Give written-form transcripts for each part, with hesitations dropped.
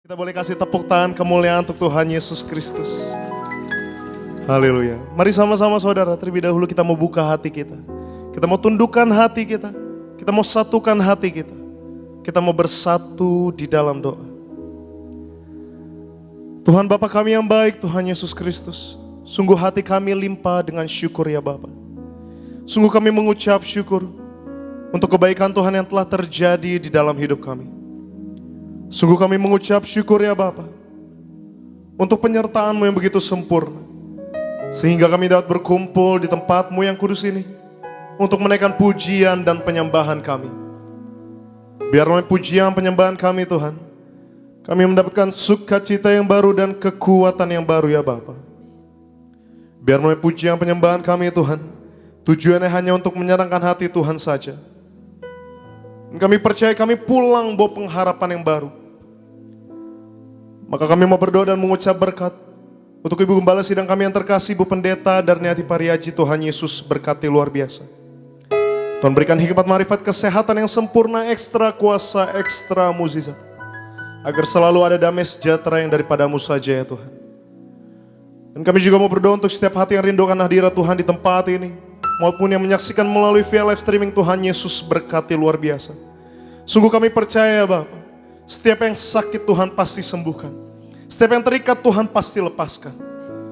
Kita boleh kasih tepuk tangan kemuliaan untuk Tuhan Yesus Kristus. Haleluya. Mari sama-sama saudara, terlebih dahulu kita mau buka hati kita. Kita mau tundukkan hati kita. Kita mau satukan hati kita. Kita mau bersatu di dalam doa. Tuhan Bapa kami yang baik, Tuhan Yesus Kristus. Sungguh hati kami limpah dengan syukur ya Bapa. Sungguh kami mengucap syukur untuk kebaikan Tuhan yang telah terjadi di dalam hidup kami. Sungguh kami mengucap syukur ya Bapa untuk penyertaan-Mu yang begitu sempurna, sehingga kami dapat berkumpul di tempat-Mu yang kudus ini untuk menaikkan pujian dan penyembahan kami. Biar melalui pujian penyembahan kami Tuhan, kami mendapatkan sukacita yang baru dan kekuatan yang baru ya Bapa. Biar melalui pujian penyembahan kami Tuhan, tujuannya hanya untuk menyenangkan hati Tuhan saja. Kami percaya kami pulang bawa pengharapan yang baru. Maka kami mau berdoa dan mengucap berkat untuk Ibu Gembala Sidang kami yang terkasih, Ibu Pendeta Darniati Pariaji. Tuhan Yesus berkati luar biasa. Tuhan berikan hikmat marifat kesehatan yang sempurna, ekstra kuasa, ekstra mukjizat, agar selalu ada damai sejahtera yang daripadamu saja ya Tuhan. Dan kami juga mau berdoa untuk setiap hati yang rindukan hadirat Tuhan di tempat ini, maupun yang menyaksikan melalui via live streaming. Tuhan Yesus berkati luar biasa. Sungguh kami percaya Bapak, setiap yang sakit Tuhan pasti sembuhkan. Setiap yang terikat Tuhan pasti lepaskan.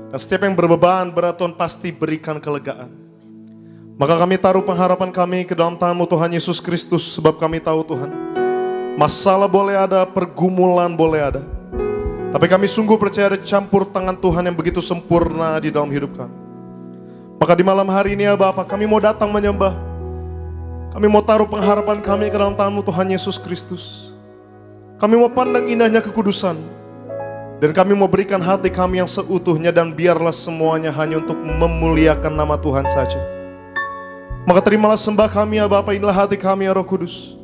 Dan setiap yang berbeban berat Tuhan pasti berikan kelegaan. Maka kami taruh pengharapan kami ke dalam tangan-Mu Tuhan Yesus Kristus. Sebab kami tahu Tuhan, masalah boleh ada, pergumulan boleh ada, tapi kami sungguh percaya ada campur tangan Tuhan yang begitu sempurna di dalam hidup kami. Maka di malam hari ini ya Bapak, kami mau datang menyembah. Kami mau taruh pengharapan kami ke dalam tangan-Mu Tuhan Yesus Kristus. Kami mau pandang indahnya kekudusan. Dan kami mau berikan hati kami yang seutuhnya, dan biarlah semuanya hanya untuk memuliakan nama Tuhan saja. Maka terimalah sembah kami ya Bapak, inilah hati kami ya Roh Kudus.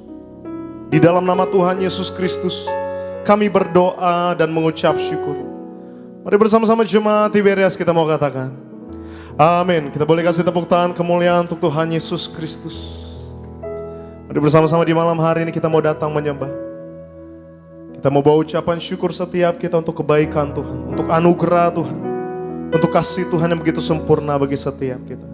Di dalam nama Tuhan Yesus Kristus, kami berdoa dan mengucap syukur. Mari bersama-sama jemaat Tiberias kita mau katakan amin. Kita boleh kasih tepuk tangan kemuliaan untuk Tuhan Yesus Kristus. Mari bersama-sama di malam hari ini kita mau datang menyembah. Kita mau bawa ucapan syukur setiap kita untuk kebaikan Tuhan, untuk anugerah Tuhan, untuk kasih Tuhan yang begitu sempurna bagi setiap kita.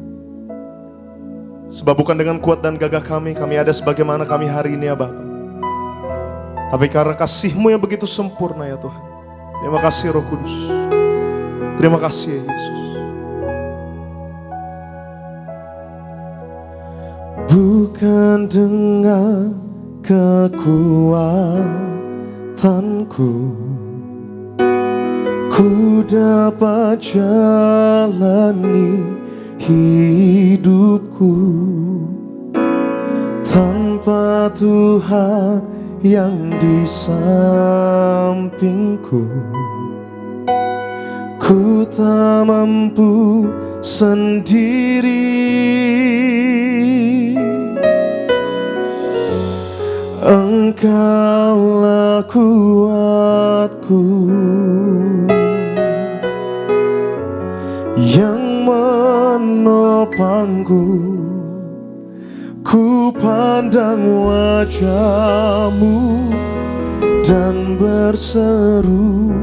Sebab bukan dengan kuat dan gagah kami ada sebagaimana kami hari ini ya Bapa, tapi karena kasih-Mu yang begitu sempurna ya Tuhan. Terima kasih Roh Kudus. Terima kasih ya Yesus. Bukan dengan kekuatanku ku dapat jalani hidupku, tanpa Tuhan yang di sampingku, ku tak mampu sendiri. Engkaulah kuatku yang menopangku. Ku pandang wajah-Mu dan berseru,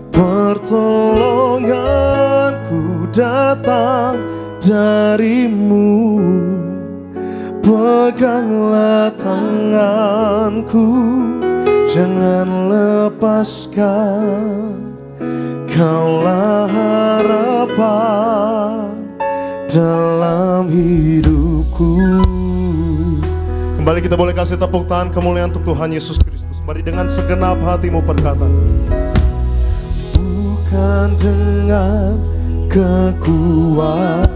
pertolonganku datang dari-Mu. Peganglah tanganku, jangan lepaskan. Kaulah harapan dalam hidupku. Kembali kita boleh kasih tepuk tangan kemuliaan untuk Tuhan Yesus Kristus. Mari dengan segenap hatimu berkata, bukan dengan kekuatanku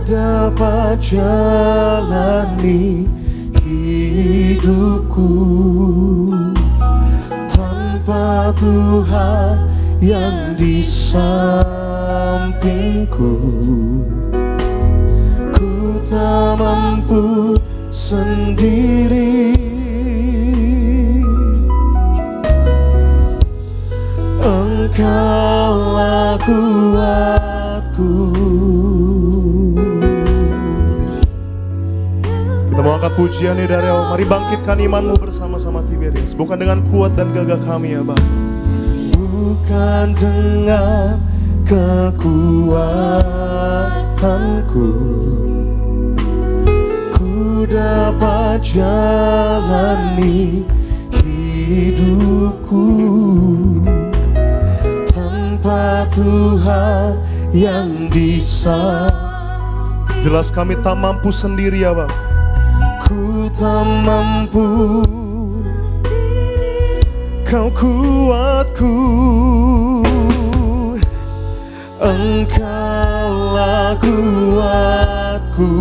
dapat jalani hidupku, tanpa Tuhan yang di sampingku, ku tak mampu sendiri. Engkaulah kuatku. く Kita mau angkat pujian nih dari Allah. Mari bangkitkan imanmu bersama-sama Tiberias. Bukan dengan kuat dan gagah kami ya Bapa. Bukan dengan kekuatanku ku dapat jalani hidupku tanpa Tuhan yang bisa. Jelas kami tak mampu sendiri ya Bapa. Ku tak mampu, Kau kuatku, Engkaulah kuatku,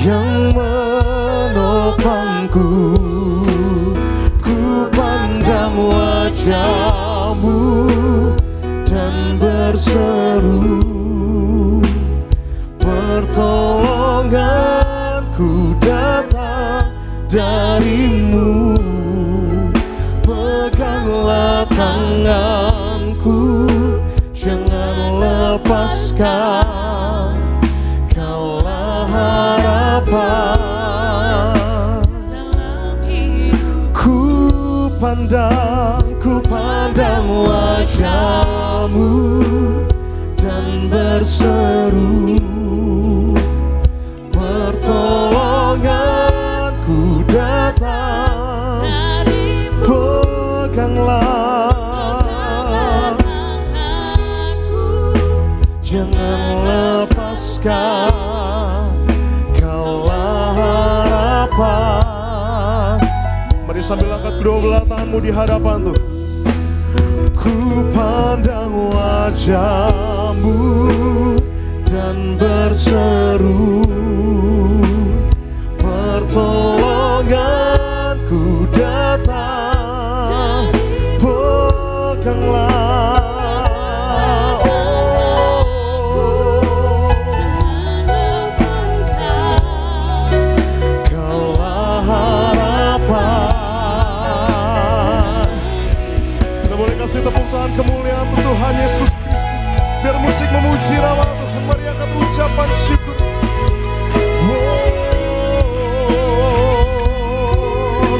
yang menopangku. Ku pandang wajah-Mu dan berseru, pertolonganku datang dari-Mu. Peganglah tanganku, jangan lepaskan, Kaulah harapan dalam hidupku. Ku pandang wajah-Mu dan berseru, pertolonganku datang dari-Mu. Peganglah tanganku, jangan lepaskan, Kaulah harapan. Mari sambil angkat kedua belah tanganmu di hadapan Tuhan. Ku pandang wajah-Mu dan berseru, pertolonganku datang. Peganglah, Kaulah harapan. Kita boleh kasih tepuk tangan kemuliaan untuk Tuhan Yesus Kristus. Biar musik memuji nama Tuhan. Mari angkat ucapan syukur.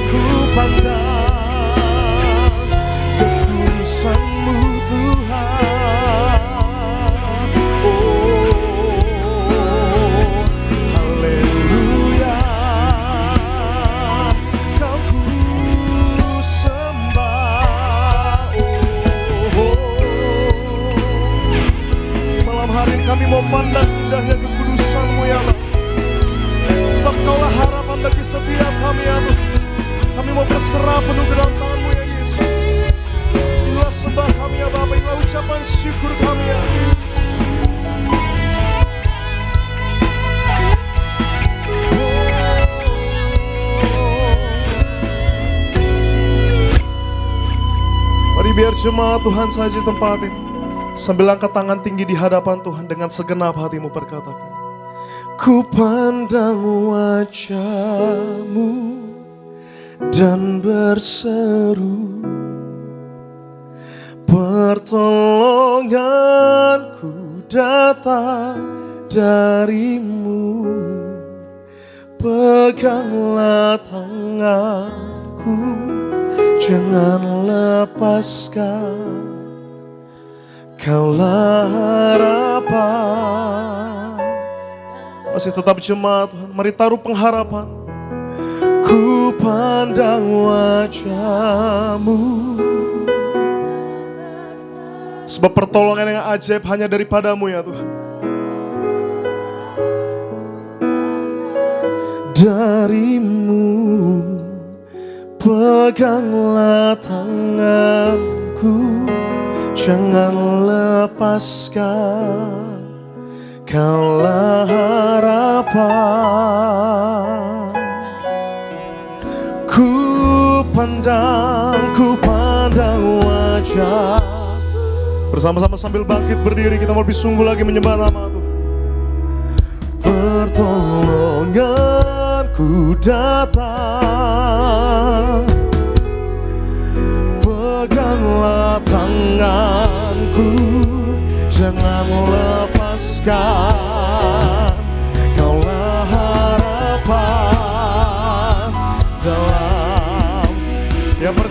Ku pandang kekudusan-Mu Tuhan. Haleluya, Kau ku sembah. Malam hari ini kami mau pandang indahnya kekudusan-Mu ya Bapa. Sebab Kaulah harapan bagi setiap kami ya Tuhan. Kami mau berserah penuh ke dalam tangan-Mu ya Yesus. Inilah sembah kami ya Bapa. Inilah ucapan syukur kami ya. Mari biar jemaat Tuhan saja tempat ini. Sambil angkat tangan tinggi di hadapan Tuhan dengan segenap hatimu berkatakan. Ku pandang wajah-Mu dan berseru, pertolonganku datang dari-Mu. Peganglah tanganku, jangan lepaskan, Kaulah harapan. Masih tetap jemaat Tuhan. Mari taruh pengharapan. Ku pandang wajah-Mu, sebab pertolongan yang ajaib hanya daripada-Mu ya Tuhan. Dari-Mu, peganglah tanganku, jangan lepaskan, Kaulah harapan. Ku pandang wajah. Bersama-sama sambil bangkit berdiri, kita mau lebih sungguh lagi menyembah nama Tuhan. Pertolonganku datang, peganglah tanganku, jangan lepaskan,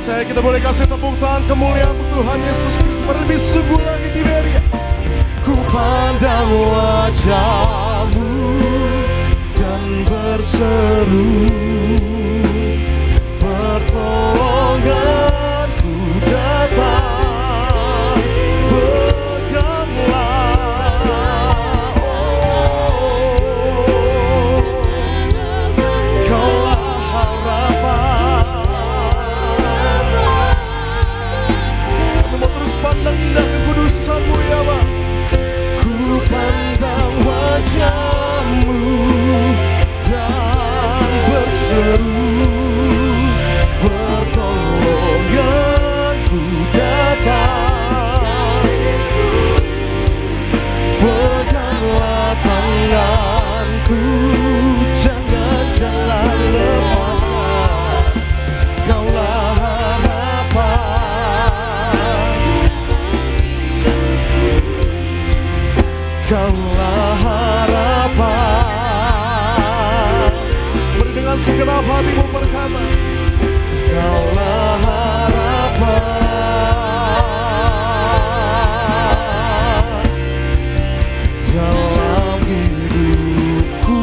percaya kita boleh kasih tepuk tangan kemuliaan untuk Tuhan Yesus Kristus. Lebih sungguh lagi Tiberia. Ku pandang wajah-Mu dan berseru, pertolongan-Ku datang, peganglah, Kaulah harapan. Kami mau terus pandang indah kekudusan-Mu ya Bapa. Ku pandang wajah-Mu dan berseru, pertolongan-Ku datang, peganglah tanganku, jangan lepaskan, Kaulah harapan, Kaulah harapan. Beri dengan segenap hatimu berkata, Kaulah harapan dalam hidupku.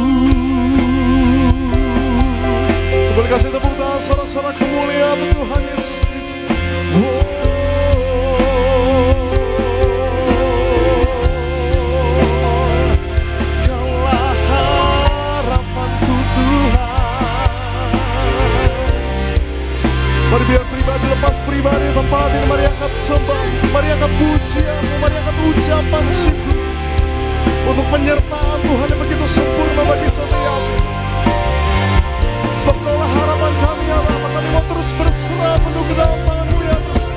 boleh kasih tepuk tangan sorak-sorak kemuliaan untuk Tuhan Yesus Kristus. Kaulah harapanku Tuhan. Mari biar pribadi lepas pribadi tempat ini, mari angkat sembah, mari angkat pujian, mari angkat ucapan syukur untuk penyertaan Tuhan yang begitu sempurna bagi setiap. Sebab Kaulah harapan kami ya Bapa, kami mau terus berserah penuh ke dalam tangan-Mu ya Bapa.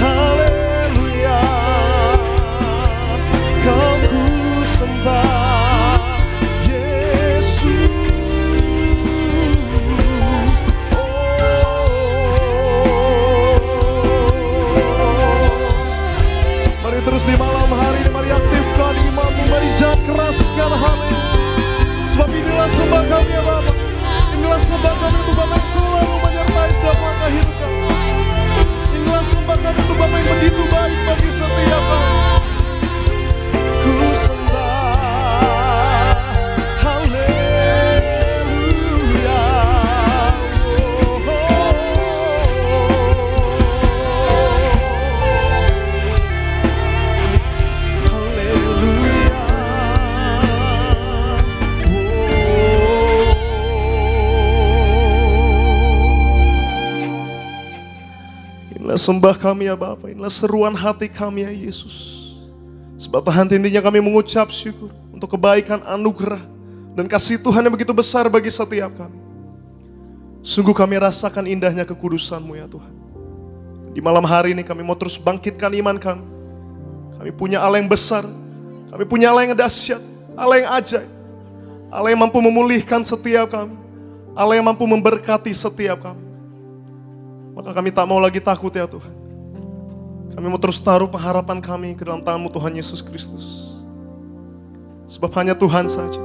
Haleluya, Kau ku sembah Yesus. Mari terus di malam hari ini, mari aktifkan imanmu, mari jangan keraskan hati. Sebab inilah sembah kami ya Bapa. Inilah sembah kami untuk Bapa yang selalu menyertai setiap langkah hidup kami. Inilah sembah kami untuk Bapa yang begitu baik bagi setiap kami. Ku sembah, haleluya. Inilah sembah kami ya Bapa, inilah seruan hati kami ya Yesus. Sebab Tuhan intinya kami mengucap syukur untuk kebaikan, anugerah, dan kasih Tuhan yang begitu besar bagi setiap kami. Sungguh kami rasakan indahnya kekudusan-Mu ya Tuhan. Di malam hari ini kami mau terus bangkitkan iman kami. Kami punya Allah yang besar, kami punya Allah yang dahsyat, Allah yang ajaib, Allah yang mampu memulihkan setiap kami, Allah yang mampu memberkati setiap kami. Maka kami tak mau lagi takut ya Tuhan. Kami mau terus taruh pengharapan kami ke dalam tangan-Mu Tuhan Yesus Kristus. Sebab hanya Tuhan saja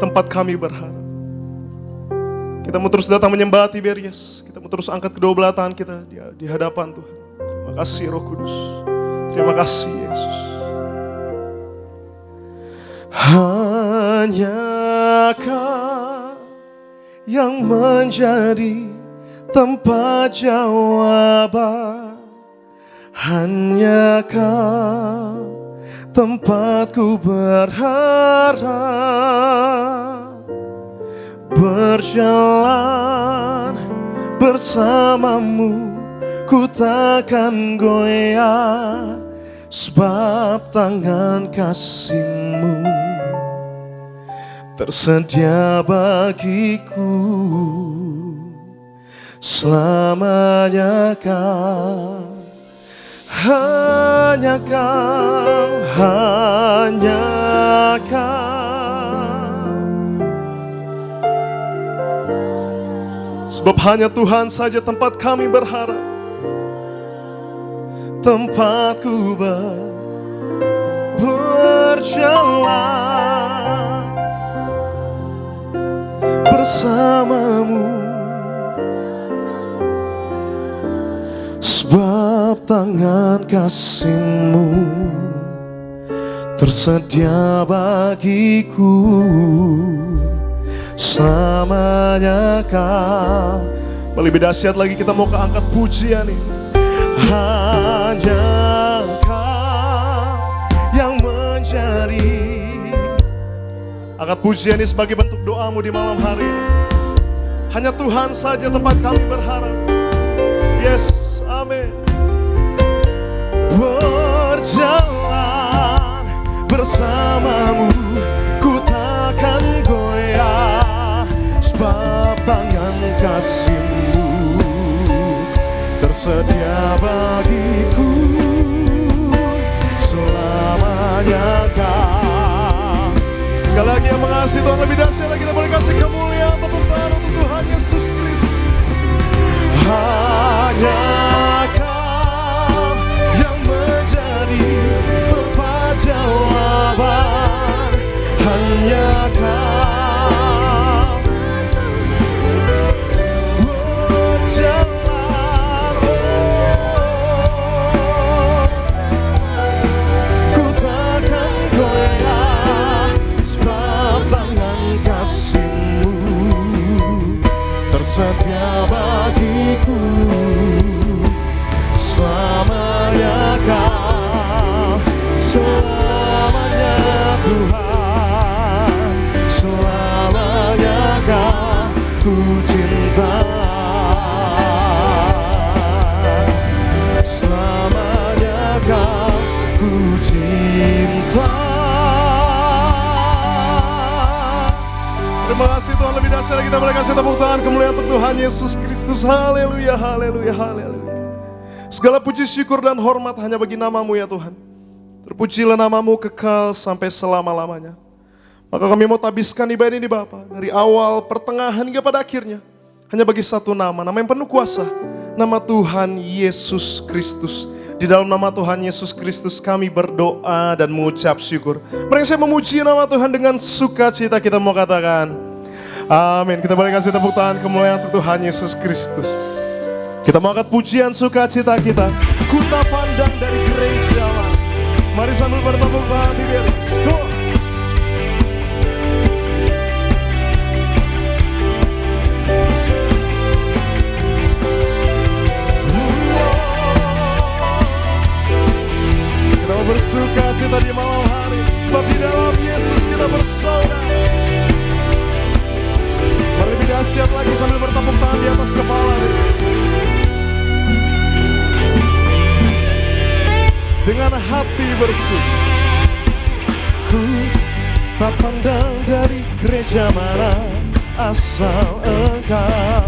tempat kami berharap. Kita mau terus datang menyembah Tiberias. Kita mau terus angkat kedua belah tangan kita di hadapan Tuhan. Terima kasih Roh Kudus. Terima kasih Yesus. Hanyakah yang menjadi tempat jawaban? Hanyakah tempatku berharap? Berjalan bersama-Mu, ku takkan goyah, sebab tangan kasih-Mu tersedia bagiku. Selamanya Kau, hanya Kau, hanya Kau. Sebab hanya Tuhan saja tempat kami berharap. Tempatku berjalan bersama-Mu, sebab tangan kasih-Mu tersedia bagiku selamanya Kau. Lebih dahsyat lagi, kita mau keangkat pujian ini. Hanya Kau yang menjadi. Angkat pujian ini sebagai bentuk doamu di malam hari ini. Hanya Tuhan saja tempat kami berharap. Yes, amin. Berjalan bersamamu, ku takkan goyah, sebab tangan kasih-Mu tersedia bagiku selamanya Kau. Sekali lagi yang mengasihi Tuhan, lebih dahsyat lagi kita boleh kasih kemuliaan, tepuk tangan untuk Tuhan Yesus Kristus. Hanya Kau yang menjadi tempat jawaban. Hanya Kau berjalan, ku takkan goyah, sebab tangan kasih-Mu tersedia bagiku selamanya Kau, selamanya Tuhan, selamanya Kau ku cinta, selamanya Kau ku cinta. Terima kasih Tuhan, lebih dahsyat lagi kita boleh kasih tepuk tangan kemuliaan untuk Tuhan Yesus Kristus. Haleluya, haleluya, haleluya. Segala puji, syukur, dan hormat hanya bagi nama-Mu ya Tuhan. Terpujilah nama-Mu kekal sampai selama-lamanya. Maka kami mau tabiskan ibadah ini Bapa, dari awal, pertengahan, hingga pada akhirnya, hanya bagi satu nama yang penuh kuasa, nama Tuhan Yesus Kristus. Di dalam nama Tuhan Yesus Kristus kami berdoa dan mengucap syukur. Mari saya memuji nama Tuhan dengan sukacita, kita mau katakan amin. Kita boleh kasih tepuk tangan kemuliaan untuk Tuhan Yesus Kristus. Kita mau angkat pujian sukacita kita, ku tak pandang dari gereja. Mari sambil bertepuk tangan di beres. Go. Kita mau bersukacita di malam hari, sebab di dalam Yesus kita bersaudara. Mari lebih dahsyat lagi sambil bertepuk tangan di atas kepala. Dengan hati bersyukur, ku tak pandang dari gereja mana asal Engkau,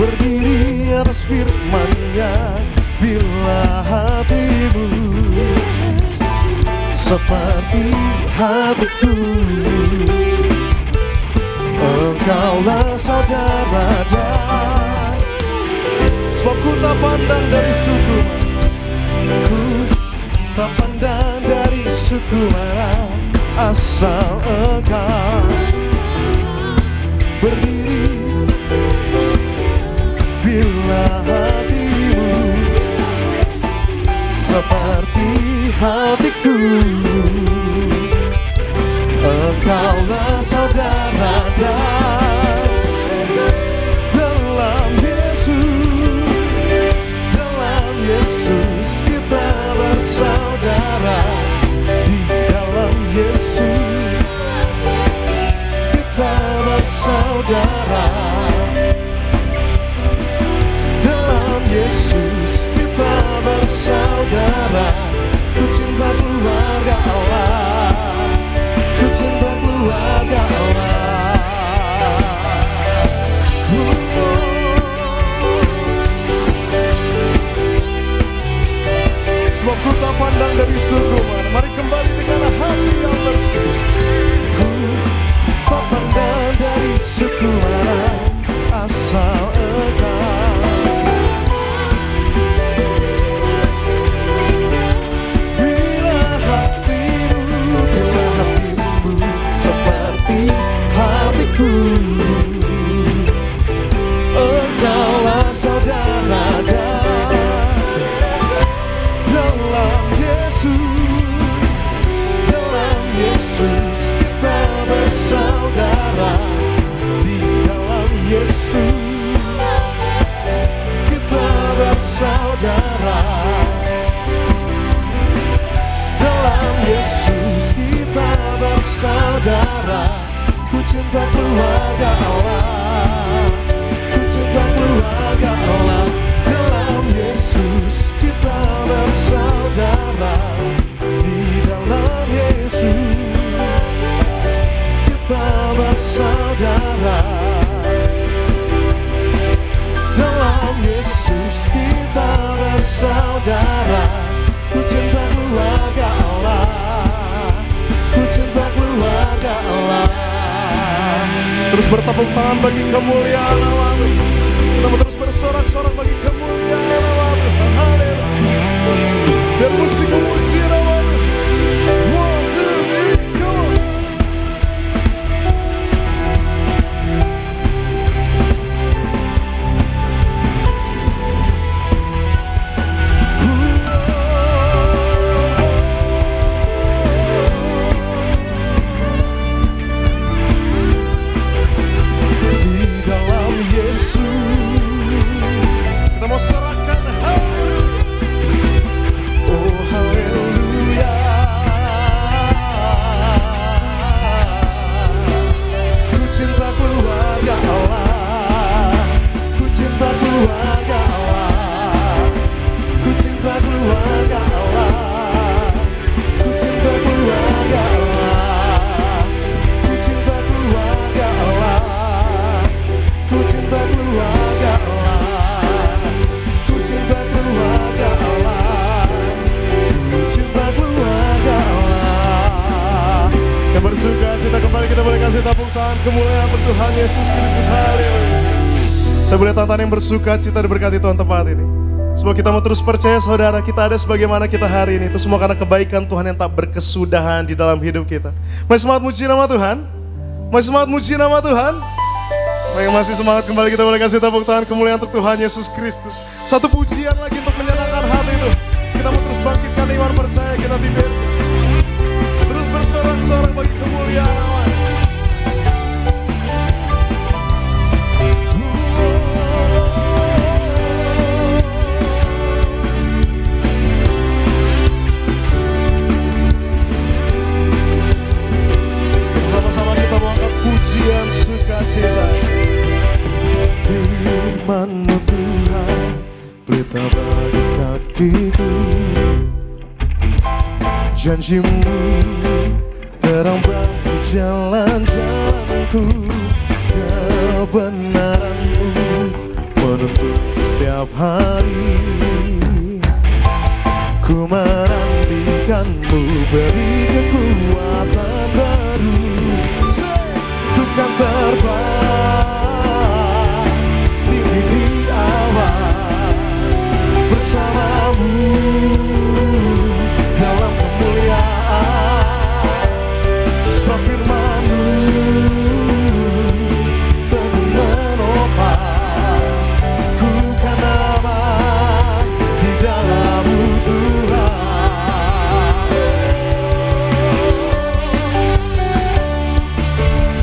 berdiri atas firman-Nya. Bila hatimu seperti hatiku, Engkaulah saudara dan. sebab ku tak pandang dari suku, Ku tak pandang dari suku mana asal Engkau, berdiri bila hatimu seperti hatiku, Engkaulah saudara dan dalam Yesus kita bersaudara. Di dalam Yesus kita bersaudara. bersaudara. Dalam Yesus kita bersaudara. Ku cinta keluarga Allah. Ku cinta keluarga Allah. Dalam Yesus kita bersaudara. Di dalam Yesus kita bersaudara. Dalam Yesus kita bersaudara. Ku cinta keluarga Allah. Ku cinta keluarga Allah. Terus bertepuk tangan bagi kemuliaan Allah. Kita mau terus bersorak-sorak bagi kemuliaan Allah. Haleluya. Biar musik memuji Allah. 1, 2, 3, go. Serahkan haleluya. Oh haleluya. Ku cinta keluarga Allah. Ku cinta keluarga Allah. Ku cinta keluarga Allah. Ku cinta keluarga Allah. Ku cinta keluarga Allah. Ku cinta keluarga Allah. Cinta keluarga Allah. Cinta keluarga Allah. Yang bersuka cita kembali kita boleh kasih tepuk tangan kemuliaan untuk Tuhan Yesus Kristus. Haleluya. Saya boleh tangan yang bersuka cita diberkati Tuhan tempat ini. Sebab kita mau terus percaya saudara, kita ada sebagaimana kita hari ini. Itu semua karena kebaikan Tuhan yang tak berkesudahan di dalam hidup kita. Masih semangat muji nama Tuhan? Masih semangat muji nama Tuhan? Yang masih semangat kembali kita boleh kasih tepuk tangan kemuliaan untuk Tuhan Yesus Kristus. Satu pujian lagi untuk menyenangkan hati itu. Kita mau terus bangkitkan iman percaya kita di Yesus. Terus bersorak-sorak bagi kemuliaan Allah. Bersama-sama kita mau angkat pujian sukacita. Firman-Mu Tuhan, pelita bagi kakiku. Janji-Mu terang bagi jalan-jalanku. Kebenaran-Mu menuntun setiap hari. Ku menantikan-Mu, beri kekuatan baru. Ku kan terbang tinggi di awan bersama-Mu dalam kemuliaan. Sebab firman-Mu teguh menopang. Ku kan aman di dalam-Mu Tuhan.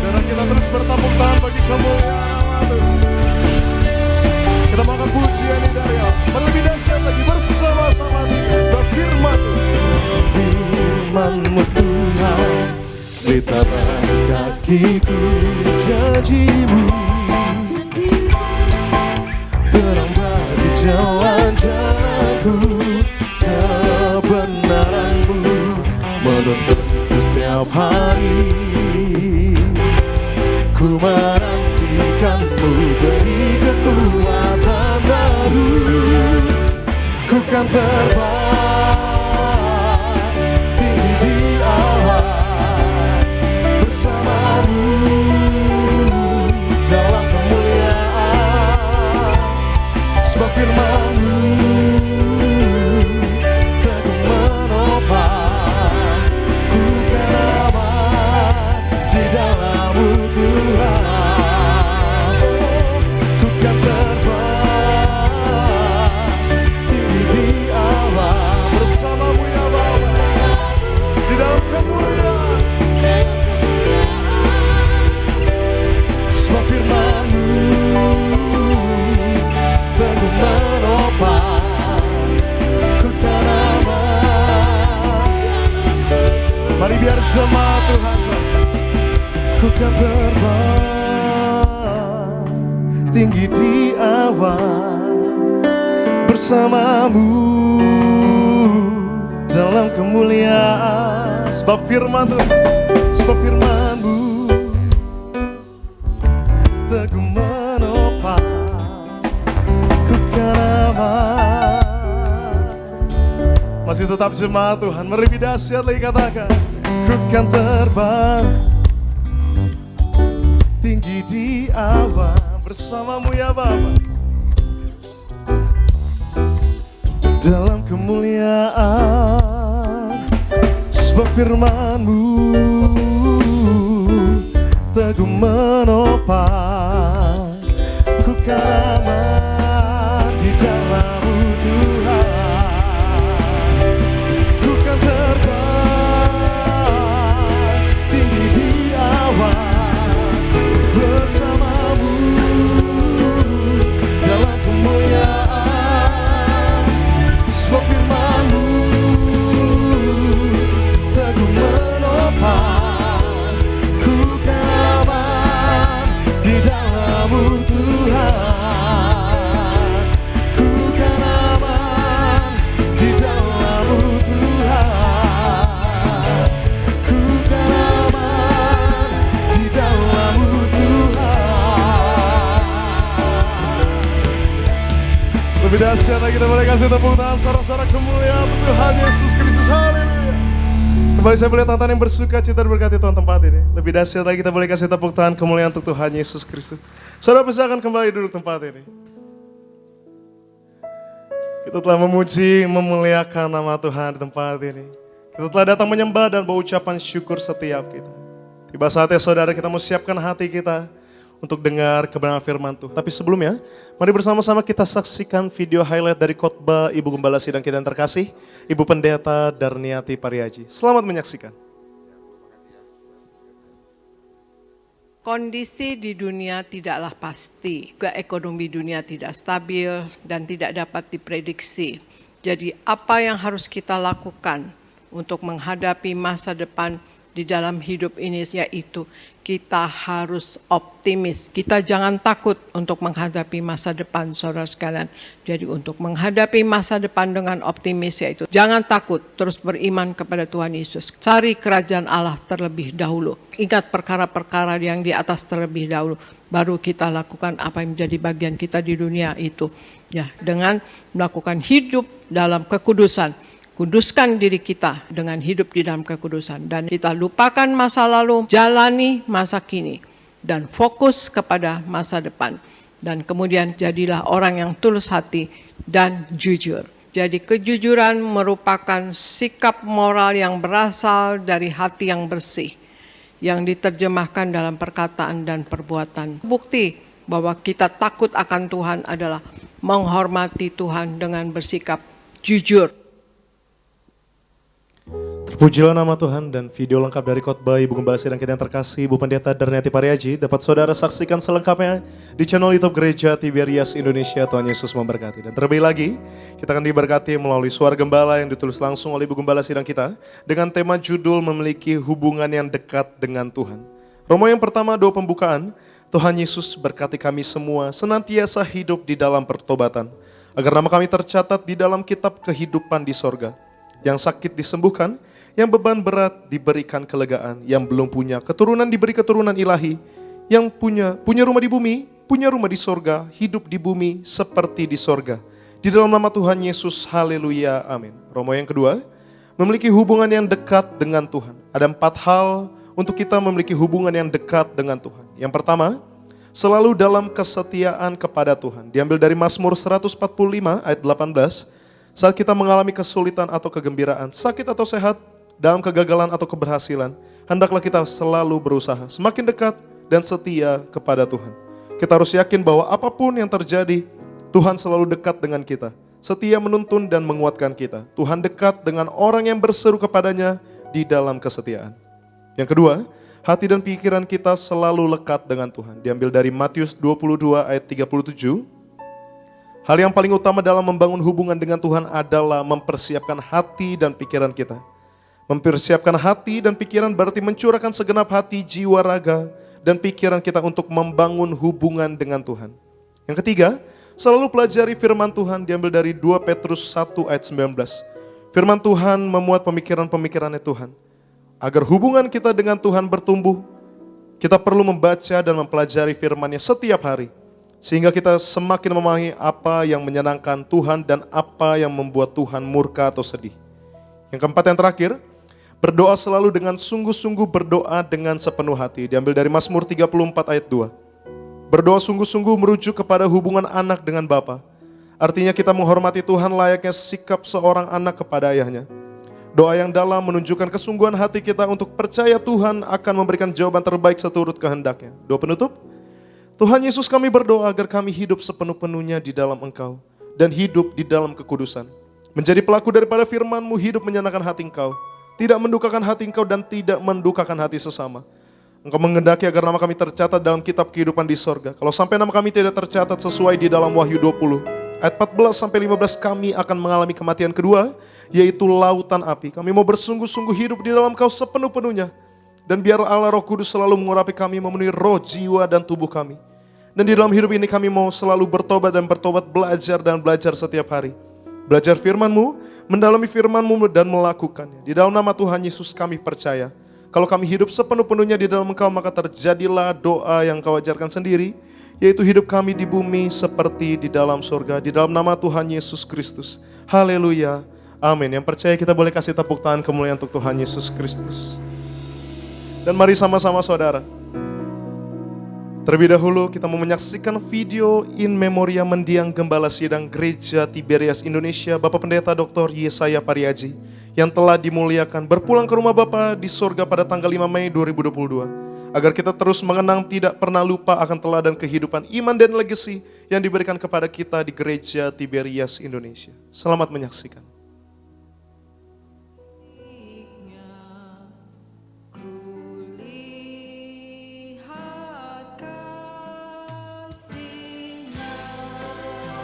Dan kita terus bertepuk tangan bagi kemuliaan Allah. Kita mau angkat pujian ini dari Allah. Lebih dahsyat lagi bersama-sama berfirman-Mu. Firman-Mu Tuhan, pelita bagi kakiku. Janji-Mu terang bagi jalan-jalanku. Kebenaran-Mu menuntunku setiap hari. Ku menantikan-Mu, beri kekuatan baru. Ku kan terbang tinggi di awan bersama-Mu dalam kemuliaan. Sebab firman-Mu teguh menopang. Ku kan aman di dalam-Mu Tuhan. Ku kan terbang tinggi di awan bersama Tuhan saja. Ku kan terbang tinggi di awan bersamamu dalam kemuliaan. Sebab firman Tuhan, sebab firman-Mu teguh menopang, ku kan aman. masih tetap jemaat Tuhan. Mari lebih dahsyat lagi katakan. Ku kan terbang tinggi di awan Bersama-Mu ya Bapa. dalam kemuliaan. Sebab firman-Mu teguh menopang, ku kan aman di dalam-Mu Tuhan. Ku kan terbang tinggi di awan bersama-Mu dalam kemuliaan. Sebab firman-Mu teguh menopang, ku kan aman di dalam-Mu Tuhan. Ku kan aman di dalam-Mu Tuhan. Ku kan aman di dalam-Mu Tuhan. Lebih dahsyat lagi kita boleh kasih tepuk tangan sorak-sorak kemuliaan untuk Tuhan Yesus Kristus. Haleluya. Kembali saya boleh tonton yang bersuka cita berkati Tuhan tempat ini. Lebih dahsyat lagi kita boleh kasih tepuk tangan kemuliaan untuk Tuhan Yesus Kristus. Saudara silakan kembali duduk tempat ini. Kita telah memuji, memuliakan nama Tuhan di tempat ini. Kita telah datang menyembah dan berucapan syukur setiap kita. Tiba saatnya saudara kita mau siapkan hati kita untuk dengar kebenaran firman Tuhan. Tapi sebelumnya, mari bersama-sama kita saksikan video highlight dari khotbah Ibu Gembala Sidang kita yang terkasih, Ibu Pendeta Darniati Pariaji. Selamat menyaksikan. Kondisi di dunia tidaklah pasti, juga ekonomi dunia tidak stabil dan tidak dapat diprediksi. Jadi apa yang harus kita lakukan untuk menghadapi masa depan di dalam hidup ini, yaitu kita harus optimis. Kita jangan takut untuk menghadapi masa depan, saudara sekalian. Jadi untuk menghadapi masa depan dengan optimis, yaitu jangan takut, terus beriman kepada Tuhan Yesus. Cari kerajaan Allah terlebih dahulu. Ingat perkara-perkara yang di atas terlebih dahulu. Baru kita lakukan apa yang menjadi bagian kita di dunia itu. Ya, dengan melakukan hidup dalam kekudusan. Kuduskan diri kita dengan hidup di dalam kekudusan. Dan kita lupakan masa lalu, jalani masa kini. Dan fokus kepada masa depan. Dan kemudian jadilah orang yang tulus hati dan jujur. Jadi kejujuran merupakan sikap moral yang berasal dari hati yang bersih. Yang diterjemahkan dalam perkataan dan perbuatan. Bukti bahwa kita takut akan Tuhan adalah menghormati Tuhan dengan bersikap jujur. Terpujilah nama Tuhan, dan video lengkap dari khotbah Ibu Gembala Sidang kita yang terkasih, Ibu Pendeta Darniati Pariaji, dapat saudara saksikan selengkapnya di channel YouTube Gereja Tiberias Indonesia. Tuhan Yesus memberkati. Dan terlebih lagi, kita akan diberkati melalui suara gembala yang ditulis langsung oleh Ibu Gembala Sidang kita dengan tema judul memiliki hubungan yang dekat dengan Tuhan. Romo yang pertama, doa pembukaan. Tuhan Yesus berkati kami semua senantiasa hidup di dalam pertobatan, agar nama kami tercatat di dalam kitab kehidupan di sorga. Yang sakit disembuhkan, yang beban berat diberikan kelegaan, yang belum punya keturunan diberi keturunan ilahi, yang punya rumah di bumi, punya rumah di sorga, hidup di bumi seperti di sorga. Di dalam nama Tuhan Yesus, haleluya, amin. Romo yang kedua, memiliki hubungan yang dekat dengan Tuhan. Ada 4 hal untuk kita memiliki hubungan yang dekat dengan Tuhan. Yang pertama, selalu dalam kesetiaan kepada Tuhan. Diambil dari Mazmur 145 ayat 18, saat kita mengalami kesulitan atau kegembiraan, sakit atau sehat, dalam kegagalan atau keberhasilan, hendaklah kita selalu berusaha semakin dekat dan setia kepada Tuhan. Kita harus yakin bahwa apapun yang terjadi, Tuhan selalu dekat dengan kita, setia menuntun dan menguatkan kita. Tuhan dekat dengan orang yang berseru kepadanya di dalam kesetiaan. Yang kedua, hati dan pikiran kita selalu lekat dengan Tuhan. Diambil dari Matius 22 ayat 37. Hal yang paling utama dalam membangun hubungan dengan Tuhan adalah mempersiapkan hati dan pikiran kita. Mempersiapkan hati dan pikiran berarti mencurahkan segenap hati, jiwa, raga, dan pikiran kita untuk membangun hubungan dengan Tuhan. Yang ketiga, selalu pelajari firman Tuhan, diambil dari 2 Petrus 1 ayat 19. Firman Tuhan memuat pemikiran-pemikirannya Tuhan. Agar hubungan kita dengan Tuhan bertumbuh, kita perlu membaca dan mempelajari firman-Nya setiap hari. Sehingga kita semakin memahami apa yang menyenangkan Tuhan dan apa yang membuat Tuhan murka atau sedih. Yang keempat, yang terakhir, berdoa selalu dengan sungguh-sungguh, berdoa dengan sepenuh hati. Diambil dari Mazmur 34 ayat 2. Berdoa sungguh-sungguh merujuk kepada hubungan anak dengan Bapa. Artinya kita menghormati Tuhan layaknya sikap seorang anak kepada ayahnya. Doa yang dalam menunjukkan kesungguhan hati kita untuk percaya Tuhan akan memberikan jawaban terbaik seturut kehendaknya. Doa penutup. Tuhan Yesus, kami berdoa agar kami hidup sepenuh-penuhnya di dalam Engkau dan hidup di dalam kekudusan. Menjadi pelaku daripada firman-Mu, hidup menyenangkan hati Engkau. Tidak mendukakan hati Engkau dan tidak mendukakan hati sesama. Engkau menghendaki agar nama kami tercatat dalam kitab kehidupan di sorga. Kalau sampai nama kami tidak tercatat sesuai di dalam Wahyu 20, ayat 14-15, kami akan mengalami kematian kedua, yaitu lautan api. Kami mau bersungguh-sungguh hidup di dalam Kau sepenuh-penuhnya. Dan biar Allah Roh Kudus selalu mengurapi kami, memenuhi roh, jiwa, dan tubuh kami. Dan di dalam hidup ini kami mau selalu bertobat dan bertobat, belajar dan belajar setiap hari. Belajar firman-Mu, mendalami firman-Mu dan melakukannya. Di dalam nama Tuhan Yesus kami percaya. Kalau kami hidup sepenuh-penuhnya di dalam Engkau, maka terjadilah doa yang Kau ajarkan sendiri, yaitu hidup kami di bumi seperti di dalam surga. Di dalam nama Tuhan Yesus Kristus. Haleluya. Amin. Yang percaya kita boleh kasih tepuk tangan kemuliaan untuk Tuhan Yesus Kristus. Dan mari sama-sama saudara. Terlebih dahulu kita mau menyaksikan video in memoriam mendiang Gembala Sidang Gereja Tiberias Indonesia, Bapak Pendeta Dr. Yesaya Pariaji, yang telah dimuliakan berpulang ke rumah Bapa di sorga pada tanggal 5 Mei 2022. Agar kita terus mengenang, tidak pernah lupa akan teladan kehidupan iman dan legasi yang diberikan kepada kita di Gereja Tiberias Indonesia. Selamat menyaksikan.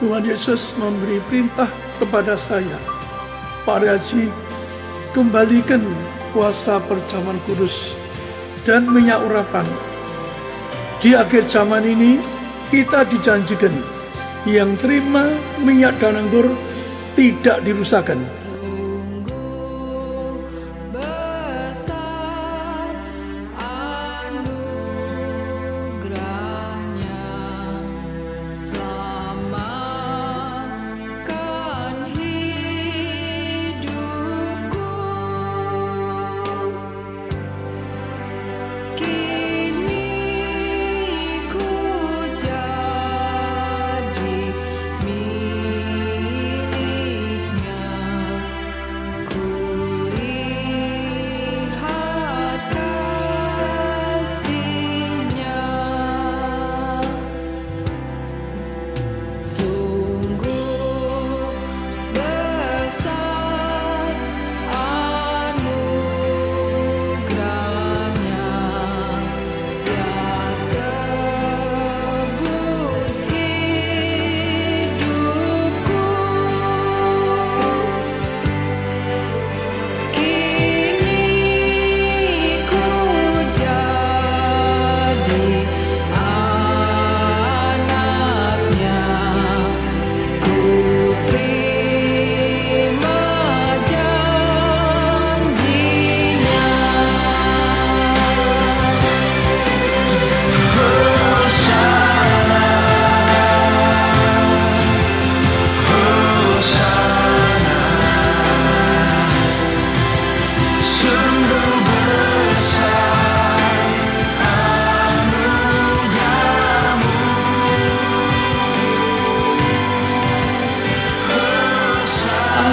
Tuhan Yesus memberi perintah kepada saya, Pak Haji, kembalikan puasa perjamuan kudus dan minyak urapan. Di akhir zaman ini kita dijanjikan yang terima minyak dan anggur tidak dirusakkan.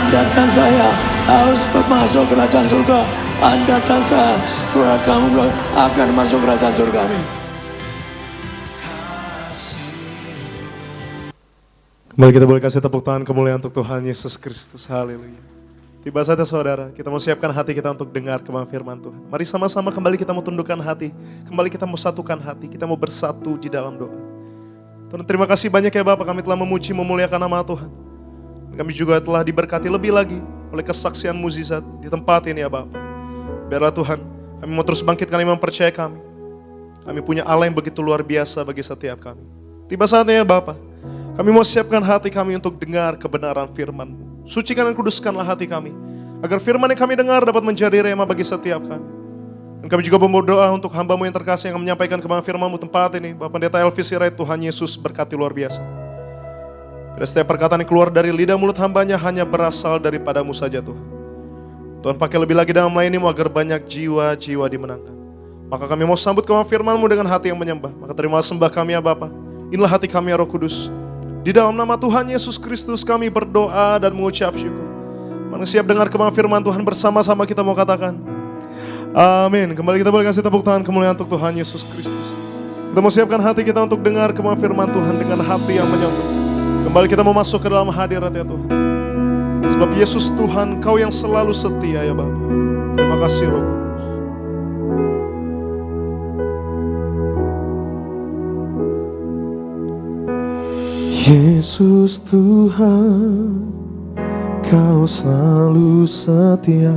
Anda dan saya harus masuk kerajaan surga. Anda dan saya, kamu akan masuk kerajaan surga. Amin. Kembali kita boleh kasih tepuk tangan kemuliaan untuk Tuhan Yesus Kristus. Haleluya. Tiba saatnya saudara, kita mau siapkan hati kita untuk dengar kebenaran firman Tuhan. Mari sama-sama kembali kita mau tundukkan hati. Kembali kita mau satukan hati. Kita mau bersatu di dalam doa. Tuhan, terima kasih banyak ya Bapak, kami telah memuji memuliakan nama Tuhan. Kami juga telah diberkati lebih lagi oleh kesaksian mukjizat di tempat ini ya Bapak. Biarlah Tuhan, kami mau terus bangkitkan iman percaya kami. Kami punya Allah yang begitu luar biasa bagi setiap kami. Tiba saatnya ya Bapa, kami mau siapkan hati kami untuk dengar kebenaran firman-Mu. Sucikan dan kuduskanlah hati kami, agar firman yang kami dengar dapat menjadi rema bagi setiap kami. Dan kami juga berdoa untuk hamba-Mu yang terkasih yang menyampaikan kebenaran firman-Mu tempat ini. Bapak Pendeta Elvis Sirait, Tuhan Yesus berkati luar biasa. Bila setiap perkataan yang keluar dari lidah mulut hamba-Nya hanya berasal daripada-Mu saja Tuhan. Tuhan pakai lebih lagi dalam melayani-Mu agar banyak jiwa-jiwa dimenangkan. Maka kami mau sambut kebenaran firman-Mu dengan hati yang menyembah. Maka terimalah sembah kami ya Bapa. Inilah hati kami ya Roh Kudus. Di dalam nama Tuhan Yesus Kristus kami berdoa dan mengucap syukur. Mana siap dengar kebenaran firman Tuhan bersama-sama kita mau katakan amin. Kembali kita boleh kasih tepuk tangan kemuliaan untuk Tuhan Yesus Kristus. Kita mau siapkan hati kita untuk dengar kebenaran firman Tuhan dengan hati yang menyembah. Kembali kita mau masuk ke dalam hadirat ya Tuhan. Sebab Yesus Tuhan, Kau yang selalu setia ya Bapa. Terima kasih Roh Kudus. Yesus Tuhan, Kau selalu setia,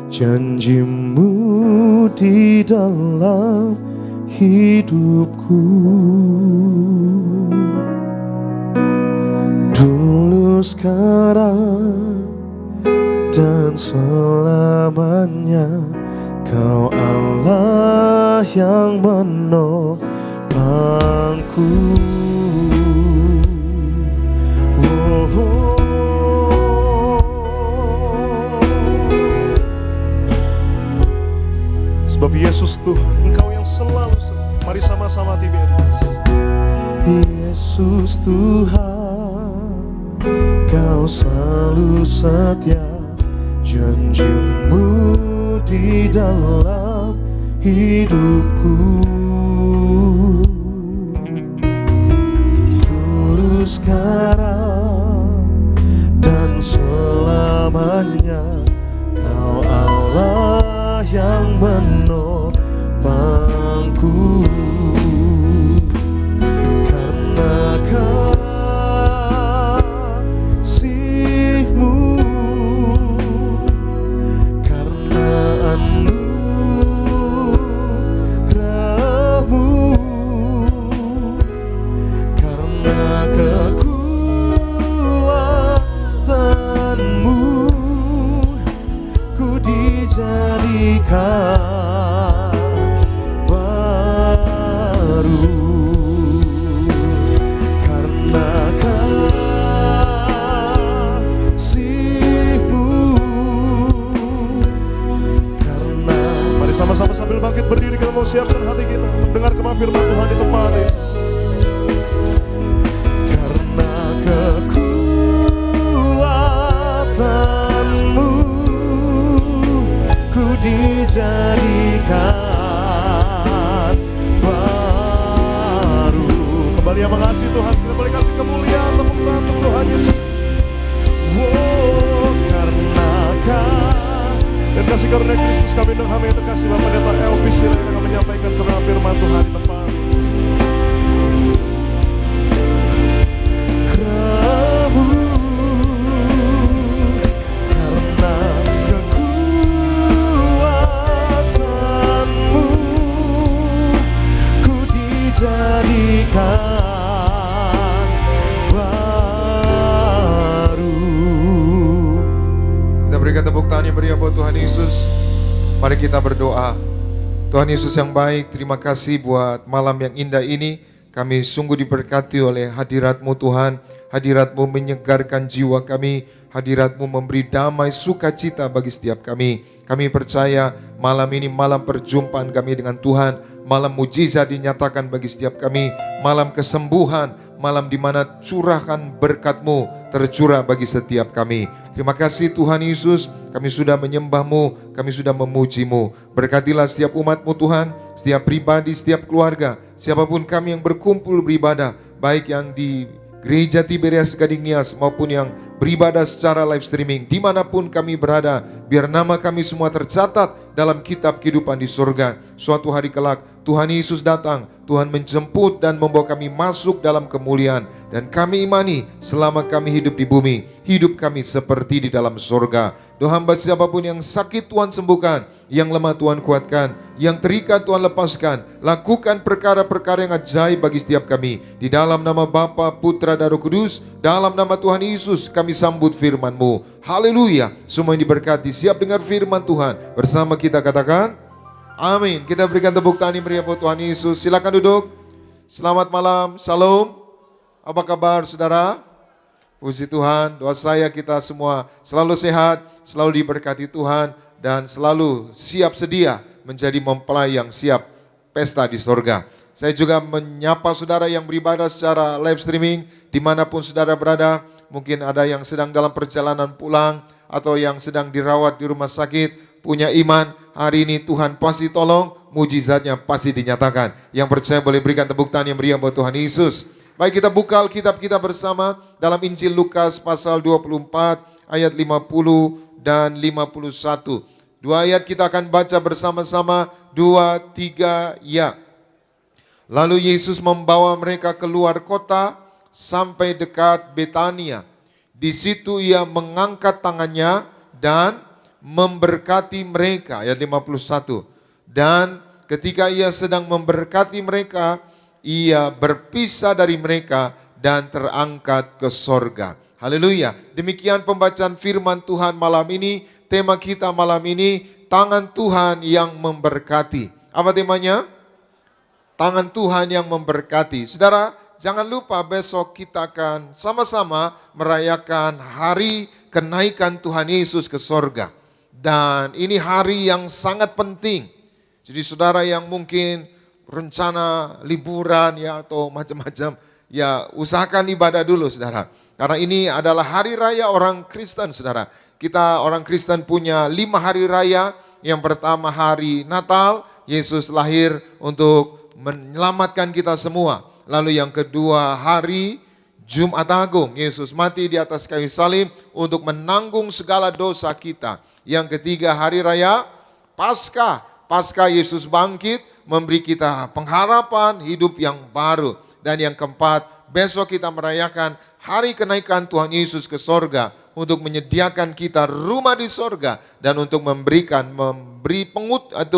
janji-Mu di dalam hidupku. Dulu, sekarang, dan selamanya, Kau Allah yang menopangku. Sebab Yesus Tuhan, Engkau yang selalu setia. Mari sama-sama TBS. Yesus Tuhan, Kau selalu setia, janji-Mu di dalam hidupku. Dulu, sekarang, dan selamanya, Kau Allah yang menopangku. Karena kasih-Mu, karena anugerah-Mu, karena kekuatan-Mu, ku dijadikan baru. Karena kasih-Mu, karena Mari sama-sama sambil bangkit berdiri kita mau siapkan hati kita untuk dengar kebenaran firman Tuhan di tempat ini. karena kekuatan-Mu, ku dijadikan baru. Kembali yang mengasihi Tuhan, kita boleh kasih kemuliaan tepuk tangan untuk Tuhan Yesus. Oh, karena Dan kasih karunia Kristus kami dan kami yang terkasih Bapak Pendeta Elvis Sirait yang akan menyampaikan kebenaran firman Tuhan di tempat ini. kasih-Mu, karena kekuatan-Mu, ku dijadikan baru. Kita berikan tepuk tangan yang meriah buat Tuhan Yesus. Mari kita berdoa. Tuhan Yesus yang baik, terima kasih buat malam yang indah ini. Kami sungguh diberkati oleh hadirat-Mu Tuhan. Hadirat-Mu menyegarkan jiwa kami. Hadirat-Mu memberi damai sukacita bagi setiap kami. Kami percaya malam ini malam perjumpaan kami dengan Tuhan. Malam mujizat dinyatakan bagi setiap kami. Malam kesembuhan. Malam di mana curahkan berkat-Mu tercurah bagi setiap kami. Terima kasih Tuhan Yesus, kami sudah menyembah-Mu, kami sudah memuji-Mu. Berkatilah setiap umat-Mu Tuhan, setiap pribadi, setiap keluarga, siapapun kami yang berkumpul beribadah, baik yang di Gereja Tiberias Gading Nias maupun yang beribadah secara live streaming. Dimanapun kami berada, biar nama kami semua tercatat dalam kitab kehidupan di surga. Suatu hari kelak Tuhan Yesus datang, Tuhan menjemput dan membawa kami masuk dalam kemuliaan. Dan kami imani selama kami hidup di bumi, hidup kami seperti di dalam surga. Doa hamba siapapun yang sakit Tuhan sembuhkan, yang lemah Tuhan kuatkan, yang terikat Tuhan lepaskan. Lakukan perkara-perkara yang ajaib bagi setiap kami. Di dalam nama Bapa, Putra dan Roh Kudus, dalam nama Tuhan Yesus kami sambut firman-Mu. Haleluya. Semua yang diberkati siap dengar firman Tuhan. Bersama kita katakan amin. Kita berikan tepuk tangan yang meriah buat Tuhan Yesus. Silakan duduk. Selamat malam. Salam. Apa kabar saudara? Puji Tuhan. Doa saya kita semua selalu sehat, selalu diberkati Tuhan, dan selalu siap sedia menjadi mempelai yang siap pesta di surga. Saya juga menyapa saudara yang beribadah secara live streaming dimanapun saudara berada. Mungkin ada yang sedang dalam perjalanan pulang atau yang sedang dirawat di rumah sakit. Punya iman, hari ini Tuhan pasti tolong, mujizatnya pasti dinyatakan. Yang percaya boleh berikan tepuk tangan yang meriah buat Tuhan Yesus. Baik, kita buka Alkitab kita bersama dalam Injil Lukas pasal 24 ayat 50 dan 51. Dua ayat kita akan baca bersama-sama, 2, 3, ya. Lalu Yesus membawa mereka keluar kota sampai dekat Betania. Di situ ia mengangkat tangannya dan memberkati mereka. Ayat 51. Dan ketika ia sedang memberkati mereka, ia berpisah dari mereka dan terangkat ke sorga. Haleluya. Demikian pembacaan firman Tuhan malam ini. Tema kita malam ini, tangan Tuhan yang memberkati. Apa temanya? Tangan Tuhan yang memberkati. Saudara, jangan lupa besok kita akan sama-sama merayakan hari kenaikan Tuhan Yesus ke sorga. Dan ini hari yang sangat penting. Jadi saudara yang mungkin rencana liburan ya atau macam-macam, ya usahakan ibadah dulu saudara. Karena ini adalah hari raya orang Kristen saudara. Kita orang Kristen punya 5 hari raya. Yang pertama hari Natal, Yesus lahir untuk menyelamatkan kita semua. Lalu yang kedua hari Jumat Agung, Yesus mati di atas kayu salib untuk menanggung segala dosa kita. Yang ketiga hari raya Paskah. Paskah Yesus bangkit memberi kita pengharapan hidup yang baru. Dan yang keempat, besok kita merayakan hari kenaikan Tuhan Yesus ke sorga untuk menyediakan kita rumah di sorga dan untuk memberi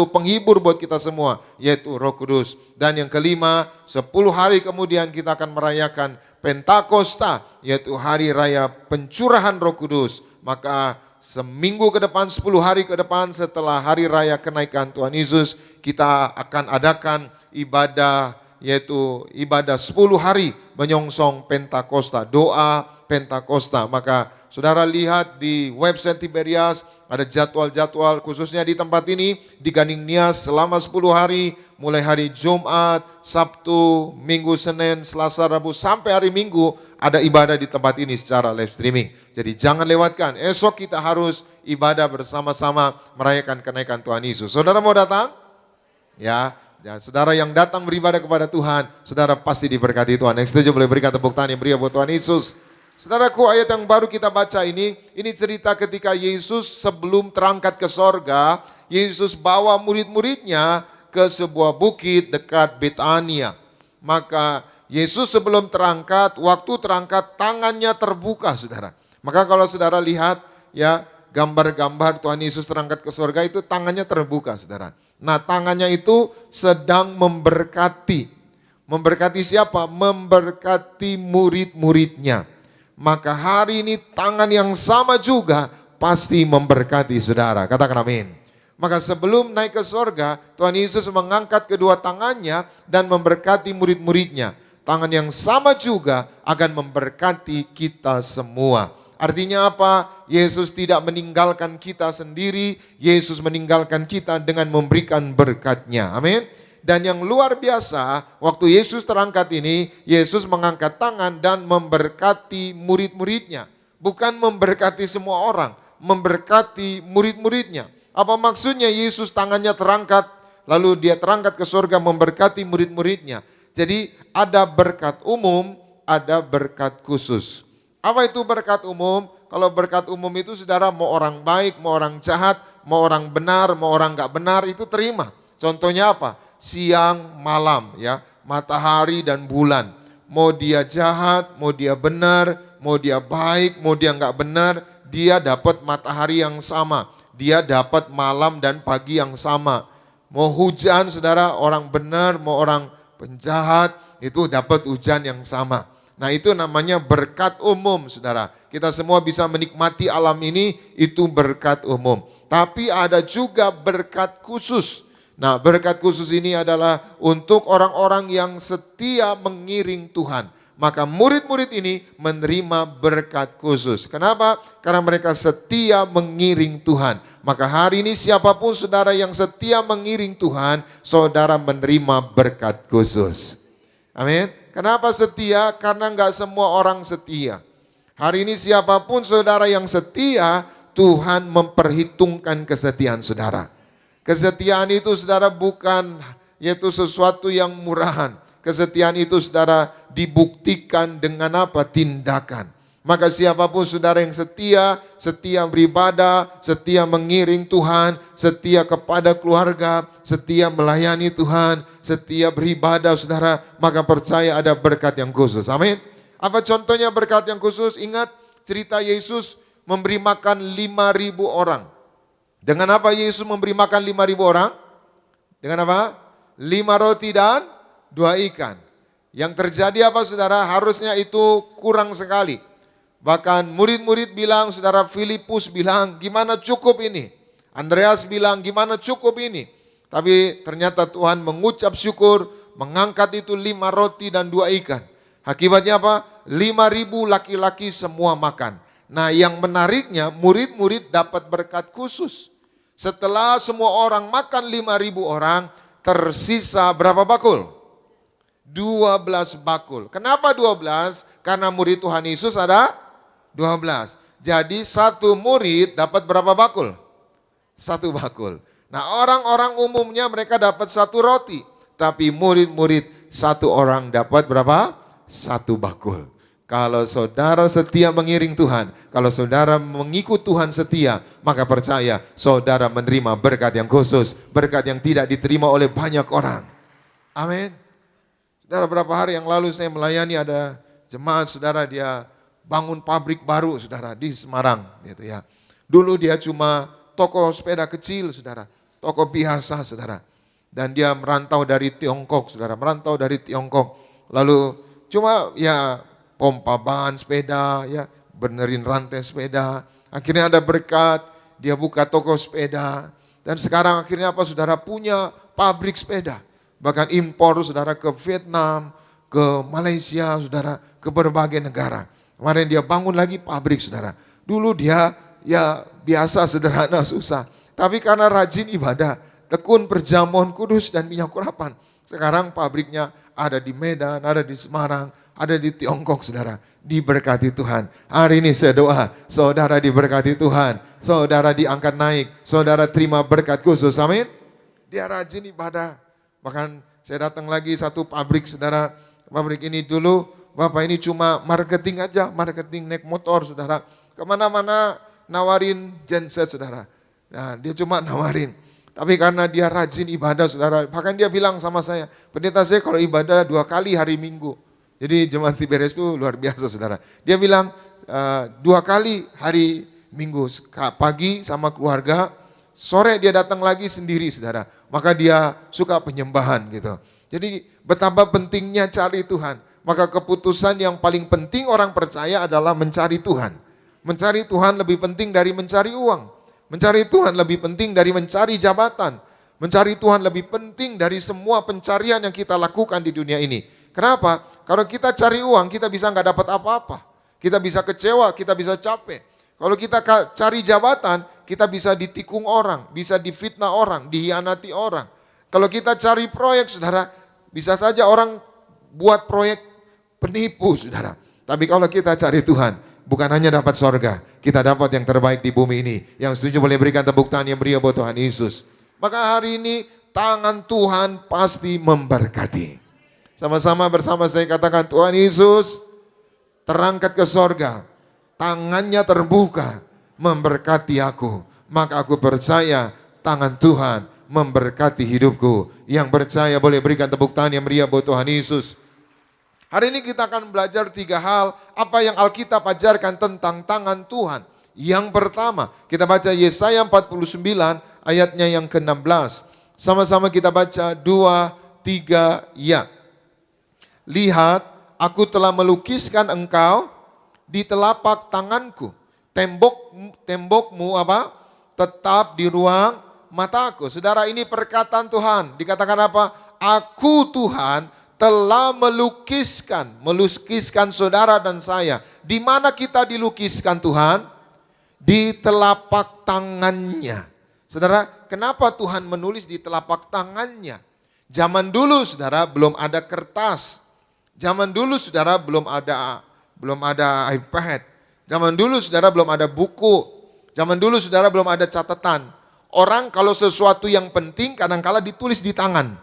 penghibur buat kita semua, yaitu Roh Kudus. Dan yang kelima, 10 hari kemudian kita akan merayakan Pentakosta, yaitu hari raya pencurahan Roh Kudus. Maka seminggu ke depan, 10 hari ke depan setelah hari raya kenaikan Tuhan Yesus, kita akan adakan ibadah, yaitu ibadah 10 hari menyongsong Pentakosta, doa Pentakosta. Maka saudara lihat di website Tiberias ada jadwal-jadwal khususnya di tempat ini di Gading Nias selama 10 hari, mulai hari Jumat, Sabtu, Minggu, Senin, Selasa, Rabu sampai hari Minggu ada ibadah di tempat ini secara live streaming. Jadi jangan lewatkan. Esok kita harus ibadah bersama-sama merayakan kenaikan Tuhan Yesus. Saudara mau datang? Ya, dan saudara yang datang beribadah kepada Tuhan, saudara pasti diberkati Tuhan. Yang setuju boleh berikan tepuk tangan yang meriah buat Tuhan Yesus. Saudaraku, ayat yang baru kita baca ini cerita ketika Yesus sebelum terangkat ke sorga, Yesus bawa murid-muridnya ke sebuah bukit dekat Betania. Maka Yesus sebelum terangkat, waktu terangkat tangannya terbuka saudara. Maka kalau saudara lihat ya gambar-gambar Tuhan Yesus terangkat ke sorga itu tangannya terbuka saudara. Nah tangannya itu sedang memberkati. Memberkati siapa? Memberkati murid-muridnya. Maka hari ini tangan yang sama juga pasti memberkati saudara. Katakan amin. Maka sebelum naik ke sorga, Tuhan Yesus mengangkat kedua tangannya dan memberkati murid-muridnya. Tangan yang sama juga akan memberkati kita semua. Artinya apa? Yesus tidak meninggalkan kita sendiri. Yesus meninggalkan kita dengan memberikan berkat-Nya. Amin. Dan yang luar biasa, waktu Yesus terangkat ini, Yesus mengangkat tangan dan memberkati murid-muridnya. Bukan memberkati semua orang, memberkati murid-muridnya. Apa maksudnya Yesus tangannya terangkat, lalu dia terangkat ke surga memberkati murid-muridnya. Jadi ada berkat umum, ada berkat khusus. Apa itu berkat umum? Kalau berkat umum itu saudara mau orang baik, mau orang jahat, mau orang benar, mau orang nggak benar itu terima. Contohnya apa? Siang, malam ya, matahari dan bulan. Mau dia jahat, mau dia benar, mau dia baik, mau dia nggak benar, dia dapat matahari yang sama. Dia dapat malam dan pagi yang sama. Mau hujan saudara, orang benar, mau orang penjahat, itu dapat hujan yang sama. Nah itu namanya berkat umum saudara. Kita semua bisa menikmati alam ini, itu berkat umum. Tapi ada juga berkat khusus. Nah berkat khusus ini adalah untuk orang-orang yang setia mengiring Tuhan. Maka murid-murid ini menerima berkat khusus. Kenapa? Karena mereka setia mengiring Tuhan. Maka hari ini siapapun saudara yang setia mengiring Tuhan, saudara menerima berkat khusus. Amin. Kenapa setia? Karena enggak semua orang setia. Hari ini siapapun saudara yang setia, Tuhan memperhitungkan kesetiaan saudara. Kesetiaan itu saudara bukan yaitu sesuatu yang murahan. Kesetiaan itu saudara dibuktikan dengan apa? Tindakan. Maka siapapun saudara yang setia, setia beribadah, setia mengiring Tuhan, setia kepada keluarga, setia melayani Tuhan, setia beribadah saudara, maka percaya ada berkat yang khusus. Amin. Apa contohnya berkat yang khusus? Ingat cerita Yesus memberi makan 5.000 orang. Dengan apa Yesus memberi makan 5.000 orang? Dengan apa? 5 roti dan 2 ikan. Yang terjadi apa saudara? Harusnya itu kurang sekali. Bahkan murid-murid bilang, saudara Filipus bilang, gimana cukup ini? Andreas bilang, gimana cukup ini? Tapi ternyata Tuhan mengucap syukur, mengangkat itu 5 roti dan 2 ikan. Akibatnya apa? 5.000 laki-laki semua makan. Nah yang menariknya, murid-murid dapat berkat khusus. Setelah semua orang makan 5.000 orang, tersisa berapa bakul? 12 bakul. Kenapa 12? Karena murid Tuhan Yesus ada 12. Jadi satu murid dapat berapa bakul? 1 bakul. Nah orang-orang umumnya mereka dapat 1 roti. Tapi murid-murid 1 orang dapat berapa? 1 bakul. Kalau saudara setia mengiring Tuhan, kalau saudara mengikut Tuhan setia, maka percaya saudara menerima berkat yang khusus. Berkat yang tidak diterima oleh banyak orang. Amin. Saudara, berapa hari yang lalu saya melayani ada jemaat saudara, dia bangun pabrik baru saudara di Semarang gitu ya. Dulu dia cuma toko sepeda kecil saudara, toko biasa saudara. Dan dia merantau dari Tiongkok saudara, merantau dari Tiongkok. Lalu cuma ya pompa ban sepeda ya, benerin rantai sepeda. Akhirnya ada berkat, dia buka toko sepeda. Dan sekarang akhirnya apa saudara? Punya pabrik sepeda. Bahkan impor saudara ke Vietnam, ke Malaysia saudara, ke berbagai negara. Kemarin dia bangun lagi pabrik saudara. Dulu dia ya biasa sederhana susah. Tapi karena rajin ibadah, tekun perjamuan kudus dan minyak urapan. Sekarang pabriknya ada di Medan, ada di Semarang, ada di Tiongkok saudara. Diberkati Tuhan. Hari ini saya doa, saudara diberkati Tuhan. Saudara diangkat naik, saudara terima berkat khusus. Amin. Dia rajin ibadah. Bahkan saya datang lagi satu pabrik saudara. Pabrik ini dulu, Bapak ini cuma marketing aja, marketing naik motor saudara. Kemana-mana nawarin genset saudara. Nah dia cuma nawarin. Tapi karena dia rajin ibadah saudara. Bahkan dia bilang sama saya, pendeta saya kalau ibadah 2 kali hari Minggu. Jadi jemaat Tiberias itu luar biasa saudara. Dia bilang 2 kali hari Minggu. Pagi sama keluarga, sore dia datang lagi sendiri saudara. Maka dia suka penyembahan gitu. Jadi betapa pentingnya cari Tuhan. Maka keputusan yang paling penting orang percaya adalah mencari Tuhan. Mencari Tuhan lebih penting dari mencari uang. Mencari Tuhan lebih penting dari mencari jabatan. Mencari Tuhan lebih penting dari semua pencarian yang kita lakukan di dunia ini. Kenapa? Kalau kita cari uang, kita bisa nggak dapat apa-apa. Kita bisa kecewa, kita bisa capek. Kalau kita cari jabatan, kita bisa ditikung orang, bisa difitnah orang, dihianati orang. Kalau kita cari proyek, saudara, bisa saja orang buat proyek penipu, saudara. Tapi kalau kita cari Tuhan, bukan hanya dapat sorga, kita dapat yang terbaik di bumi ini. Yang setuju boleh berikan tepuk tangan yang meriah buat Tuhan Yesus. Maka hari ini tangan Tuhan pasti memberkati. Sama-sama bersama saya katakan, Tuhan Yesus terangkat ke sorga, tangannya terbuka, memberkati aku. maka aku percaya tangan Tuhan memberkati hidupku. Yang percaya boleh berikan tepuk tangan yang meriah buat Tuhan Yesus. Hari ini kita akan belajar 3 hal apa yang Alkitab ajarkan tentang tangan Tuhan. Yang pertama, kita baca Yesaya 49 ayatnya yang ke-16. Sama-sama kita baca 2, 3, ya. Lihat, aku telah melukiskan engkau di telapak tanganku. Tembokmu apa? Tetap di ruang mataku. Saudara, ini perkataan Tuhan. Dikatakan apa? Aku Tuhan telah melukiskan saudara dan saya. Di mana kita dilukiskan Tuhan? Di telapak tangannya. Saudara, kenapa Tuhan menulis di telapak tangannya? Zaman dulu saudara belum ada kertas. Zaman dulu saudara belum ada iPad. Zaman dulu saudara belum ada buku. Zaman dulu saudara belum ada catatan. Orang kalau sesuatu yang penting kadang-kala ditulis di tangan.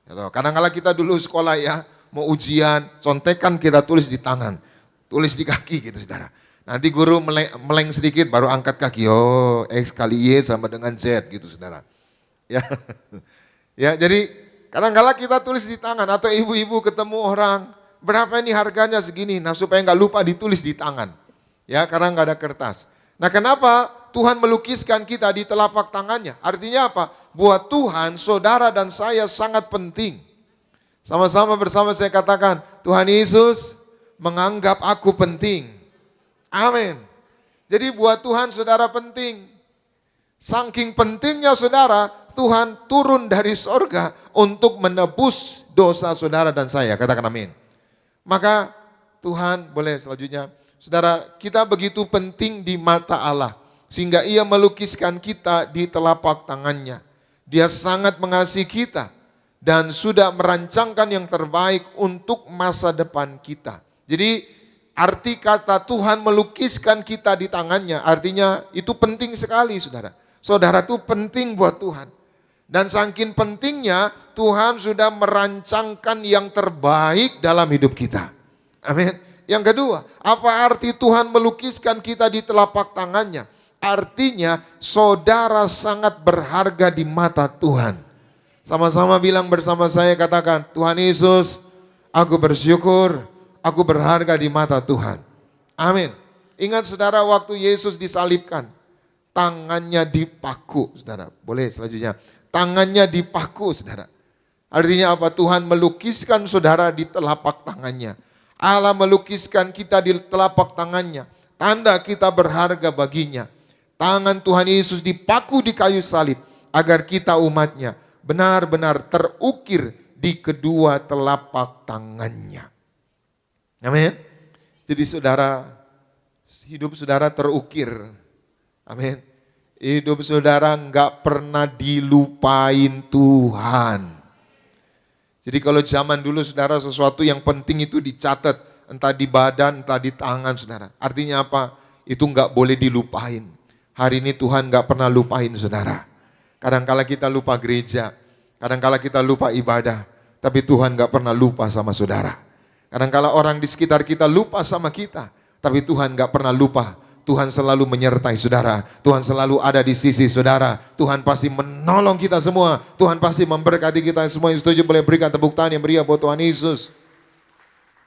Kadang-kala kita dulu sekolah ya, mau ujian, contekan kita tulis di tangan. Tulis di kaki gitu saudara. Nanti guru meleng sedikit baru angkat kaki. Oh, X kali Y sama dengan Z gitu saudara. Ya, ya jadi kadang-kala kita tulis di tangan. Atau ibu-ibu ketemu orang, berapa ini harganya segini. Nah supaya nggak lupa ditulis di tangan. Ya karena nggak ada kertas. Nah kenapa Tuhan melukiskan kita di telapak tangannya? Artinya apa? Buat Tuhan, saudara dan saya sangat penting. Sama-sama bersama saya katakan, Tuhan Yesus menganggap aku penting. Amin. Jadi buat Tuhan saudara penting. Saking pentingnya saudara, Tuhan turun dari sorga untuk menebus dosa saudara dan saya. Katakan amin. Maka Tuhan, boleh selanjutnya. Saudara, kita begitu penting di mata Allah. Sehingga ia melukiskan kita di telapak tangannya. Dia sangat mengasihi kita. Dan sudah merancangkan yang terbaik untuk masa depan kita. Jadi arti kata Tuhan melukiskan kita di tangannya. Artinya itu penting sekali saudara. Saudara itu penting buat Tuhan. Dan saking pentingnya Tuhan sudah merancangkan yang terbaik dalam hidup kita. Amin. Yang kedua, apa arti Tuhan melukiskan kita di telapak tangannya? Artinya saudara sangat berharga di mata Tuhan. Sama-sama bilang bersama saya, katakan, Tuhan Yesus, aku bersyukur, aku berharga di mata Tuhan. Amin. Ingat saudara waktu Yesus disalibkan, tangannya dipaku, saudara. Boleh selanjutnya, tangannya dipaku, saudara. Artinya apa? Tuhan melukiskan saudara di telapak tangannya. Allah melukiskan kita di telapak tangannya. Tanda kita berharga baginya. Tangan Tuhan Yesus dipaku di kayu salib agar kita umatnya benar-benar terukir di kedua telapak tangannya. Amin. Jadi saudara, hidup saudara terukir. Amin. Hidup saudara enggak pernah dilupain Tuhan. Jadi kalau zaman dulu saudara sesuatu yang penting itu dicatat. Entah di badan, entah di tangan saudara. Artinya apa? Itu enggak boleh dilupain. Hari ini Tuhan gak pernah lupain saudara. Kadangkala kita lupa gereja. Kadangkala kita lupa ibadah. Tapi Tuhan gak pernah lupa sama saudara. Kadangkala orang di sekitar kita lupa sama kita. Tapi Tuhan gak pernah lupa. Tuhan selalu menyertai saudara. Tuhan selalu ada di sisi saudara. Tuhan pasti menolong kita semua. Tuhan pasti memberkati kita semua. Yang setuju boleh berikan tepuk tangan yang meriah buat Tuhan Yesus.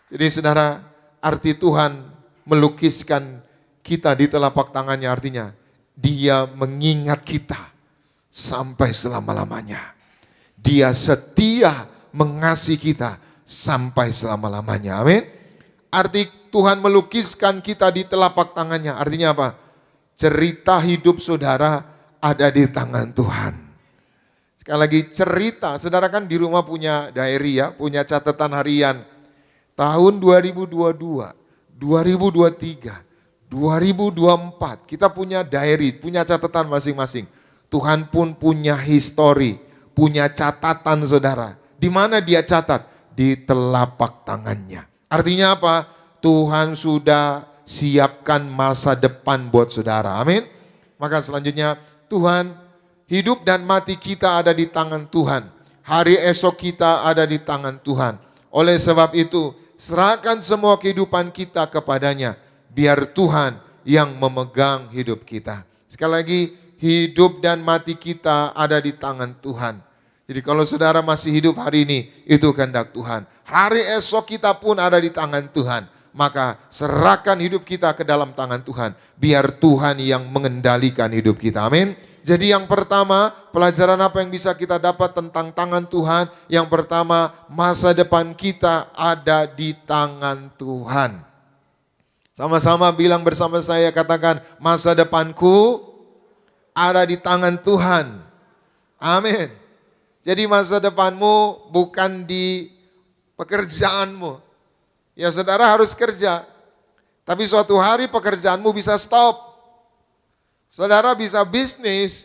Jadi saudara, arti Tuhan melukiskan kita di telapak tangannya artinya Dia mengingat kita sampai selama-lamanya. Dia setia mengasihi kita sampai selama-lamanya. Amin. Arti Tuhan melukiskan kita di telapak tangannya. Artinya apa? Cerita hidup saudara ada di tangan Tuhan. Sekali lagi cerita. Saudara kan di rumah punya diary ya, punya catatan harian. Tahun 2022, 2023. 2024 kita punya diary, punya catatan masing-masing. Tuhan pun punya history, punya catatan saudara. Di mana dia catat? Di telapak tangannya. Artinya apa? Tuhan sudah siapkan masa depan buat saudara. Amin. Maka selanjutnya Tuhan, hidup dan mati kita ada di tangan Tuhan. Hari esok kita ada di tangan Tuhan. Oleh sebab itu serahkan semua kehidupan kita kepadanya. Biar Tuhan yang memegang hidup kita. Sekali lagi, hidup dan mati kita ada di tangan Tuhan. Jadi kalau saudara masih hidup hari ini, itu kehendak Tuhan. Hari esok kita pun ada di tangan Tuhan. Maka serahkan hidup kita ke dalam tangan Tuhan. Biar Tuhan yang mengendalikan hidup kita. Amin. Jadi yang pertama, pelajaran apa yang bisa kita dapat tentang tangan Tuhan? Yang pertama, masa depan kita ada di tangan Tuhan. Sama-sama bilang bersama saya, katakan, masa depanku ada di tangan Tuhan. Amin. Jadi masa depanmu bukan di pekerjaanmu. Ya saudara harus kerja. Tapi suatu hari pekerjaanmu bisa stop. Saudara bisa bisnis.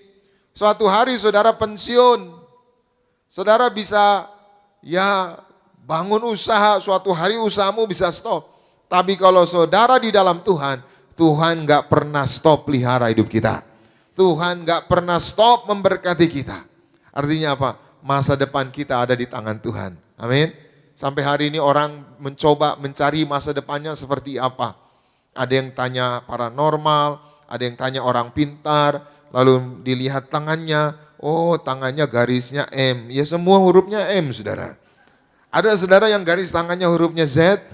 Suatu hari saudara pensiun. Saudara bisa bangun usaha. Suatu hari usahamu bisa stop. Tapi kalau saudara di dalam Tuhan, Tuhan gak pernah stop pelihara hidup kita. Tuhan gak pernah stop memberkati kita. Artinya apa? Masa depan kita ada di tangan Tuhan. Amin. Sampai hari ini orang mencoba mencari masa depannya seperti apa. Ada yang tanya paranormal, ada yang tanya orang pintar, lalu dilihat tangannya, oh tangannya garisnya M. Ya semua hurufnya M, saudara. Ada saudara yang garis tangannya hurufnya Z,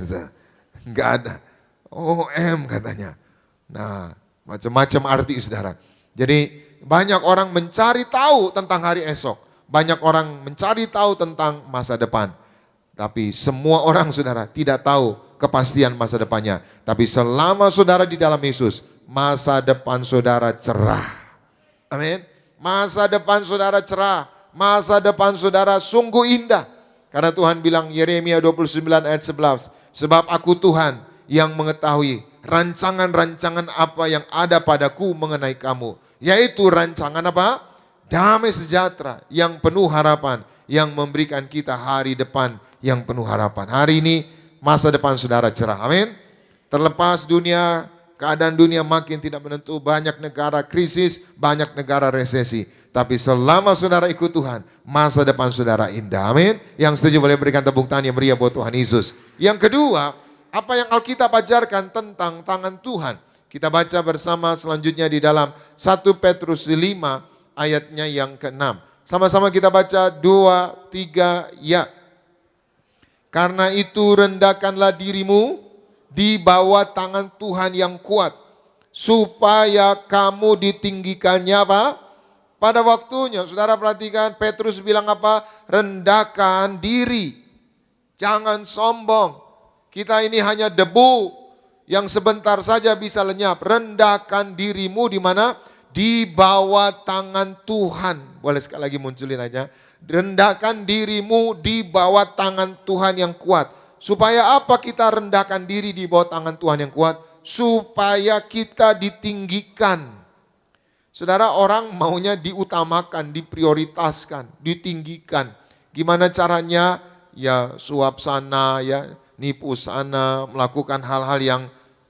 enggak ada. Oh M katanya. Nah, macam-macam arti saudara. Jadi banyak orang mencari tahu tentang hari esok. Banyak orang mencari tahu tentang masa depan. Tapi semua orang saudara tidak tahu kepastian masa depannya. Tapi selama saudara di dalam Yesus, masa depan saudara cerah. Amin. Masa depan saudara cerah. Masa depan saudara sungguh indah. Karena Tuhan bilang Yeremia 29 ayat 11. Sebab aku Tuhan yang mengetahui rancangan-rancangan apa yang ada padaku mengenai kamu. Yaitu rancangan apa? Damai sejahtera yang penuh harapan, yang memberikan kita hari depan yang penuh harapan. Hari ini masa depan saudara cerah. Amin. Terlepas dunia, keadaan dunia makin tidak menentu, banyak negara krisis, banyak negara resesi. Tapi selama saudara ikut Tuhan, masa depan saudara indah. Amin. Yang setuju boleh berikan tepuk tangan yang meriah buat Tuhan Yesus. Yang kedua, apa yang Alkitab ajarkan tentang tangan Tuhan? Kita baca bersama selanjutnya di dalam 1 Petrus 5 ayatnya yang ke-6. Sama-sama kita baca 2, 3, ya. Karena itu rendahkanlah dirimu di bawah tangan Tuhan yang kuat, supaya kamu ditinggikannya apa? Pada waktunya. Saudara perhatikan Petrus bilang apa? Rendahkan diri. Jangan sombong. Kita ini hanya debu yang sebentar saja bisa lenyap. Rendahkan dirimu di mana? Di bawah tangan Tuhan. Boleh sekali lagi munculin aja. Rendahkan dirimu di bawah tangan Tuhan yang kuat. Supaya apa kita rendahkan diri di bawah tangan Tuhan yang kuat? Supaya kita ditinggikan. Saudara, orang maunya diutamakan, diprioritaskan, ditinggikan. Gimana caranya? Ya suap sana, ya nipu sana, melakukan hal-hal yang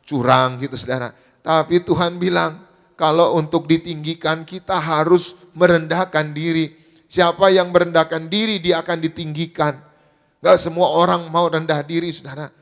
curang gitu saudara. Tapi Tuhan bilang, kalau untuk ditinggikan kita harus merendahkan diri. Siapa yang merendahkan diri dia akan ditinggikan. Gak semua orang mau rendah diri saudara.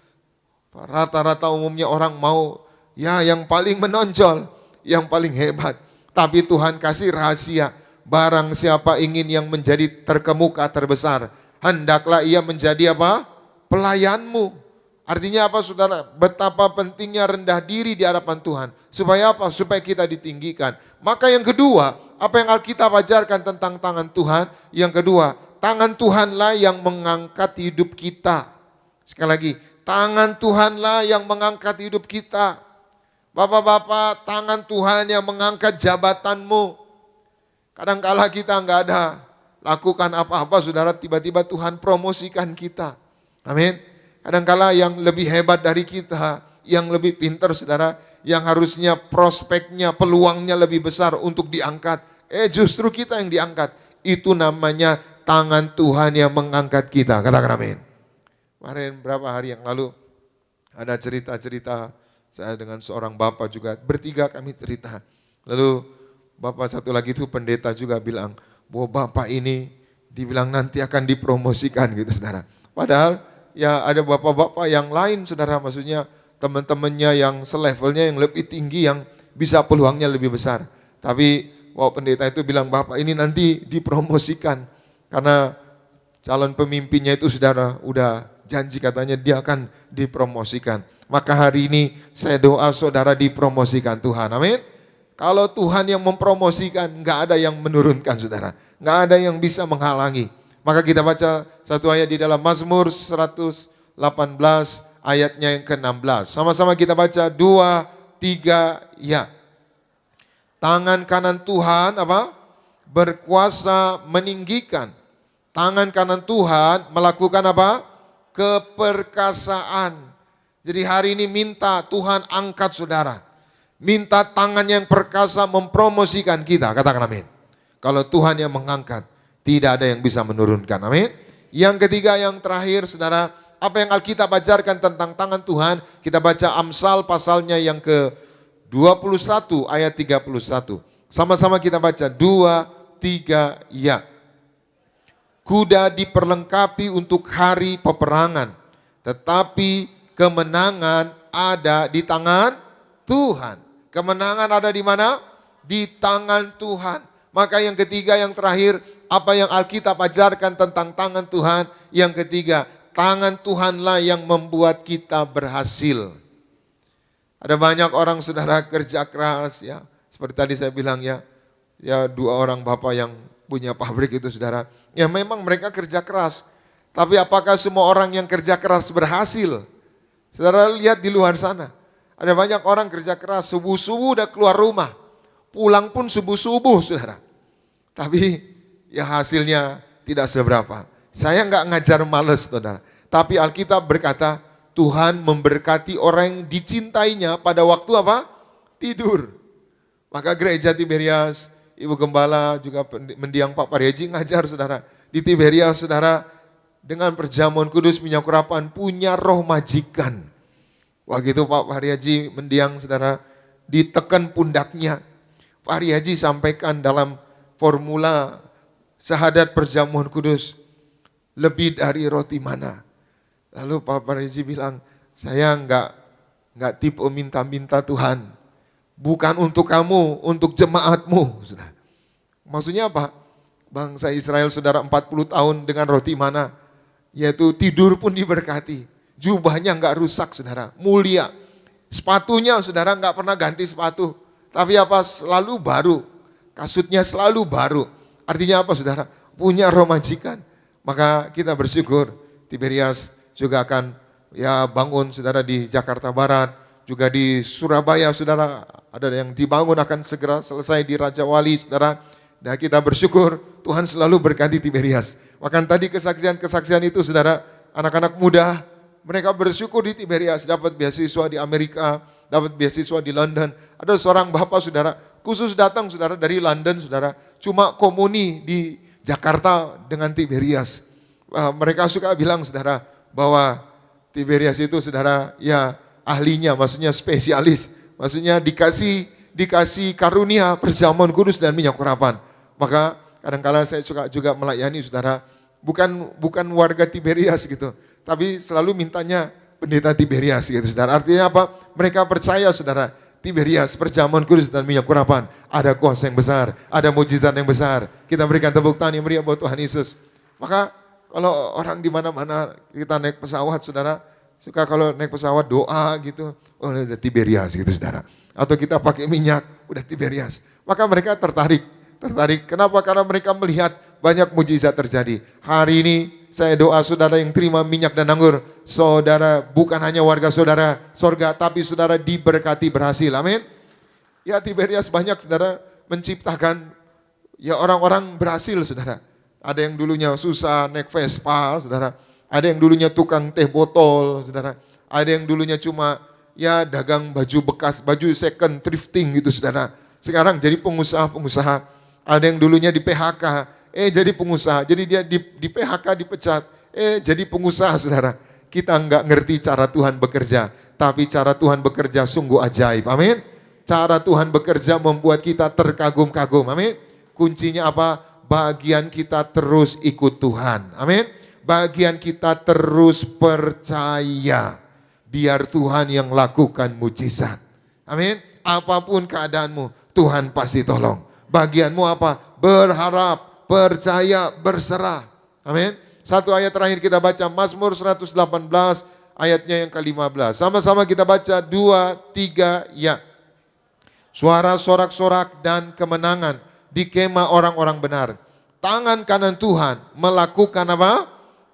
Rata-rata umumnya orang mau yang paling menonjol, yang paling hebat. Tapi Tuhan kasih rahasia. Barang siapa ingin yang menjadi terkemuka terbesar, hendaklah ia menjadi apa? Pelayanmu. Artinya apa saudara? Betapa pentingnya rendah diri di hadapan Tuhan. Supaya apa? Supaya kita ditinggikan. Maka yang kedua, apa yang Alkitab ajarkan tentang tangan Tuhan? Yang kedua, tangan Tuhanlah yang mengangkat hidup kita. Sekali lagi, tangan Tuhanlah yang mengangkat hidup kita. Bapak-bapak, tangan Tuhan yang mengangkat jabatanmu. Kadangkala kita enggak ada lakukan apa-apa, saudara, tiba-tiba Tuhan promosikan kita. Amin. Kadangkala yang lebih hebat dari kita, yang lebih pintar saudara, yang harusnya prospeknya, peluangnya lebih besar untuk diangkat. Justru kita yang diangkat. Itu namanya tangan Tuhan yang mengangkat kita. Katakan amin. Kemarin berapa hari yang lalu ada cerita-cerita saya dengan seorang bapak juga. Bertiga kami cerita. Lalu bapak satu lagi itu pendeta juga bilang, bahwa bapak ini dibilang nanti akan dipromosikan gitu saudara. Padahal ya ada bapak-bapak yang lain saudara, maksudnya teman-temannya yang selevelnya yang lebih tinggi, yang bisa peluangnya lebih besar. Tapi Pak pendeta itu bilang, Bapak ini nanti dipromosikan. Karena calon pemimpinnya itu saudara udah janji katanya dia akan dipromosikan. Maka hari ini saya doa saudara dipromosikan Tuhan, amin. Kalau Tuhan yang mempromosikan, nggak ada yang menurunkan saudara. Nggak ada yang bisa menghalangi. Maka kita baca satu ayat di dalam Mazmur 118 ayatnya yang ke-16. Sama-sama kita baca 2, 3, ya. Tangan kanan Tuhan apa? Berkuasa meninggikan. Tangan kanan Tuhan melakukan apa? Keperkasaan. Jadi hari ini minta Tuhan angkat saudara. Minta tangan yang perkasa mempromosikan kita. Katakan amin. Kalau Tuhan yang mengangkat, tidak ada yang bisa menurunkan. Amin. Yang ketiga, yang terakhir saudara, apa yang Alkitab ajarkan tentang tangan Tuhan, kita baca Amsal pasalnya yang ke-21 ayat 31. Sama-sama kita baca 2, 3, ya. Kuda diperlengkapi untuk hari peperangan, tetapi kemenangan ada di tangan Tuhan. Kemenangan ada di mana? Di tangan Tuhan. Maka yang ketiga, yang terakhir, apa yang Alkitab ajarkan tentang tangan Tuhan? Yang ketiga, tangan Tuhanlah yang membuat kita berhasil. Ada banyak orang saudara kerja keras ya. Seperti tadi saya bilang ya 2 orang bapak yang punya pabrik itu saudara. Ya memang mereka kerja keras. Tapi apakah semua orang yang kerja keras berhasil? Saudara lihat di luar sana. Ada banyak orang kerja keras, subuh-subuh udah keluar rumah. Pulang pun subuh-subuh saudara. Tapi ya hasilnya tidak seberapa. Saya nggak ngajar males saudara. Tapi Alkitab berkata, Tuhan memberkati orang yang dicintainya pada waktu apa? Tidur. Maka gereja Tiberias, Ibu Gembala juga mendiang Pak Paryaji ngajar saudara. Di Tiberias saudara, dengan perjamuan kudus minyak urapan punya roh majikan. Waktu itu Pak Paryaji mendiang saudara, ditekan pundaknya. Pak Paryaji sampaikan dalam formula syahadat perjamuan kudus, lebih dari roti mana. Lalu Pak Paryaji bilang, saya enggak tipe minta-minta Tuhan. Bukan untuk kamu, untuk jemaatmu. Maksudnya apa? Bangsa Israel saudara 40 tahun dengan roti mana? Yaitu tidur pun diberkati. Jubahnya enggak rusak saudara, mulia. Sepatunya saudara enggak pernah ganti sepatu. Tapi apa? Selalu baru. Kasutnya selalu baru. Artinya apa saudara? Punya roh majikan. Maka kita bersyukur Tiberias juga akan ya bangun saudara di Jakarta Barat, juga di Surabaya saudara, ada yang dibangun akan segera selesai di Raja Wali saudara. Dan kita bersyukur Tuhan selalu berkati Tiberias. Bahkan tadi kesaksian-kesaksian itu saudara, anak-anak muda mereka bersyukur di Tiberias dapat beasiswa di Amerika, dapat beasiswa di London. Ada seorang bapak saudara khusus datang saudara dari London saudara, cuma komuni di Jakarta dengan Tiberias. Mereka suka bilang saudara bahwa Tiberias itu saudara ya ahlinya, maksudnya spesialis, maksudnya dikasih karunia perjamuan kudus dan minyak urapan. Maka kadang-kala saya suka juga melayani saudara, bukan warga Tiberias gitu, tapi selalu mintanya pendeta Tiberias gitu saudara. Artinya apa? Mereka percaya saudara, Tiberias perjamuan kudus dan minyak urapan ada kuasa yang besar, ada mujizat yang besar. Kita berikan tepuk tangan yang meriah buat Tuhan Yesus. Maka kalau orang di mana-mana kita naik pesawat saudara, suka kalau naik pesawat doa gitu, oh udah Tiberias gitu saudara. Atau kita pakai minyak, udah Tiberias. Maka mereka tertarik. Kenapa? Karena mereka melihat banyak mujizat terjadi. Hari ini saya doa saudara yang terima minyak dan anggur, saudara bukan hanya warga saudara sorga, tapi saudara diberkati berhasil. Amin. Ya Tiberias banyak saudara menciptakan ya orang-orang berhasil saudara. Ada yang dulunya susah naik Vespa, saudara. Ada yang dulunya tukang teh botol, saudara. Ada yang dulunya cuma ya dagang baju bekas, baju second thrifting gitu, saudara. Sekarang jadi pengusaha-pengusaha. Ada yang dulunya di PHK, jadi pengusaha. Jadi dia di PHK dipecat, jadi pengusaha, saudara. Kita enggak ngerti cara Tuhan bekerja, tapi cara Tuhan bekerja sungguh ajaib. Amin. Cara Tuhan bekerja membuat kita terkagum-kagum. Amin. Kuncinya apa? Bagian kita terus ikut Tuhan. Amin. Bagian kita terus percaya. Biar Tuhan yang lakukan mujizat. Amin. Apapun keadaanmu, Tuhan pasti tolong. Bagianmu apa? Berharap, percaya, berserah. Amin. Satu ayat terakhir kita baca, Mazmur 118 ayatnya yang ke-15. Sama-sama kita baca 2, 3, ya. Suara sorak-sorak dan kemenangan di kemah orang-orang benar. Tangan kanan Tuhan melakukan apa?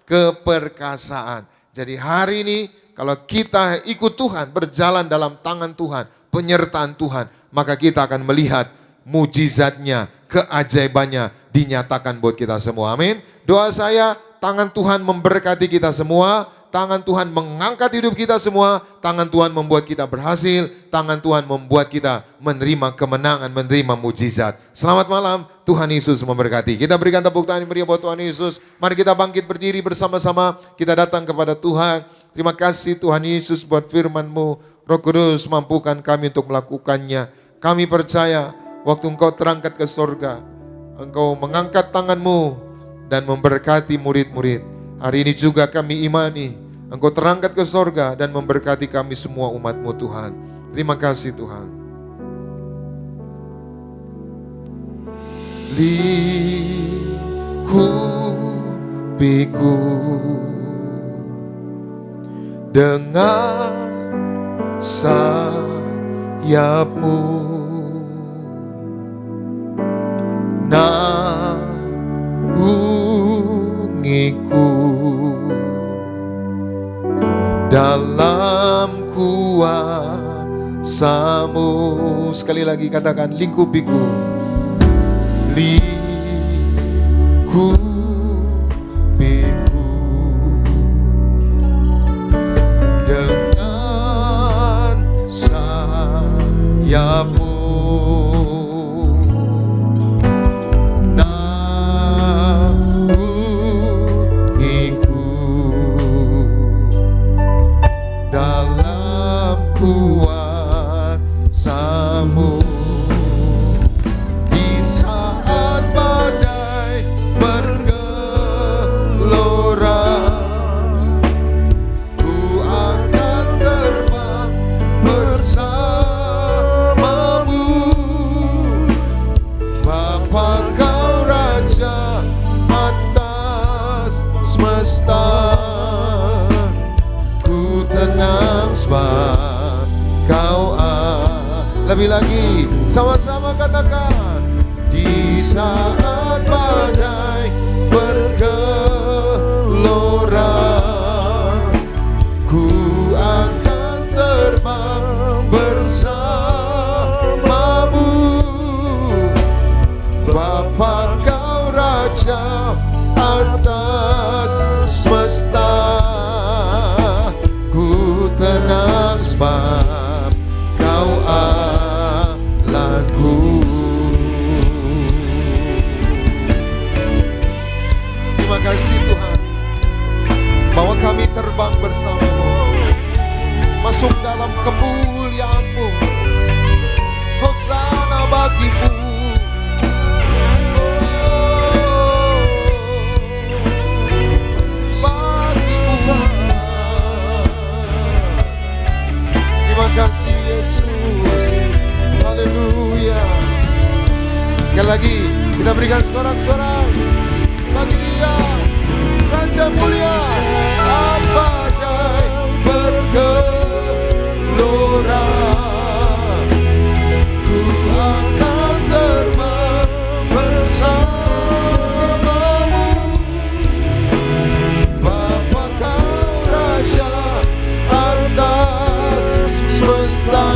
Keperkasaan. Jadi hari ini kalau kita ikut Tuhan, berjalan dalam tangan Tuhan, penyertaan Tuhan, maka kita akan melihat mujizatnya, keajaibannya dinyatakan buat kita semua. Amin. Doa saya, tangan Tuhan memberkati kita semua, tangan Tuhan mengangkat hidup kita semua, tangan Tuhan membuat kita berhasil, tangan Tuhan membuat kita menerima kemenangan, menerima mujizat. Selamat malam, Tuhan Yesus memberkati. Kita berikan tepuk tangan yang meriah buat Tuhan Yesus. Mari kita bangkit berdiri bersama-sama, kita datang kepada Tuhan. Terima kasih Tuhan Yesus buat firman-Mu. Roh Kudus mampukan kami untuk melakukannya. Kami percaya waktu Engkau terangkat ke surga, Engkau mengangkat tangan-Mu dan memberkati murid-murid. Hari ini juga kami imani Engkau terangkat ke surga dan memberkati kami semua umat-Mu Tuhan. Terima kasih Tuhan. Lingkupiku dengan sayap-Mu, naungiku dalam kuasa-Mu. Sekali lagi katakan, lingkupiku, lingkupiku dengan sayap-Mu, naungiku dalam kuasa-Mu. Di saat badai bergelora, ku akan terbang bersama-Mu. Bapa, Kau Raja atas semesta, ku tenang sebab Kau lebih lagi, sama-sama katakan, di saat badai bergelora, ku akan terbang bersama-Mu. Bapa, Kau Raja atas semesta, ku tenang sebab Kau Allahku. Terima kasih Tuhan, bahwa kami terbang bersama-Mu, masuk dalam kemuliaan-Mu. Hosana bagi-Mu. Bagi-Mu Tuhan. Terima kasih Yesus. Haleluya. Sekali lagi kita berikan sorak-sorai bagi Dia, Raja mulia. Badai bergelora, ku akan terbang bersama-Mu. Bapa, Kau Raja atas semesta,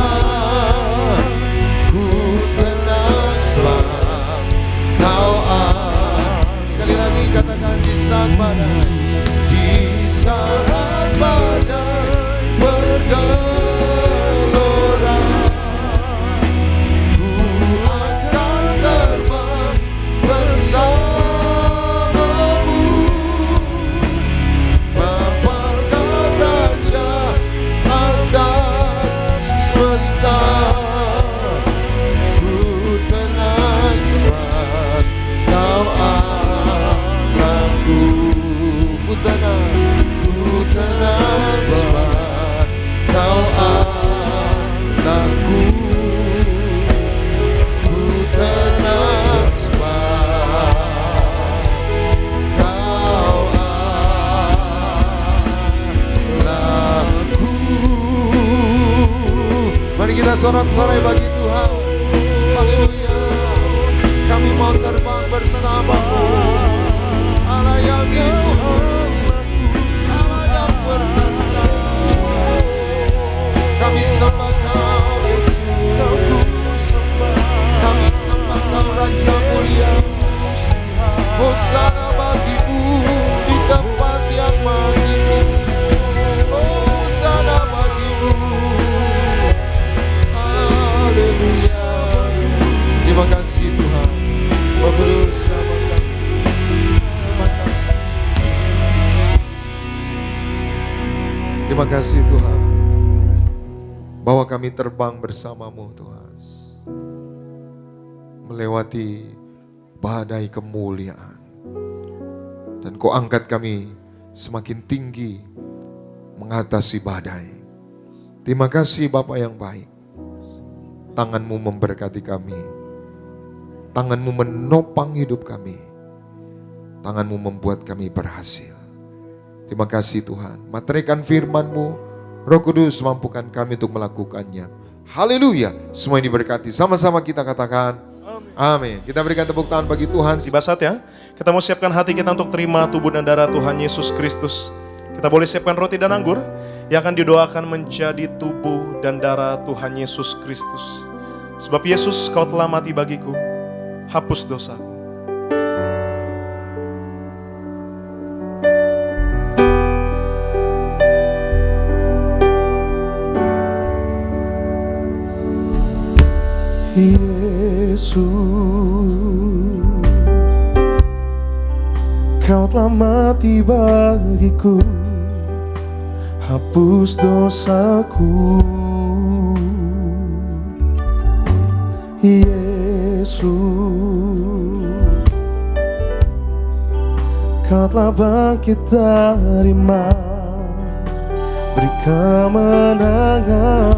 ku tenang sebab Kau Sekali lagi katakan, di saat badai, di Sorak-sorai bagi Tuhan. Haleluya. Kami mau terbang bersama-Mu. Allah yang hidup, Allah yang perkasa. Kami sembah Kau Yesus. Kami sembah Kau Raja mulia. Hosana bagi-Mu di tempat yang maha tinggi. Hosana bagi-Mu. Haleluya. Terima kasih Tuhan. Roh Kudus sama kami. Terima kasih. Terima kasih Tuhan. Bawa kami terbang bersama-Mu Tuhan. Melewati badai kemuliaan. Dan Kau angkat kami semakin tinggi mengatasi badai. Terima kasih Bapa yang baik. Tangan-Mu memberkati kami. Tangan-Mu menopang hidup kami. Tangan-Mu membuat kami berhasil. Terima kasih Tuhan. Materikan firman-Mu. Roh Kudus mampukan kami untuk melakukannya. Haleluya. Semua ini diberkati. Sama-sama kita katakan amin. Kita berikan tepuk tangan bagi Tuhan. Tiba saat ya, kita mau siapkan hati kita untuk terima tubuh dan darah Tuhan Yesus Kristus. Kita boleh siapkan roti dan anggur yang akan didoakan menjadi tubuh dan darah Tuhan Yesus Kristus. Sebab Yesus, Kau telah mati bagiku, hapus dosa. Yesus, Kau telah mati bagiku, hapus dosaku. Yesus, Kau telah bangkit dari mati, beri kemenangan.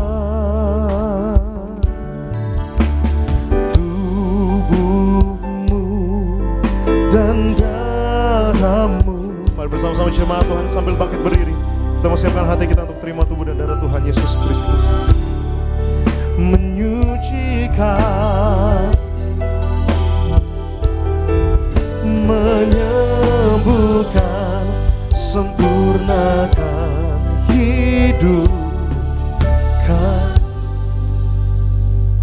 Dan darah-Mu. Mari bersama-sama jemaat Tuhan sambil bangkit berdiri. Kita mau siapkan hati kita untuk terima tubuh dan darah Tuhan Yesus Kristus. Menyucikan, menyembuhkan, sempurnakan hidupkan.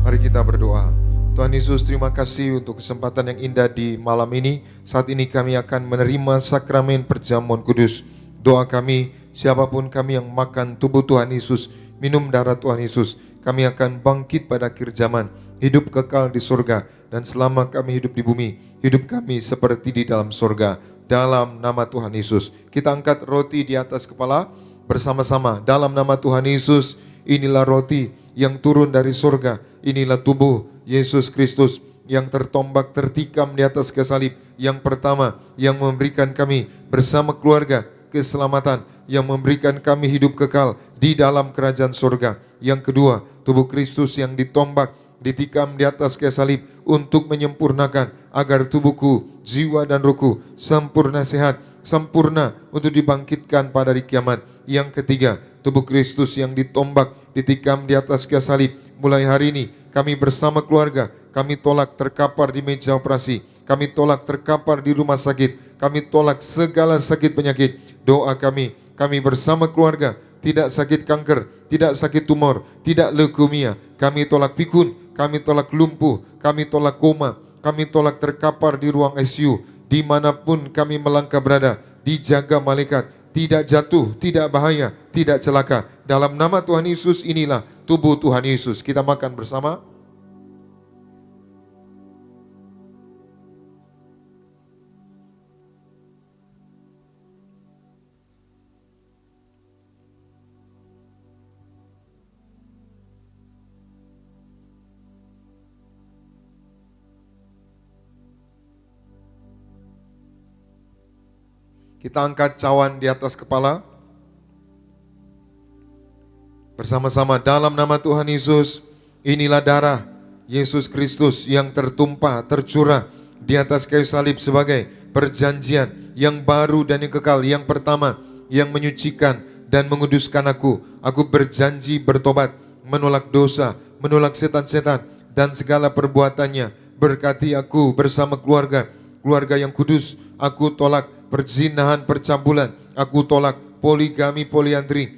Mari kita berdoa. Tuhan Yesus, terima kasih untuk kesempatan yang indah di malam ini. Saat ini kami akan menerima sakramen perjamuan kudus. Doa kami, siapapun kami yang makan tubuh Tuhan Yesus, minum darah Tuhan Yesus, kami akan bangkit pada akhir zaman, hidup kekal di surga. Dan selama kami hidup di bumi, hidup kami seperti di dalam surga. Dalam nama Tuhan Yesus, kita angkat roti di atas kepala bersama-sama. Dalam nama Tuhan Yesus, inilah roti yang turun dari surga. Inilah tubuh Yesus Kristus yang tertombak, tertikam di atas kayu salib. Yang pertama, yang memberikan kami bersama keluarga keselamatan, yang memberikan kami hidup kekal di dalam kerajaan surga. Yang kedua, tubuh Kristus yang ditombak, ditikam di atas kayu salib untuk menyempurnakan agar tubuhku, jiwa dan rohku sempurna sehat, sempurna untuk dibangkitkan pada hari kiamat. Yang ketiga, tubuh Kristus yang ditombak, ditikam di atas kayu salib. Mulai hari ini kami bersama keluarga, kami tolak terkapar di meja operasi, kami tolak terkapar di rumah sakit, kami tolak segala sakit penyakit. Doa kami bersama keluarga tidak sakit kanker, tidak sakit tumor, tidak leukemia. Kami tolak pikun, kami tolak lumpuh, kami tolak koma, kami tolak terkapar di ruang ICU. Dimanapun kami melangkah berada, dijaga malaikat, tidak jatuh, tidak bahaya, tidak celaka. Dalam nama Tuhan Yesus, inilah tubuh Tuhan Yesus. Kita makan bersama. Kita angkat cawan di atas kepala. Bersama-sama dalam nama Tuhan Yesus, inilah darah Yesus Kristus yang tertumpah, tercurah di atas kayu salib sebagai perjanjian yang baru dan yang kekal. Yang pertama, yang menyucikan dan menguduskan aku. Aku berjanji bertobat, menolak dosa, menolak setan-setan dan segala perbuatannya. Berkati aku bersama keluarga yang kudus. Aku tolak perzinahan, percabulan. Aku tolak poligami, poliandri.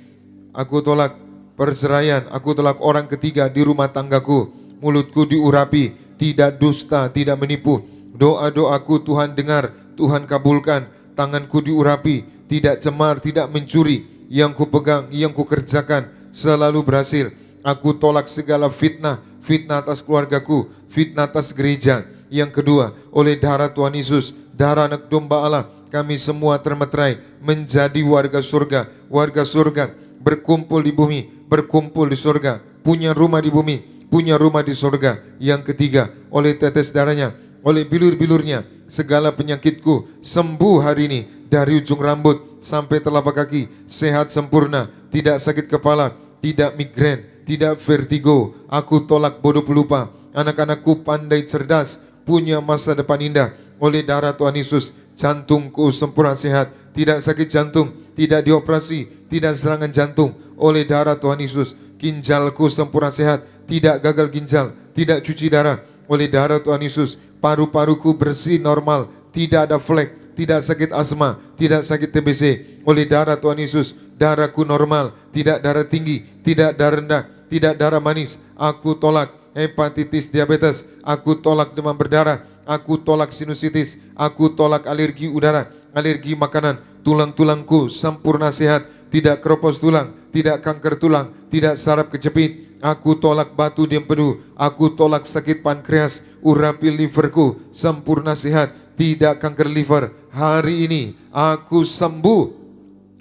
Aku tolak perceraian. Aku tolak orang ketiga di rumah tanggaku. Mulutku diurapi, tidak dusta, tidak menipu. Doa-doaku Tuhan dengar, Tuhan kabulkan. Tanganku diurapi, tidak cemar, tidak mencuri. Yang ku pegang, yang ku kerjakan selalu berhasil. Aku tolak segala fitnah, fitnah atas keluargaku, fitnah atas gereja. Yang kedua, oleh darah Tuhan Yesus, darah anak domba Allah, kami semua termeterai menjadi warga surga. Warga surga berkumpul di bumi, berkumpul di surga, punya rumah di bumi, punya rumah di surga. Yang ketiga, oleh tetes darahnya, oleh bilur-bilurnya, segala penyakitku sembuh hari ini. Dari ujung rambut sampai telapak kaki, sehat sempurna, tidak sakit kepala, tidak migrain, tidak vertigo. Aku tolak bodoh pelupa. Anak-anakku pandai cerdas, punya masa depan indah. Oleh darah Tuhan Yesus, jantungku sempurna sehat, tidak sakit jantung, tidak dioperasi, tidak serangan jantung. Oleh darah Tuhan Yesus, ginjalku sempurna sehat, tidak gagal ginjal, tidak cuci darah. Oleh darah Tuhan Yesus, paru-paruku bersih normal, tidak ada flek, tidak sakit asma, tidak sakit TBC. Oleh darah Tuhan Yesus, darahku normal, tidak darah tinggi, tidak darah rendah, tidak darah manis. Aku tolak hepatitis, diabetes. Aku tolak demam berdarah. Aku tolak sinusitis. Aku tolak alergi udara, alergi makanan. Tulang-tulangku sempurna sehat, tidak keropos tulang, tidak kanker tulang, tidak saraf kejepit. Aku tolak batu di empedu. Aku tolak sakit pankreas. Urapi liverku sempurna sehat, tidak kanker liver. Hari ini aku sembuh.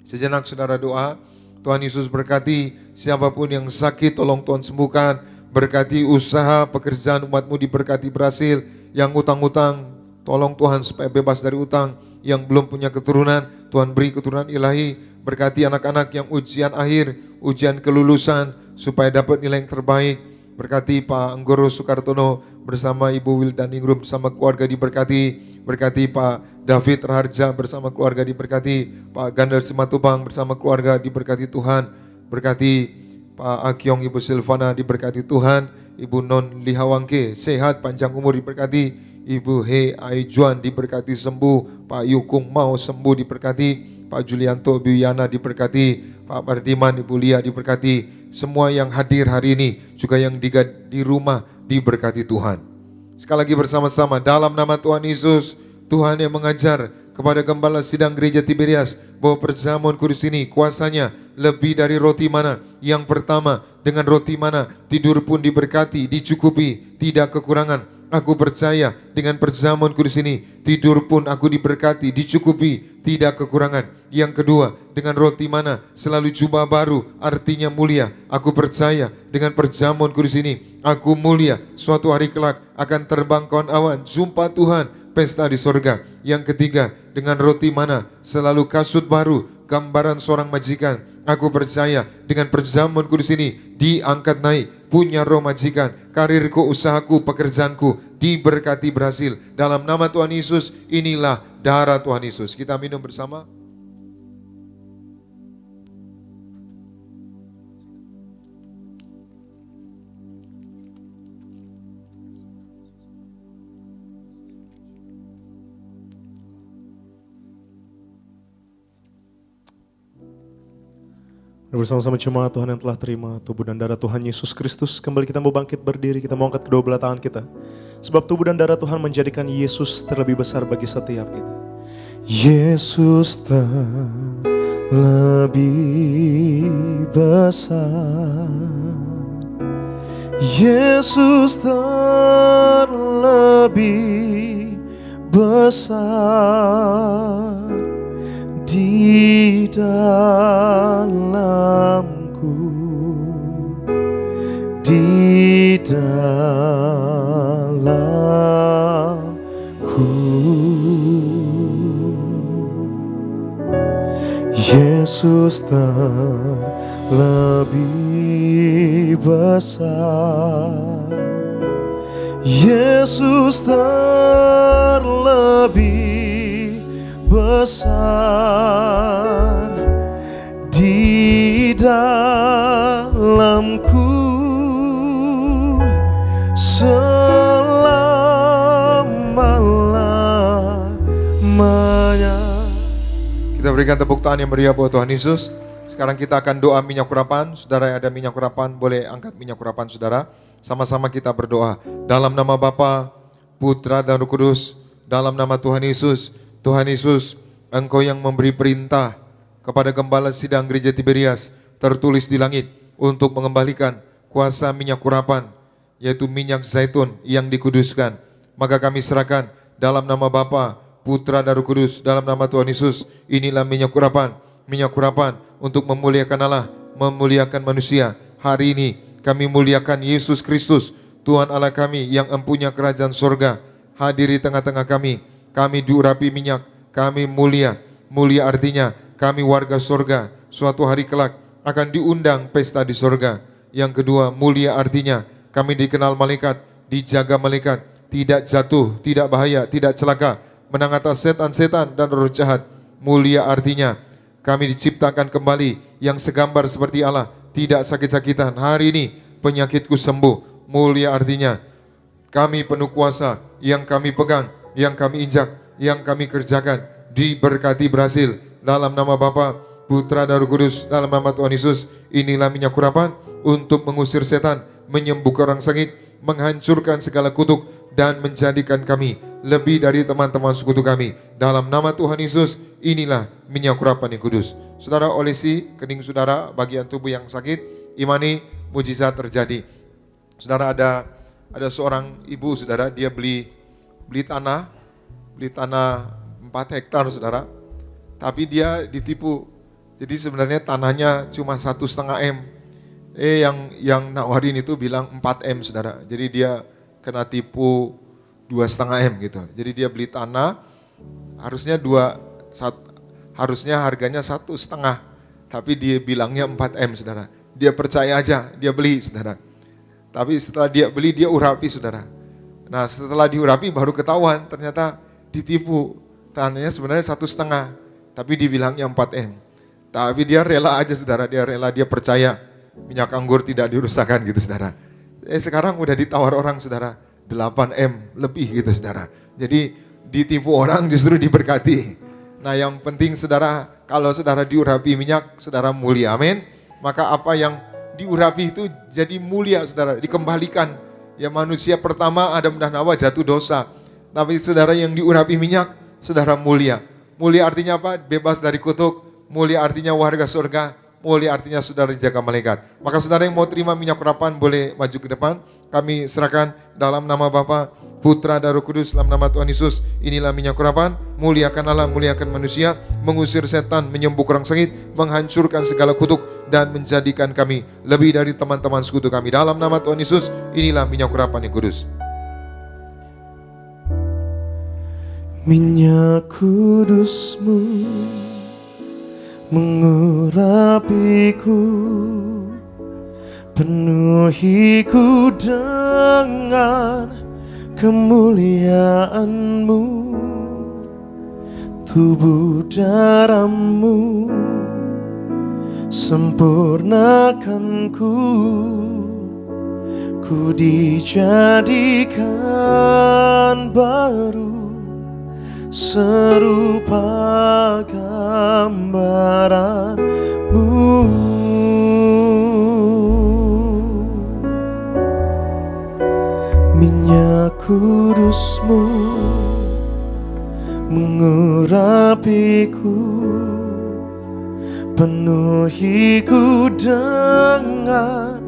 Sejenak saudara doa. Tuhan Yesus berkati siapapun yang sakit, tolong Tuhan sembuhkan. Berkati usaha pekerjaan umat-Mu, diberkati berhasil. Yang utang-utang, tolong Tuhan supaya bebas dari utang. Yang belum punya keturunan, Tuhan beri keturunan ilahi. Berkati anak-anak yang ujian akhir, ujian kelulusan, supaya dapat nilai yang terbaik. Berkati Pak Anggoro Soekartono bersama Ibu Wildaningrum bersama keluarga diberkati. Berkati Pak David Raharja bersama keluarga diberkati. Pak Gandar Simatupang bersama keluarga diberkati Tuhan. Berkati Pak Akyong, Ibu Silvana diberkati Tuhan. Ibu Non Lihawangke sehat panjang umur diberkati. Ibu He Aijuan diberkati sembuh. Pak Yukung mau sembuh diberkati. Pak Julianto Biyana diberkati. Pak Pardiman, Ibu Lia diberkati. Semua yang hadir hari ini, juga yang di rumah diberkati Tuhan. Sekali lagi bersama-sama dalam nama Tuhan Yesus, Tuhan yang mengajar kepada Gembala Sidang Gereja Tiberias bahwa perjamuan kudus ini kuasanya lebih dari roti mana. Yang pertama, dengan roti mana tidur pun diberkati, dicukupi, tidak kekurangan. Aku percaya dengan perjamuan kudus ini tidur pun aku diberkati, dicukupi, tidak kekurangan. Yang kedua, dengan roti mana selalu jubah baru, artinya mulia. Aku percaya dengan perjamuan kudus ini aku mulia, suatu hari kelak akan terbang kawan awan, jumpa Tuhan, pesta di sorga. Yang ketiga, dengan roti mana selalu kasut baru, gambaran seorang majikan. Aku percaya dengan perjamuan kudus ini diangkat naik, punya roh majikan, karirku, usahaku, pekerjaanku diberkati berhasil. Dalam nama Tuhan Yesus, inilah darah Tuhan Yesus. Kita minum bersama. Bersama-sama jemaat Tuhan yang telah terima tubuh dan darah Tuhan Yesus Kristus, kembali kita mau bangkit berdiri, kita mau angkat kedua belah tangan kita. Sebab tubuh dan darah Tuhan menjadikan Yesus terlebih besar bagi setiap kita. Yesus terlebih besar, Yesus terlebih besar di dalamku, di dalamku. Yesus terlebih besar, Yesus terlebih besar di dalamku, berikan tepuk tangan yang meriah buat Tuhan Yesus. Sekarang kita akan doa minyak urapan. Saudara yang ada minyak urapan, boleh angkat minyak urapan saudara. Sama-sama kita berdoa. Dalam nama Bapa, Putra dan Roh Kudus, dalam nama Tuhan Yesus. Tuhan Yesus, Engkau yang memberi perintah kepada Gembala Sidang Gereja Tiberias, tertulis di langit, untuk mengembalikan kuasa minyak urapan, yaitu minyak zaitun yang dikuduskan. Maka kami serahkan dalam nama Bapa, Putra dan Roh Kudus, dalam nama Tuhan Yesus. Inilah minyak urapan untuk memuliakan Allah, memuliakan manusia. Hari ini kami muliakan Yesus Kristus, Tuhan Allah kami yang empunya kerajaan sorga, hadir di tengah-tengah kami. Kami diurapi minyak, kami mulia. Mulia artinya kami warga sorga, suatu hari kelak akan diundang pesta di sorga. Yang kedua, mulia artinya kami dikenal malaikat, dijaga malaikat, tidak jatuh, tidak bahaya, tidak celaka, menang atas setan-setan dan roh jahat. Mulia artinya kami diciptakan kembali yang segambar seperti Allah, tidak sakit-sakitan. Hari ini penyakitku sembuh. Mulia artinya kami penuh kuasa, yang kami pegang, yang kami injak, yang kami kerjakan diberkati berhasil. Dalam nama Bapa, Putra dan Roh Kudus, dalam nama Tuhan Yesus. Inilah minyak urapan untuk mengusir setan, menyembuhkan orang sakit, menghancurkan segala kutuk, dan menjadikan kami lebih dari teman-teman sekutu kami. Dalam nama Tuhan Yesus, inilah minyak urapan yang kudus. Saudara olesi kening saudara, bagian tubuh yang sakit, imani mujizat terjadi. Saudara, ada seorang ibu, saudara, dia beli tanah 4 hektar, saudara. Tapi dia ditipu. Jadi sebenarnya tanahnya cuma 1,5 M. Yang nawarin itu bilang 4 M, saudara. Jadi dia kena tipu 2,5 M gitu. Jadi dia beli tanah harusnya harganya 1,5, tapi dia bilangnya 4 M, saudara. Dia percaya aja, dia beli, saudara. Tapi setelah dia beli, dia urapi, saudara. Nah, setelah diurapi baru ketahuan ternyata ditipu. Tanahnya sebenarnya 1,5, tapi dibilangnya 4 M. Tapi dia rela aja, saudara. Dia percaya minyak anggur tidak dirusakkan gitu, saudara. Sekarang udah ditawar orang, saudara, 8 M lebih gitu, saudara. Jadi ditipu orang justru diberkati. Nah, yang penting, saudara, kalau saudara diurapi minyak, saudara mulia, amin. Maka apa yang diurapi itu jadi mulia, saudara, dikembalikan. Ya, manusia pertama Adam dan Hawa jatuh dosa, tapi saudara yang diurapi minyak, saudara mulia. Mulia artinya apa? Bebas dari kutuk. Mulia artinya warga surga. Mulia artinya saudara dijaga malaikat. Maka saudara yang mau terima minyak urapan boleh maju ke depan. Kami serahkan dalam nama Bapa, Putra dan Roh Kudus, dalam nama Tuhan Yesus. Inilah minyak urapan, muliakan Allah, muliakan manusia, mengusir setan, menyembuhkan orang sakit, menghancurkan segala kutuk, dan menjadikan kami lebih dari teman-teman sekutu kami. Dalam nama Tuhan Yesus, inilah minyak urapan yang kudus. Minyak kudus-Mu mengurapiku, penuhiku dengan kemuliaan-Mu, tubuh darah-Mu sempurnakanku, ku dijadikan baru serupa gambaran-Mu. Minyak kudus-Mu mengurapiku, penuhiku dengan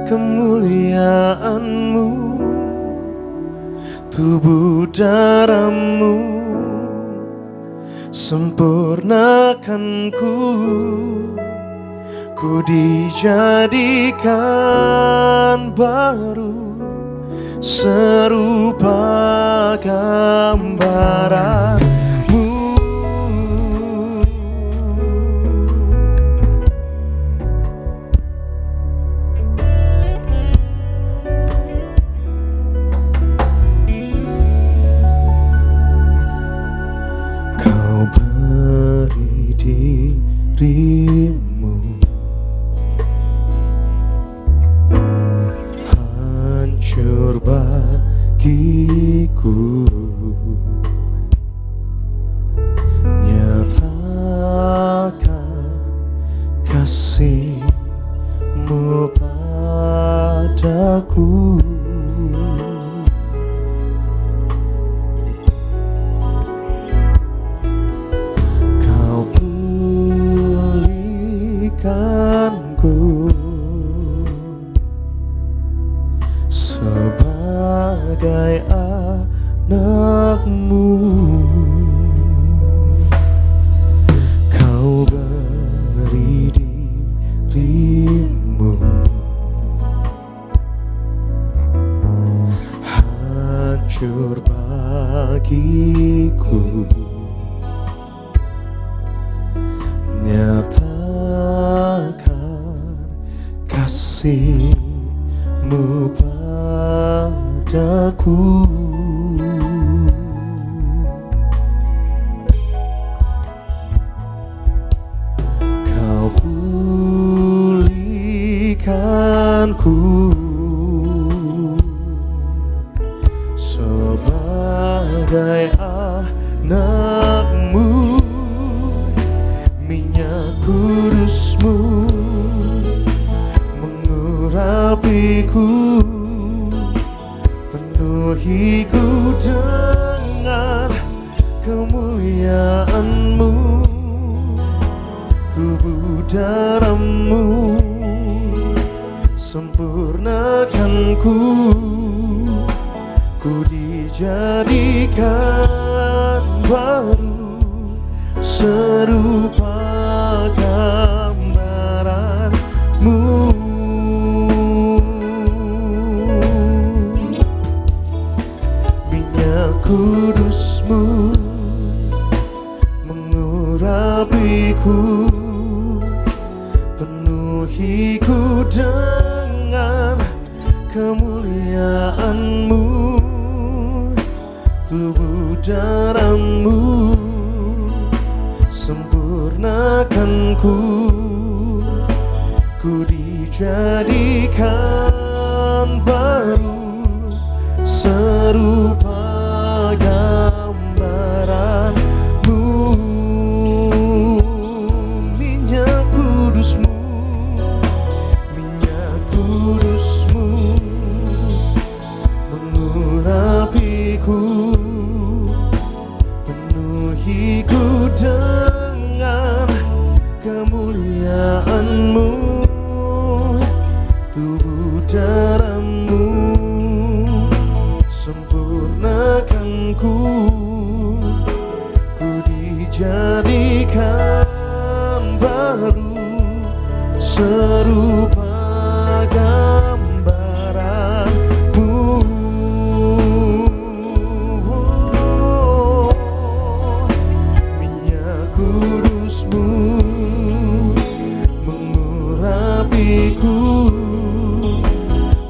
kemuliaan-Mu, tubuh darah-Mu sempurnakanku, ku dijadikan baru serupa gambaran-Mu. Kau beri diri-Mu hancur bagiku, nyata kehendak-Mu. Kau beri diri-Mu, hancur bagiku. Nyatakan kasih-Mu padaku. Kau pulihkanku sebagai anak-Mu. Minyak kudus-Mu mengurapiku, penuhiku dengan kemuliaan-Mu. Tubuh darah-Mu sempurnakanku, ku dijadikan baru serupa gambaran-Mu. Minyak kudus-Mu mengurapiku, penuhiku dengan kemuliaan-Mu. Tubuh darah-Mu sempurnakanku, ku dijadikan baru serupa gambaran-Mu. Minyak kudus-Mu, minyak kudus-Mu mengurapiku, penuhiku dengan kemuliaan-Mu. Tubuh darah-Mu sempurnakanku, ku dijadikan baru serupa gambaran-Mu. Minyak kudus-Mu mengurapiku,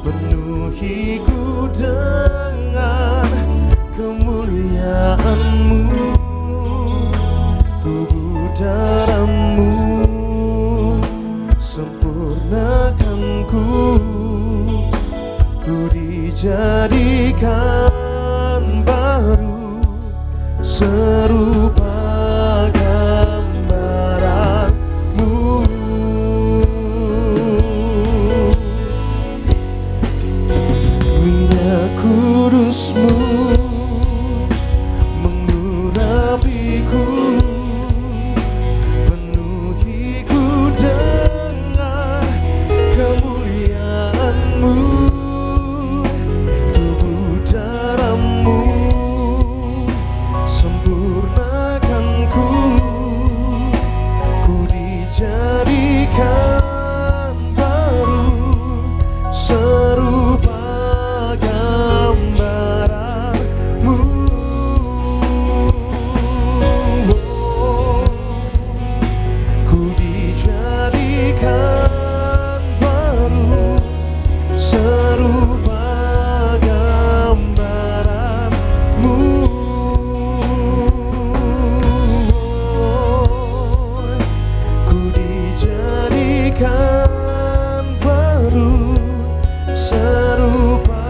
penuhiku dengan kemuliaan-Mu. Tubuh darah-Mu sempurnakanku, ku dijadikan baru serupa gambaran-Mu. Minyak kudus-Mu mengurapiku, penuhiku dengan kemuliaan-Mu. Tubuh darah-Mu sempurnakanku, ku dijadikan baru serupa gambaran-Mu. Ku dijadikan baru serupa gambaran-Mu. Ku dijadikan baru serupa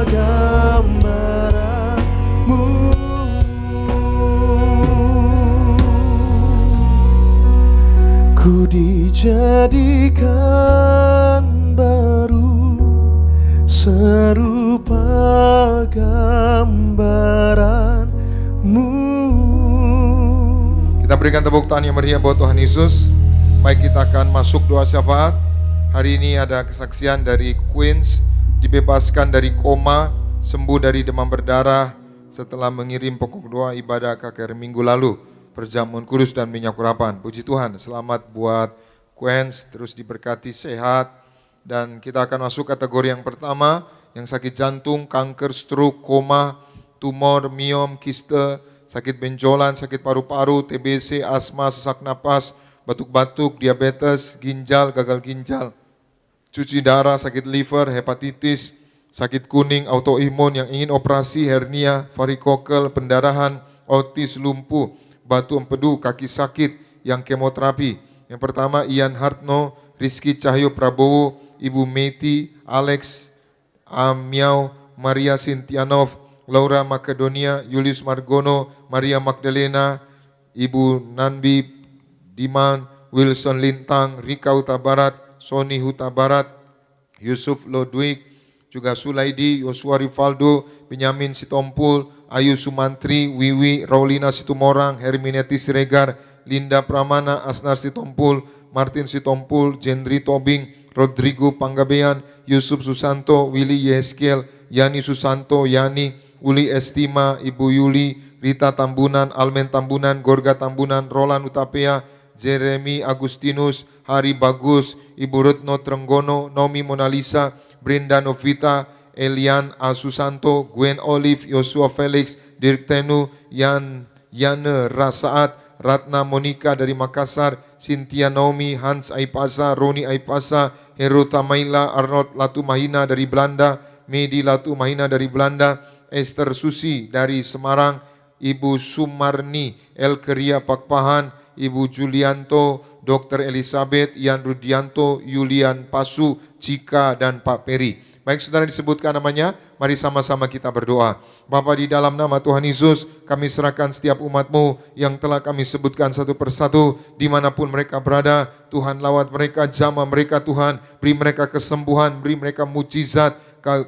gambaran-Mu. Ku dijadikan baru serupa gambaran-Mu. Kita berikan tepuk tangan yang meriah buat Tuhan Yesus. Baik, kita akan masuk doa syafaat. Hari ini ada kesaksian dari Queens, dibebaskan dari koma, sembuh dari demam berdarah, setelah mengirim pokok doa ibadah KKR minggu lalu, perjamuan kudus dan minyak urapan. Puji Tuhan, selamat buat Quench, terus diberkati sehat. Dan kita akan masuk kategori yang pertama, yang sakit jantung, kanker, stroke, koma, tumor, miom, kiste, sakit benjolan, sakit paru-paru, TBC, asma, sesak napas, batuk-batuk, diabetes, ginjal, gagal ginjal, cuci darah, sakit liver, hepatitis, sakit kuning, autoimun yang ingin operasi, hernia, varikokel, pendarahan, autis, lumpuh, batu empedu, kaki sakit, yang kemoterapi. Yang pertama Ian Hartno, Rizky Cahyo Prabowo, Ibu Meti, Alex Amiau, Maria Sintianov, Laura Makedonia, Julius Margono, Maria Magdalena, Ibu Nanbi Diman, Wilson Lintang, Rika Huta Barat, Sony Huta Barat, Yusuf Lodwig, juga Sulaidi, Yosua Rivaldo, Benyamin Sitompul, Ayu Sumantri, Wiwi, Raulina Situmorang, Herminetis Siregar, Linda Pramana, Asnar Sitompul, Martin Sitompul, Jendri Tobing, Rodrigo Panggabean, Yusuf Susanto, Willy Yeskiel, Yani Susanto, Yani, Uli Estima, Ibu Yuli, Rita Tambunan, Almen Tambunan, Gorga Tambunan, Roland Utapea, Jeremy Agustinus, Hari Bagus, Ibu Retno Trenggono, Nomi Monalisa, Brenda Novita, Elian Asusanto, Gwen Olive, Yosua Felix, Dirk Tenu, Yane Rasaat, Ratna Monica dari Makassar, Cynthia Naomi, Hans Aipasa, Roni Aipasa, Hero Tamaila, Arnold Latumahina dari Belanda, Medi Latumahina dari Belanda, Esther Susi dari Semarang, Ibu Sumarni, Elkeria Pakpahan, Ibu Julianto, Dr. Elizabeth, Ian Rudianto, Yulian Pasu, Cika, dan Pak Peri. Baik saudara disebutkan namanya, mari sama-sama kita berdoa. Bapa di dalam nama Tuhan Yesus, kami serahkan setiap umat-Mu yang telah kami sebutkan satu persatu, dimanapun mereka berada. Tuhan lawat mereka, jamah mereka Tuhan, beri mereka kesembuhan, beri mereka mujizat.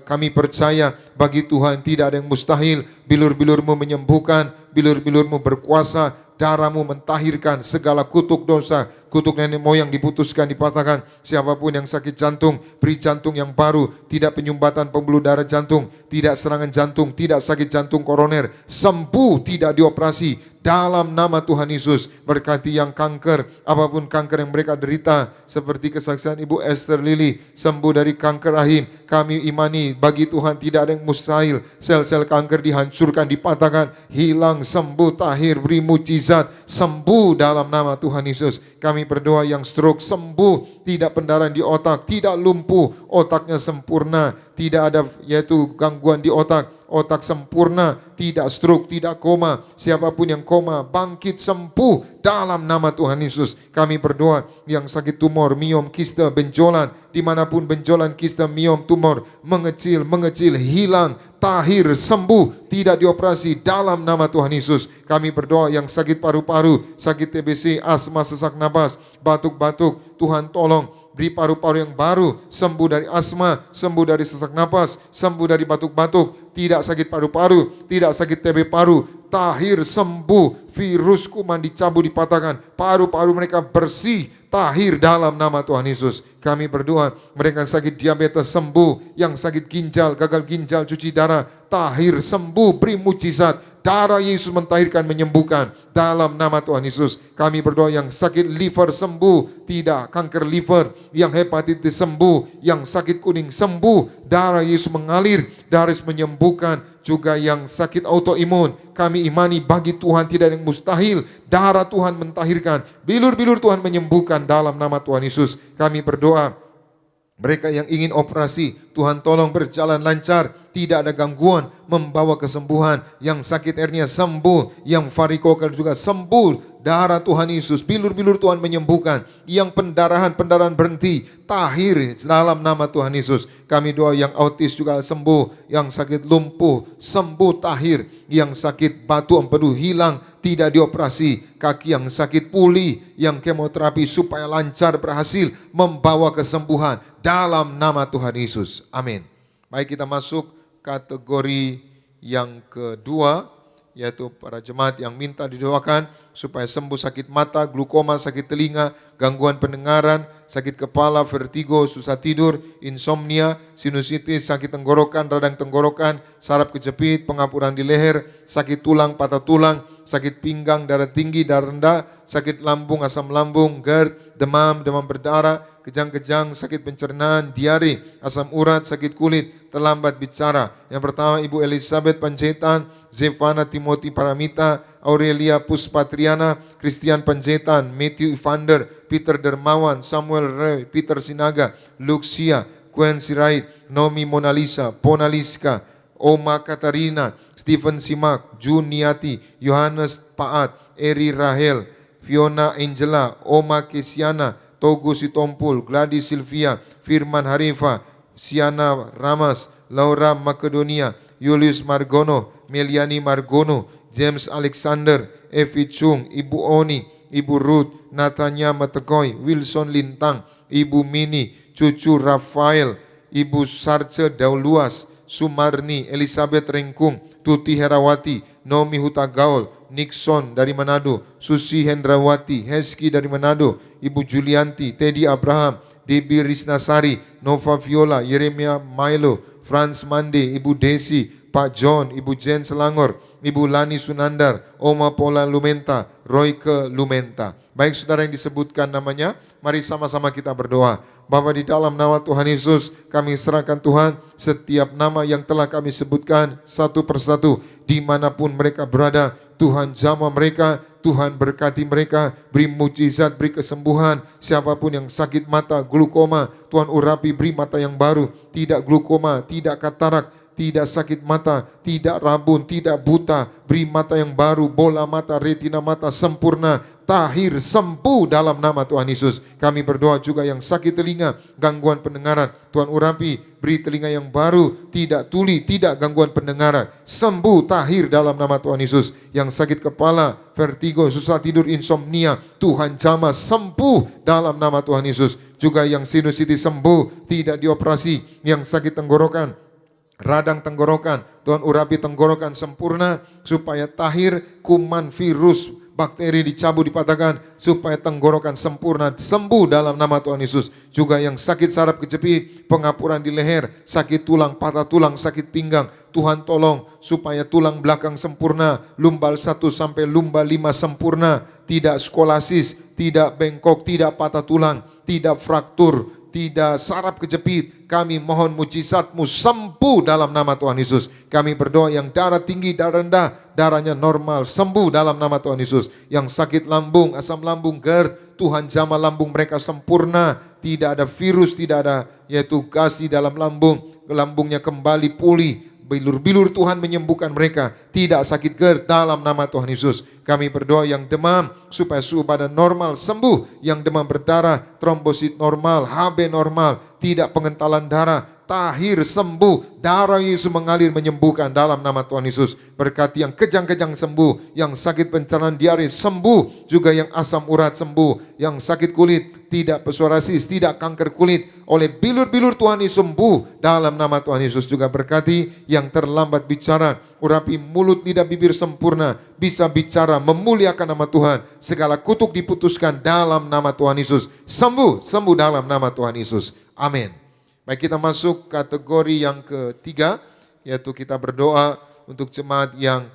Kami percaya bagi Tuhan tidak ada yang mustahil. Bilur-bilur-Mu menyembuhkan, bilur-bilur-Mu berkuasa, darah-Mu mentahirkan segala kutuk dosa, kutuk nenek moyang diputuskan, dipatahkan. Siapapun yang sakit jantung, beri jantung yang baru, tidak penyumbatan pembuluh darah jantung, tidak serangan jantung, tidak sakit jantung koroner, sembuh, tidak dioperasi. Dalam nama Tuhan Yesus, berkati yang kanker, apapun kanker yang mereka derita, seperti kesaksian Ibu Esther Lili, sembuh dari kanker rahim. Kami imani bagi Tuhan tidak ada yang mustahil. Sel-sel kanker dihancurkan, dipatahkan, hilang, sembuh, tahir, beri mujizat, sembuh dalam nama Tuhan Yesus. Kami berdoa yang stroke sembuh, tidak pendarahan di otak, tidak lumpuh, otaknya sempurna, tidak ada yaitu gangguan di otak. Otak sempurna, tidak stroke, tidak koma. Siapapun yang koma, bangkit sembuh dalam nama Tuhan Yesus. Kami berdoa yang sakit tumor, miom, kiste, benjolan, dimanapun benjolan, kiste, miom, tumor, mengecil, hilang, tahir, sembuh, tidak dioperasi dalam nama Tuhan Yesus. Kami berdoa yang sakit paru-paru, sakit TBC, asma, sesak napas, batuk-batuk, Tuhan tolong. Beri paru-paru yang baru, sembuh dari asma, sembuh dari sesak napas, sembuh dari batuk-batuk, tidak sakit paru-paru, tidak sakit TB paru, tahir, sembuh, virus kuman dicabut, dipatahkan, paru-paru mereka bersih, tahir dalam nama Tuhan Yesus. Kami berdoa mereka yang sakit diabetes sembuh, yang sakit ginjal, gagal ginjal, cuci darah, tahir, sembuh, beri mujizat. Darah Yesus mentahirkan, menyembuhkan dalam nama Tuhan Yesus. Kami berdoa yang sakit liver sembuh, tidak kanker liver, yang hepatitis sembuh, yang sakit kuning sembuh, darah Yesus mengalir, darah Yesus menyembuhkan, juga yang sakit autoimun. Kami imani bagi Tuhan tidak ada yang mustahil, darah Tuhan mentahirkan, bilur-bilur Tuhan menyembuhkan dalam nama Tuhan Yesus. Kami berdoa mereka yang ingin operasi, Tuhan tolong berjalan lancar, tidak ada gangguan, membawa kesembuhan. Yang sakit hernia sembuh, yang varikokel juga sembuh, darah Tuhan Yesus, bilur-bilur Tuhan menyembuhkan. Yang pendarahan berhenti, tahir dalam nama Tuhan Yesus. Kami doa yang autis juga sembuh, yang sakit lumpuh sembuh, tahir, yang sakit batu empedu hilang, tidak dioperasi, kaki yang sakit pulih, yang kemoterapi supaya lancar berhasil, membawa kesembuhan dalam nama Tuhan Yesus. Amin. Baik, kita masuk kategori yang kedua, yaitu para jemaat yang minta didoakan supaya sembuh sakit mata, glukoma, sakit telinga, gangguan pendengaran, sakit kepala, vertigo, susah tidur, insomnia, sinusitis, sakit tenggorokan, radang tenggorokan, saraf kejepit, pengapuran di leher, sakit tulang, patah tulang, sakit pinggang, darah tinggi, darah rendah, sakit lambung, asam lambung, GERD, demam, demam berdarah, kejang-kejang, sakit pencernaan, diare, asam urat, sakit kulit, terlambat bicara. Yang pertama Ibu Elizabeth Panjaitan, Zevana Timothy Paramita, Aurelia Puspatriana, Christian Panjaitan, Matthew Evander, Peter Dermawan, Samuel Roy, Peter Sinaga, Luxia, Gwen Sirait, Nomi Monalisa, Ponaliska, Oma Katarina, Stephen Simak, Juniati, Yohanes Paat, Eri Rahel, Fiona Angela, Oma Kesiana, Togo Sitompul, Gladys Sylvia, Firman Harifa, Siana Ramas, Laura Makedonia, Julius Margono, Meliani Margono, James Alexander, Evi Chung, Ibu Oni, Ibu Ruth, Natanya Mategoy, Wilson Lintang, Ibu Mini, Cucu Rafael, Ibu Sarce Dauluas, Sumarni, Elizabeth Rengkung, Tuti Herawati, Nomi Huta Gaul, Nixon dari Manado, Susi Hendrawati, Heski dari Manado, Ibu Julianti, Teddy Abraham, Debbie Risnasari, Nova Viola, Yeremia Milo, Franz Mande, Ibu Desi, Pak John, Ibu Jen Selangor, Ibu Lani Sunandar, Oma Pola Lumenta, Royke Lumenta. Baik saudara yang disebutkan namanya, mari sama-sama kita berdoa. Bapa, di dalam nama Tuhan Yesus kami serahkan Tuhan setiap nama yang telah kami sebutkan satu persatu dimanapun mereka berada. Tuhan jamah mereka, Tuhan berkati mereka, beri mujizat, beri kesembuhan. Siapapun yang sakit mata, glukoma, Tuhan urapi, beri mata yang baru, tidak glukoma, tidak katarak, tidak sakit mata, tidak rabun, tidak buta, beri mata yang baru, bola mata, retina mata sempurna, tahir, sembuh dalam nama Tuhan Yesus. Kami berdoa juga yang sakit telinga, gangguan pendengaran, Tuhan urapi, beri telinga yang baru, tidak tuli, tidak gangguan pendengaran, sembuh, tahir dalam nama Tuhan Yesus. Yang sakit kepala, vertigo, susah tidur, insomnia, Tuhan jamah, sembuh dalam nama Tuhan Yesus. Juga yang sinusitis sembuh, tidak dioperasi, yang sakit tenggorokan, radang tenggorokan, Tuhan urapi tenggorokan sempurna supaya tahir, kuman, virus, bakteri dicabut, dipatahkan supaya tenggorokan sempurna, sembuh dalam nama Tuhan Yesus. Juga yang sakit saraf kejepit, pengapuran di leher, sakit tulang, patah tulang, sakit pinggang, Tuhan tolong supaya tulang belakang sempurna, lumbal 1 sampai lumbal 5 sempurna, tidak skolasis, tidak bengkok, tidak patah tulang, tidak fraktur, tidak saraf kejepit. Kami mohon mujizat-Mu sembuh dalam nama Tuhan Yesus. Kami berdoa yang darah tinggi, darah rendah, darahnya normal, sembuh dalam nama Tuhan Yesus. Yang sakit lambung, asam lambung, GERD, Tuhan jamah lambung mereka sempurna. Tidak ada virus, tidak ada yaitu gas di dalam lambung. Lambungnya kembali pulih. Bilur-bilur Tuhan menyembuhkan mereka. Tidak sakit GERD dalam nama Tuhan Yesus. Kami berdoa yang demam supaya suhu badan normal sembuh. Yang demam berdarah, trombosit normal, HB normal, tidak pengentalan darah, tahir sembuh. Darah Yesus mengalir menyembuhkan dalam nama Tuhan Yesus. Berkati yang kejang-kejang sembuh, yang sakit pencernaan diare sembuh, juga yang asam urat sembuh, yang sakit kulit, tidak psoriasis, tidak kanker kulit, oleh bilur-bilur Tuhan Yesus sembuh dalam nama Tuhan Yesus. Juga berkati yang terlambat bicara, urapi mulut, lidah, bibir sempurna, bisa bicara, memuliakan nama Tuhan. Segala kutuk diputuskan dalam nama Tuhan Yesus. Sembuh, sembuh dalam nama Tuhan Yesus. Amin. Baik, kita masuk kategori yang ketiga, yaitu kita berdoa untuk jemaat yang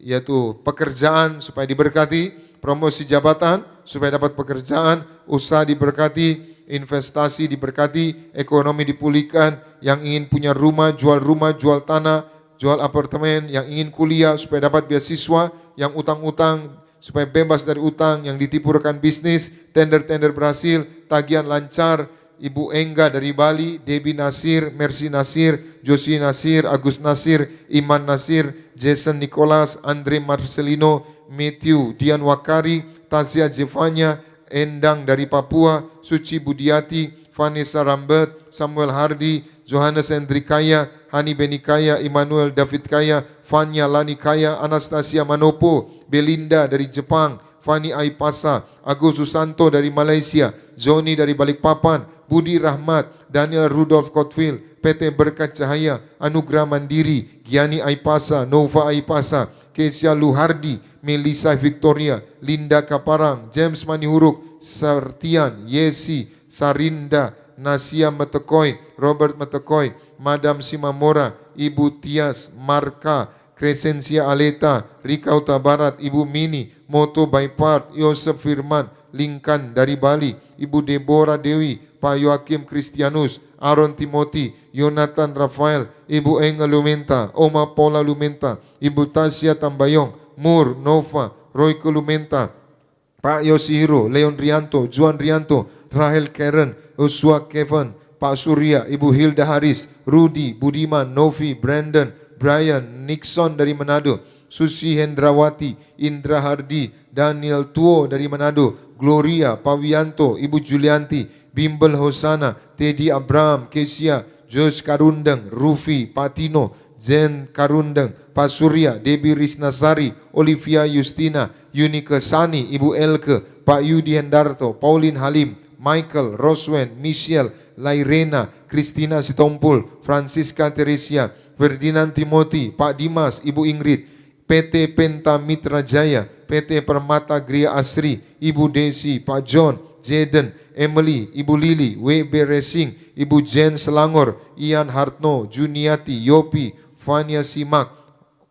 yaitu pekerjaan supaya diberkati, promosi jabatan supaya dapat pekerjaan, usaha diberkati, investasi diberkati, ekonomi dipulihkan, yang ingin punya rumah, jual tanah, jual apartemen, yang ingin kuliah supaya dapat beasiswa, yang utang-utang supaya bebas dari utang, yang ditipu rekan bisnis, tender-tender berhasil, tagihan lancar. Ibu Engga dari Bali, Debbie Nasir, Mercy Nasir, Josie Nasir, Agus Nasir, Iman Nasir, Jason Nicholas, Andre Marcelino, Matthew, Dian Wakari, Tazia Jevanya, Endang dari Papua, Suci Budiati, Vanessa Rambet, Samuel Hardy, Johannes Hendrikaya, Hani Benikaya, Immanuel David Kaya, Fanya Lani Kaya, Anastasia Manopo, Belinda dari Jepang, Fani Aipasa, Agus Susanto dari Malaysia, Joni dari Balikpapan, Budi Rahmat, Daniel Rudolf Kotwil, PT Berkat Cahaya, Anugerah Mandiri, Giani Aipasa, Nova Aipasa, Kesia Luhardi, Melisa Victoria, Linda Kaparang, James Manihuruk, Sartian, Yesi, Sarinda, Nasia Metekoy, Robert Metekoy, Madam Simamora, Ibu Tias, Marka, Crescencia Aleta, Rika Huta Barat, Ibu Mini, Moto Baipart, Yosef Firman, Lingkan dari Bali, Ibu Deborah Dewi, Pak Yoakim Kristianus, Aaron Timothy, Yonatan Rafael, Ibu Enga Lumenta, Oma Paula Lumenta, Ibu Tasya Tambayong, Mur, Nova, Royko Lumenta, Pak Yosihiro, Leon Rianto, Juan Rianto, Rahel Karen, Uswa Kevin, Pak Surya, Ibu Hilda Haris, Rudy, Budiman, Novi, Brandon, Brian, Nixon dari Manado, Susi Hendrawati, Indra Hardi, Daniel Tuo dari Manado, Gloria, Pawianto, Ibu Julianti, Bimbel Hosana, Teddy Abraham, Kesia, Jos Karundeng, Rufi, Patino, Zen Karundeng, Pak Surya, Debbie Risnasari, Olivia Justina, Yunika Sani, Ibu Elke, Pak Yudi Hendarto, Pauline Halim, Michael, Roswen, Michelle, Lairena, Christina Sitompul, Francisca Teresia, Ferdinand Timothy, Pak Dimas, Ibu Ingrid, PT Penta Mitra Jaya, PT Permata Gria Asri, Ibu Desi, Pak John, Jaden, Emily, Ibu Lili, WB Racing, Ibu Jen Selangor, Ian Hartno, Juniati, Yopi, Fania Simak,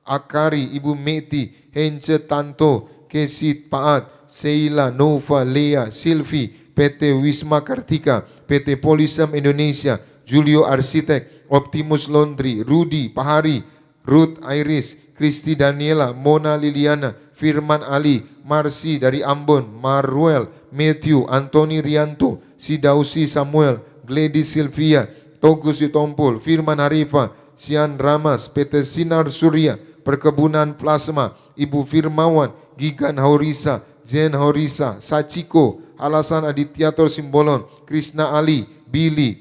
Akari, Ibu Meti, Hence Tanto, Kesit Paat, Seila, Nova, Lea, Silvi, PT Wisma Kartika, PT Polisem Indonesia, Julio Arsitek, Optimus Laundry, Rudy, Pahari, Ruth Iris, Kristi Daniela, Mona Liliana, Firman Ali, Marsi dari Ambon, Marwell, Matthew, Anthony Rianto, Sidausi Samuel, Gladys Sylvia, Togus Sitompul, Firman Harifa, Sian Ramas, PT Sinar Surya, Perkebunan Plasma, Ibu Firmawan, Gigan Haurisa, Jen Haurisa, Sachiko, Alasan Adityator Simbolon, Krishna Ali, Billy,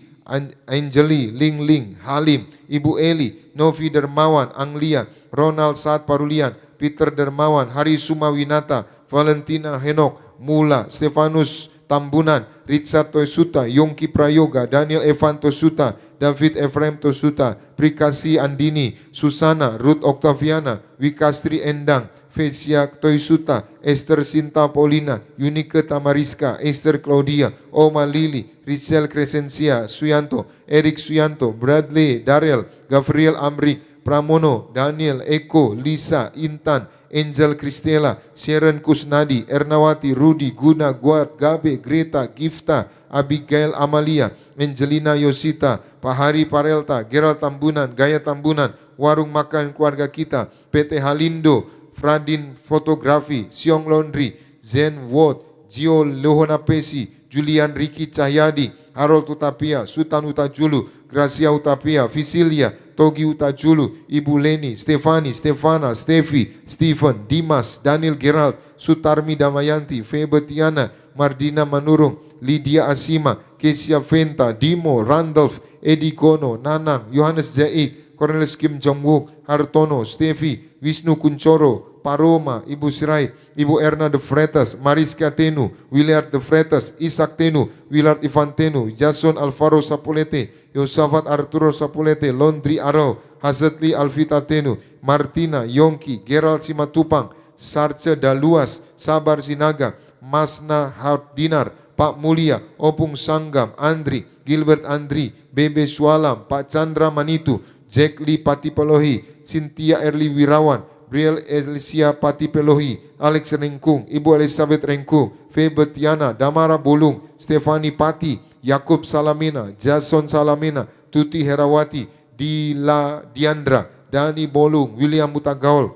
Angeli, Ling Ling, Halim, Ibu Eli, Novi Dermawan, Anglia, Ronald Saat Parulian, Peter Dermawan, Hari Sumawinata, Valentina Henok, Mula, Stefanus Tambunan, Richard Tosuta, Yongki Prayoga, Daniel Evan Tosuta, David Efrem Tosuta, Prikasi Andini, Susana, Ruth Octaviana, Wikastri Endang, Fesia Toisuta, Esther Sinta Paulina, Yunike Tamariska, Esther Claudia, Oma Lili, Richel Crescencia, Suyanto, Eric Suyanto, Bradley, Darrell, Gabriel Amrik, Pramono, Daniel, Eko, Lisa, Intan, Angel Kristela, Sharon Kusnadi, Ernawati, Rudy, Guna, Guard, Gabe, Greta, Gifta, Abigail Amalia, Angelina Yosita, Pahari Parelta, Gerald Tambunan, Gaya Tambunan, Warung Makan Keluarga Kita, PT Halindo, Fradin Fotografi, Siong Laundry, Zen Ward, Gio Lohona Pesi, Julian Riki Cahyadi, Harold Utapia, Sultan Utajulu, Gracia Utapia, Visilia, Togi Utajulu, Ibu Leni, Stefani, Stefana, Stefi, Stephen, Dimas, Daniel Gerald, Sutarmi Damayanti, Febetiana, Mardina Manurung, Lydia Asima, Kesia Venta, Dimo, Randolph, Edi Gono, Nanang, Yohanes Jaik, Cornelis Kim Jong-wook, Hartono, Stefi, Wisnu Kuncoro, Paroma, Ibu Sirait, Ibu Erna de Freitas, Mariska Tenu, Willard de Freitas, Isaac Tenu, Willard Ivan Tenu, Jason Alvaro Sapulete, Yosafat Arturo Sapulete, Londri Arau, Hazatli Alvita Tenu, Martina, Yongki, Gerald Simatupang, Sarce Daluas, Sabar Sinaga, Masna Hardinar, Pak Mulia, Opung Sanggam, Andri, Gilbert Andri, Bebe Sualam, Pak Chandra Manitu, Jack Lee Patipelohi, Cynthia Erli Wirawan, Briel Elisia Patipelohi, Alex Rengkung, Ibu Elizabeth Rengkung, Febetiana, Damara Bolung, Stefani Pati, Yakub Salamina, Jason Salamina, Tuti Herawati, Dila Diandra, Dani Bolung, William Mutagaol,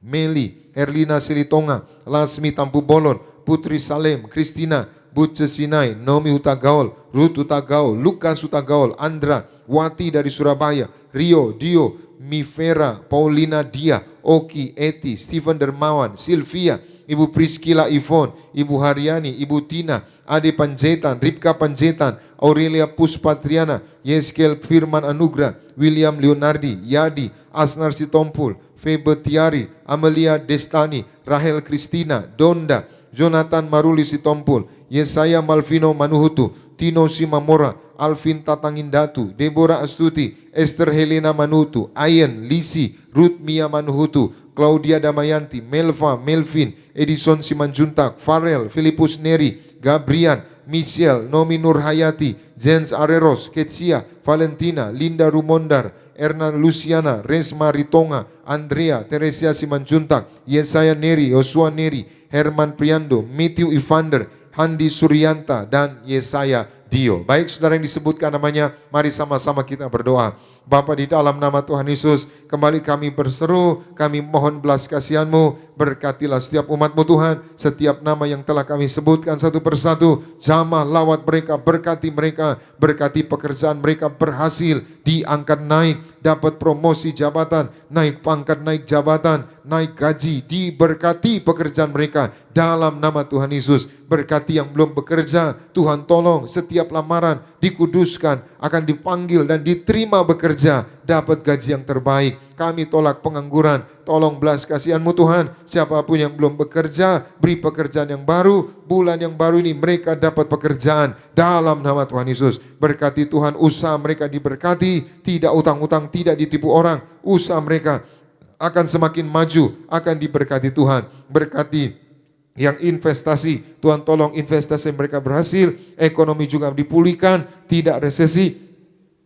Meli, Erlina Silitonga, Lasmi Tampu Bolon, Putri Salem, Kristina, Butce Sinai, Nomi Utagaol, Ruth Utagaol, Lukas Utagaol, Andra, Wati dari Surabaya, Rio, Dio, Mifera, Paulina Dia, Oki, Eti, Stephen Dermawan, Sylvia, Ibu Priscilla Ivon, Ibu Haryani, Ibu Tina, Ade Panjaitan, Ripka Panjaitan, Aurelia Puspatriana, Yeskel Firman Anugrah, William Leonardi, Yadi, Asnar Sitompul, Febe Tiari, Amelia Destani, Rahel Kristina, Donda, Jonathan Maruli Sitompul, Yesaya Malvino Manuhutu, Tino Simamora, Alvin Tatangindatu, Deborah Astuti, Esther Helena Manutu, Ayen, Lisi, Ruth Mia Manuhutu, Claudia Damayanti, Melva, Melvin, Edison Simanjuntak, Farel, Filipus Neri, Gabrian, Michelle, Nomi Nurhayati, Jens Areros, Ketsia, Valentina, Linda Rumondar, Erna Luciana, Resma Ritonga, Andrea, Teresia Simanjuntak, Yesaya Neri, Yosua Neri, Herman Priando, Matthew Evander, Handi Suryanta, dan Yesaya Dio. Baik saudara yang disebutkan namanya, mari sama-sama kita berdoa. Bapa, di dalam nama Tuhan Yesus, kembali kami berseru, kami mohon belas kasihan-Mu, berkatilah setiap umat-Mu Tuhan, setiap nama yang telah kami sebutkan satu persatu, jamah lawat mereka, berkati pekerjaan mereka berhasil, diangkat naik, dapat promosi jabatan, naik pangkat, naik jabatan, naik gaji, diberkati pekerjaan mereka dalam nama Tuhan Yesus. Berkati yang belum bekerja, Tuhan tolong setiap lamaran dikuduskan, akan dipanggil dan diterima bekerja, dapat gaji yang terbaik. Kami tolak pengangguran, tolong belas kasihan-Mu Tuhan, siapapun yang belum bekerja, beri pekerjaan yang baru, bulan yang baru ini mereka dapat pekerjaan dalam nama Tuhan Yesus. Berkati Tuhan, usaha mereka diberkati, tidak utang-utang, tidak ditipu orang, usaha mereka akan semakin maju, akan diberkati Tuhan. Berkati yang investasi, Tuhan tolong investasi mereka berhasil, ekonomi juga dipulihkan, tidak resesi,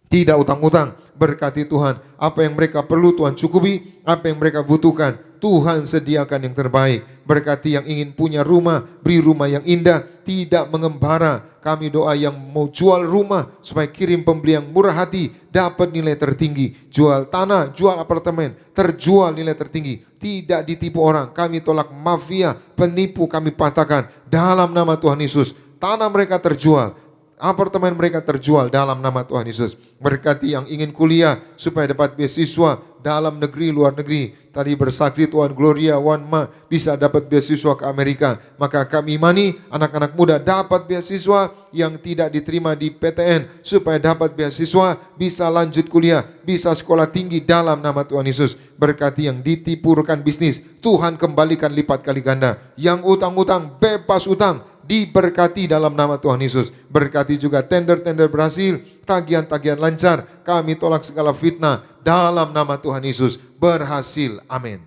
tidak utang-utang. Berkati Tuhan, apa yang mereka perlu Tuhan cukupi, apa yang mereka butuhkan Tuhan sediakan yang terbaik. Berkati yang ingin punya rumah, beri rumah yang indah, tidak mengembara. Kami doa yang mau jual rumah supaya kirim pembeli yang murah hati, dapat nilai tertinggi. Jual tanah, jual apartemen, terjual nilai tertinggi, tidak ditipu orang. Kami tolak mafia, penipu, kami patahkan dalam nama Tuhan Yesus. Tanah mereka terjual, apartemen mereka terjual dalam nama Tuhan Yesus. Berkati yang ingin kuliah supaya dapat beasiswa dalam negeri, luar negeri. Tadi bersaksi Tuhan Gloria Wanma bisa dapat beasiswa ke Amerika. Maka kami imani anak-anak muda dapat beasiswa yang tidak diterima di PTN supaya dapat beasiswa, bisa lanjut kuliah, bisa sekolah tinggi dalam nama Tuhan Yesus. Berkati yang ditipu rekan bisnis, Tuhan kembalikan lipat kali ganda. Yang utang-utang bebas utang, diberkati dalam nama Tuhan Yesus. Berkati juga tender-tender berhasil, tagihan-tagihan lancar. Kami tolak segala fitnah dalam nama Tuhan Yesus. Berhasil, amin.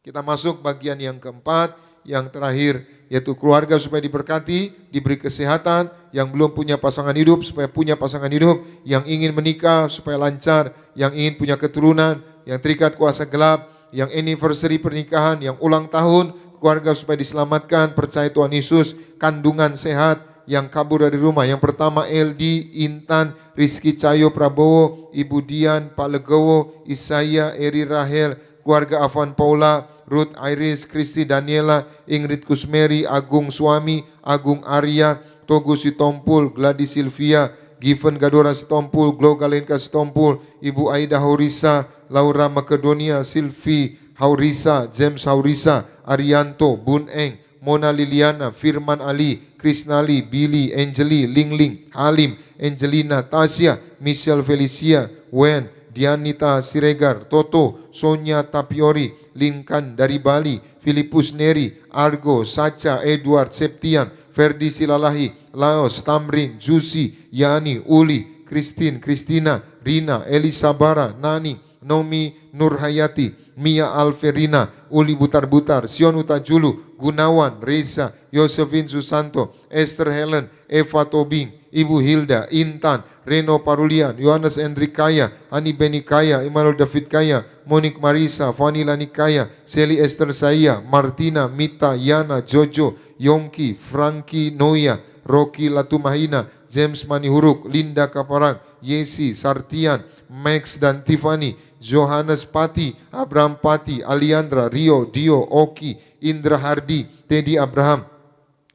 Kita masuk bagian yang keempat, yang terakhir, yaitu keluarga supaya diberkati, diberi kesehatan. Yang belum punya pasangan hidup supaya punya pasangan hidup, yang ingin menikah supaya lancar, yang ingin punya keturunan, yang terikat kuasa gelap, yang anniversary pernikahan, yang ulang tahun, keluarga supaya diselamatkan, percaya Tuhan Yesus, kandungan sehat, yang kabur dari rumah. Yang pertama LD, Intan, Rizky Cahyo Prabowo, Ibu Dian, Pak Legowo, Isaya, Eri Rahel, keluarga Avan Paula, Ruth Iris, Kristi Daniela, Ingrid Kusmeri, Agung Suami, Agung Arya, Togu Sitompul, Gladys Silvia, Given Gadora Sitompul, Glo Galenka Sitompul, Ibu Aida Haurisa, Laura Makedonia, Silvi Haurisa, James Haurisa, Arianto, Bun Eng, Mona Liliana, Firman Ali, Krisnali, Billy, Angeli, Lingling, Halim, Angelina, Tasya, Michelle Felicia, Wen, Dianita Siregar, Toto, Sonia Tapiori, Linkan dari Bali, Filipus Neri, Argo, Sacha, Edward, Septian, Ferdi Silalahi, Laos, Tamrin, Jusi, Yani, Uli, Christine, Christina, Rina, Elisa Bara, Nani, Nomi Nurhayati, Mia Alferina, Uli Butar-Butar, Sionuta Julu, Gunawan, Reza, Yosefin Susanto, Esther Helen, Eva Tobing, Ibu Hilda, Intan, Reno Parulian, Yohanes Endrikaya, Ani Benikaya, Emmanuel David Kaya, Monik Marisa, Vanila Nikaya, Seli Esther Saya, Martina, Mita, Yana, Jojo, Yongki, Frankie Noya, Rocky Latumahina, James Manihuruk, Linda Kaparang, Yesi, Sartian, Max dan Tiffany, Johannes Pati, Abraham Pati, Aliandra, Rio, Dio, Oki, Indra Hardi, Teddy Abraham,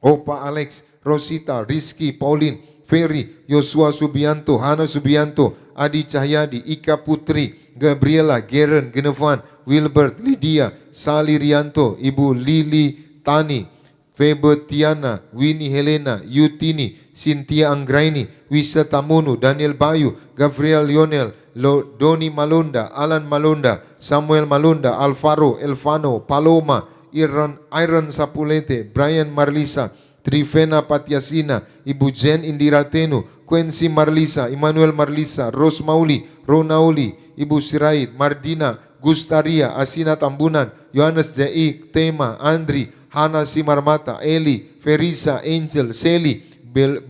Opa Alex, Rosita, Rizky, Pauline, Ferry, Yosua Subianto, Hana Subianto, Adi Cahyadi, Ika Putri, Gabriela, Geren, Genevan, Wilbert, Lydia, Sali Rianto, Ibu Lili Tani, Febe Tiana, Winnie Helena, Yutini, Cynthia Anggraini, Wisa Tamunu, Daniel Bayu, Gabriel Lionel, Doni Malunda, Alan Malunda, Samuel Malunda, Alvaro, Elfano, Paloma, Iron Sapulete, Brian Marlisa, Trivena Patiasina, Ibu Jen Indira Tenu, Quincy Marlisa, Emmanuel Marlisa, Rose Mauli, Ronauli, Ibu Sirait, Mardina, Gustaria, Asina Tambunan, Yohanes Jaik, Tema, Andri, Hana Simarmata, Eli, Ferisa, Angel, Seli,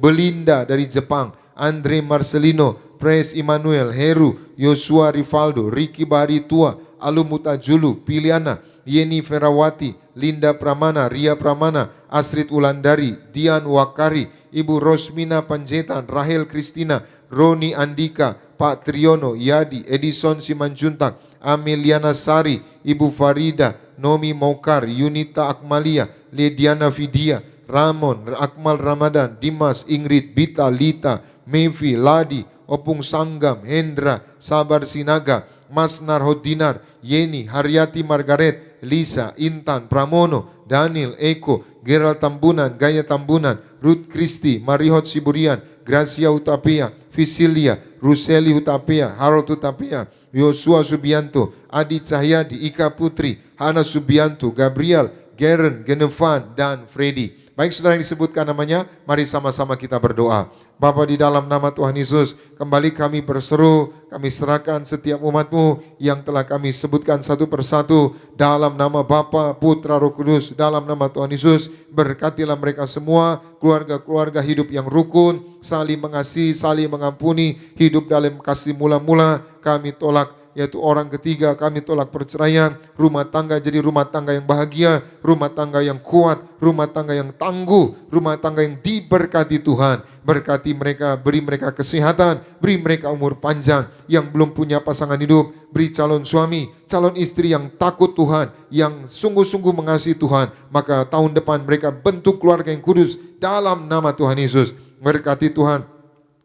Belinda dari Jepang, Andre Marcelino, Praise Immanuel, Heru, Yosua Rivaldo, Ricky Bahari Tua, Alumuta Julu, Piliana, Yeni Ferawati, Linda Pramana, Ria Pramana, Astrid Ulandari, Dian Wakari, Ibu Rosmina Panjaitan, Rahel Kristina, Roni Andika, Pak Triono, Yadi, Edison Simanjuntak, Ameliana Sari, Ibu Farida, Nomi Maukar, Yunita Akmalia, Lediana Vidya, Ramon, Akmal Ramadan, Dimas, Ingrid, Bita, Lita, Mevi, Ladi, Opung Sanggam, Hendra, Sabar Sinaga, Mas Narhodinar, Yeni, Haryati Margaret, Lisa, Intan, Pramono, Daniel, Eko, Gerald Tambunan, Gaya Tambunan, Ruth Kristi, Marihot Siburian, Gracia Utapia, Visilia, Ruseli Utapia, Harold Utapia, Yosua Subianto, Adi Cahyadi, Ika Putri, Hana Subianto, Gabriel, Garen, Genevan, dan Freddy. Baik saudara yang disebutkan namanya, mari sama-sama kita berdoa. Bapa, di dalam nama Tuhan Yesus, kembali kami berseru, kami serahkan setiap umat-Mu yang telah kami sebutkan satu persatu dalam nama Bapa, Putra, Roh Kudus, dalam nama Tuhan Yesus. Berkatilah mereka semua, keluarga-keluarga hidup yang rukun, saling mengasihi, saling mengampuni, hidup dalam kasih mula-mula. Kami tolak yaitu orang ketiga, kami tolak perceraian, rumah tangga jadi rumah tangga yang bahagia, rumah tangga yang kuat, rumah tangga yang tangguh, rumah tangga yang diberkati Tuhan. Berkati mereka, beri mereka kesehatan, beri mereka umur panjang. Yang belum punya pasangan hidup, beri calon suami, calon istri yang takut Tuhan, yang sungguh-sungguh mengasihi Tuhan. Maka tahun depan mereka bentuk keluarga yang kudus dalam nama Tuhan Yesus. Berkati Tuhan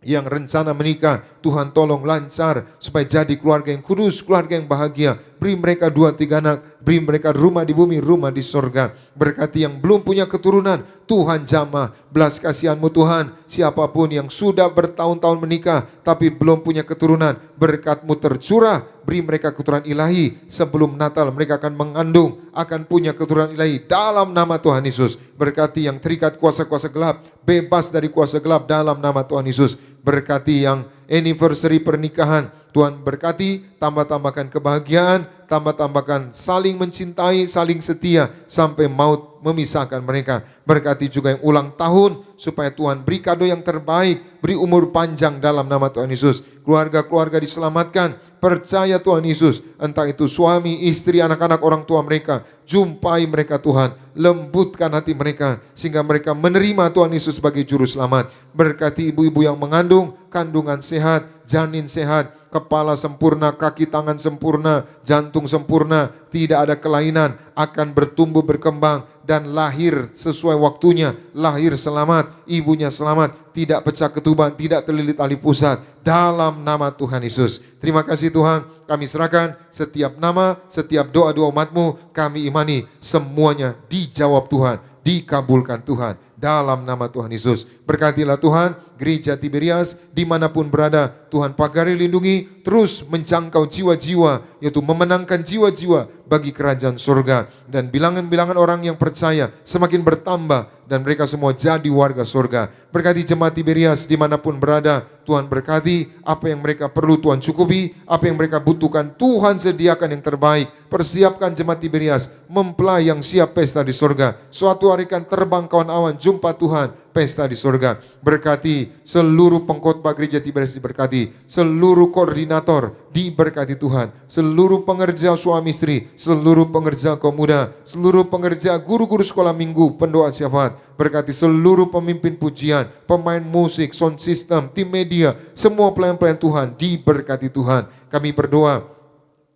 yang rencana menikah, Tuhan tolong lancar supaya jadi keluarga yang kudus, keluarga yang bahagia. Beri mereka 2-3 anak, beri mereka rumah di bumi, rumah di sorga. Berkati yang belum punya keturunan, Tuhan jamah belas kasihan-Mu Tuhan. Siapapun yang sudah bertahun-tahun menikah tapi belum punya keturunan, berkat-Mu tercurah, beri mereka keturunan ilahi. Sebelum Natal mereka akan mengandung, akan punya keturunan ilahi dalam nama Tuhan Yesus. Berkati yang terikat kuasa-kuasa gelap, bebas dari kuasa gelap dalam nama Tuhan Yesus. Berkati yang anniversary pernikahan, Tuhan berkati, tambah-tambahkan kebahagiaan, tambah-tambahkan saling mencintai, saling setia sampai maut memisahkan mereka. Berkati juga yang ulang tahun, supaya Tuhan beri kado yang terbaik, beri umur panjang dalam nama Tuhan Yesus. Keluarga-keluarga diselamatkan, percaya Tuhan Yesus, entah itu suami, istri, anak-anak, orang tua mereka, jumpai mereka Tuhan, lembutkan hati mereka, sehingga mereka menerima Tuhan Yesus sebagai juru selamat. Berkati ibu-ibu yang mengandung, kandungan sehat, janin sehat, kepala sempurna, kaki tangan sempurna, jantung sempurna, tidak ada kelainan, akan bertumbuh berkembang dan lahir sesuai waktunya, lahir selamat, ibunya selamat, tidak pecah ketuban, tidak terlilit tali pusat, dalam nama Tuhan Yesus. Terima kasih Tuhan, kami serahkan setiap nama, setiap doa-doa umat-Mu, kami imani semuanya dijawab Tuhan, dikabulkan Tuhan, dalam nama Tuhan Yesus. Berkatilah Tuhan gereja Tiberias dimanapun berada, Tuhan pagari lindungi, terus menjangkau jiwa-jiwa, yaitu memenangkan jiwa-jiwa bagi kerajaan surga. Dan bilangan-bilangan orang yang percaya semakin bertambah dan mereka semua jadi warga surga. Berkati jemaat Tiberias dimanapun berada, Tuhan berkati apa yang mereka perlu Tuhan cukupi, apa yang mereka butuhkan Tuhan sediakan yang terbaik. Persiapkan jemaat Tiberias mempelai yang siap pesta di surga. Suatu hari kan terbang kawan awan jumpa Tuhan, pesta di surga. Berkati seluruh pengkhotbah gereja Tiberias diberkati, seluruh koordinator diberkati Tuhan, seluruh pengerja suami istri, seluruh pengerja kaum muda, seluruh pengerja guru-guru sekolah minggu, pendoa syafaat. Berkati seluruh pemimpin pujian, pemain musik, sound system, tim media, semua pelayan-pelayan Tuhan diberkati Tuhan. Kami berdoa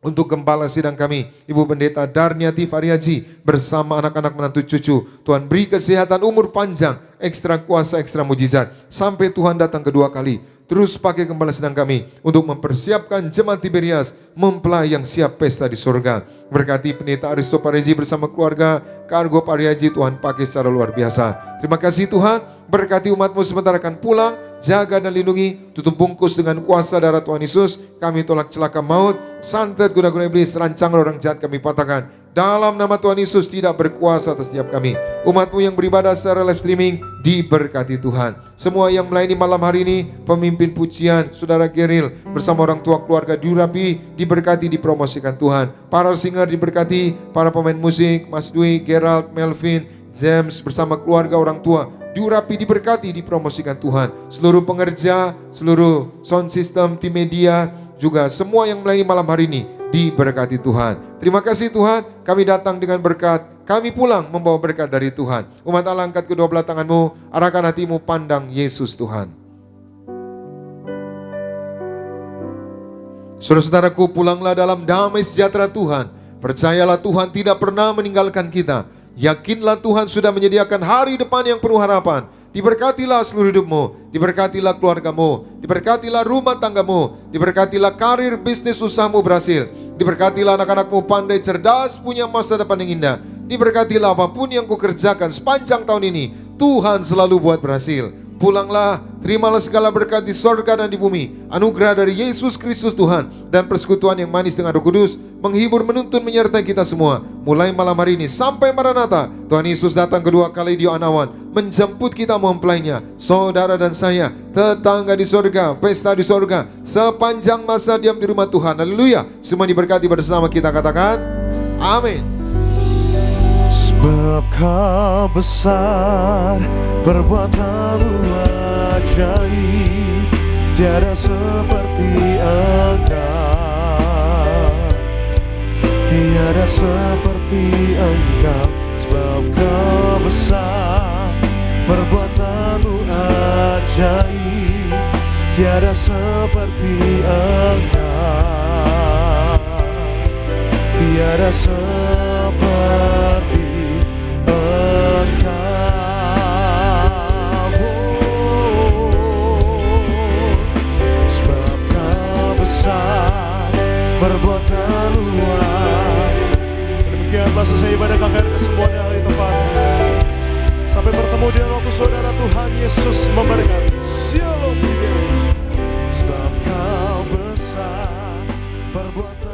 untuk gembala sidang kami, Ibu Pendeta Darniati Variaji bersama anak-anak menantu cucu. Tuhan beri kesehatan, umur panjang, ekstra kuasa, ekstra mujizat sampai Tuhan datang kedua kali. Terus pakai gembala sidang kami untuk mempersiapkan jemaat Tiberias mempelai yang siap pesta di surga. Berkati Pendeta Aristo Parezi bersama keluarga Kargo Pariaji, Tuhan pakai secara luar biasa. Terima kasih Tuhan, berkati umat-Mu sebentar akan pulang, jaga dan lindungi, tutup bungkus dengan kuasa darah Tuhan Yesus. Kami tolak celaka maut, santet guna-guna iblis, rancangan orang jahat kami patahkan. Dalam nama Tuhan Yesus tidak berkuasa atas setiap kami. Umat-Mu yang beribadah secara live streaming diberkati Tuhan. Semua yang melayani malam hari ini, pemimpin pujian, Saudara Geril bersama orang tua keluarga Durapi diberkati, dipromosikan Tuhan. Para singer diberkati, para pemain musik, Mas Dwi, Gerald, Melvin, James bersama keluarga orang tua Durapi diberkati, dipromosikan Tuhan. Seluruh pengerja, seluruh sound system, tim media, juga semua yang melayani malam hari ini diberkati Tuhan. Terima kasih Tuhan, kami datang dengan berkat, kami pulang membawa berkat dari Tuhan. Umat Allah, angkat kedua belah tanganmu, arahkan hatimu, pandang Yesus Tuhan. Saudara-saudaraku, pulanglah dalam damai sejahtera Tuhan. Percayalah Tuhan tidak pernah meninggalkan kita. Yakinlah Tuhan sudah menyediakan hari depan yang penuh harapan. Diberkatilah seluruh hidupmu, diberkatilah keluargamu, diberkatilah rumah tanggamu, diberkatilah karir bisnis usahamu berhasil, diberkatilah anak-anakmu pandai cerdas punya masa depan yang indah, diberkatilah apapun yang kau kerjakan sepanjang tahun ini, Tuhan selalu buat berhasil. Pulanglah, terimalah segala berkat di sorga dan di bumi, anugerah dari Yesus Kristus Tuhan, dan persekutuan yang manis dengan Roh Kudus, menghibur, menuntun, menyertai kita semua, mulai malam hari ini sampai Maranatha. Tuhan Yesus datang kedua kali di Anawan, menjemput kita mempelainya, saudara dan saya, tetangga di sorga, pesta di sorga, sepanjang masa diam di rumah Tuhan. Haleluya, semua diberkati bersama kita, katakan amin. Sebab Kau besar, perbuatanmu ajaib, tiada seperti Engkau, tiada seperti Engkau. Sebab Kau besar, perbuatanmu ajaib, tiada seperti Engkau, tiada seperti perbuatan luar. Demikianlah selesai ibadah KKR kesemuanya hari tempat. Sampai bertemu di waktu saudara, Tuhan Yesus memberkati. Shalom. Sebab Kau besar, perbuatan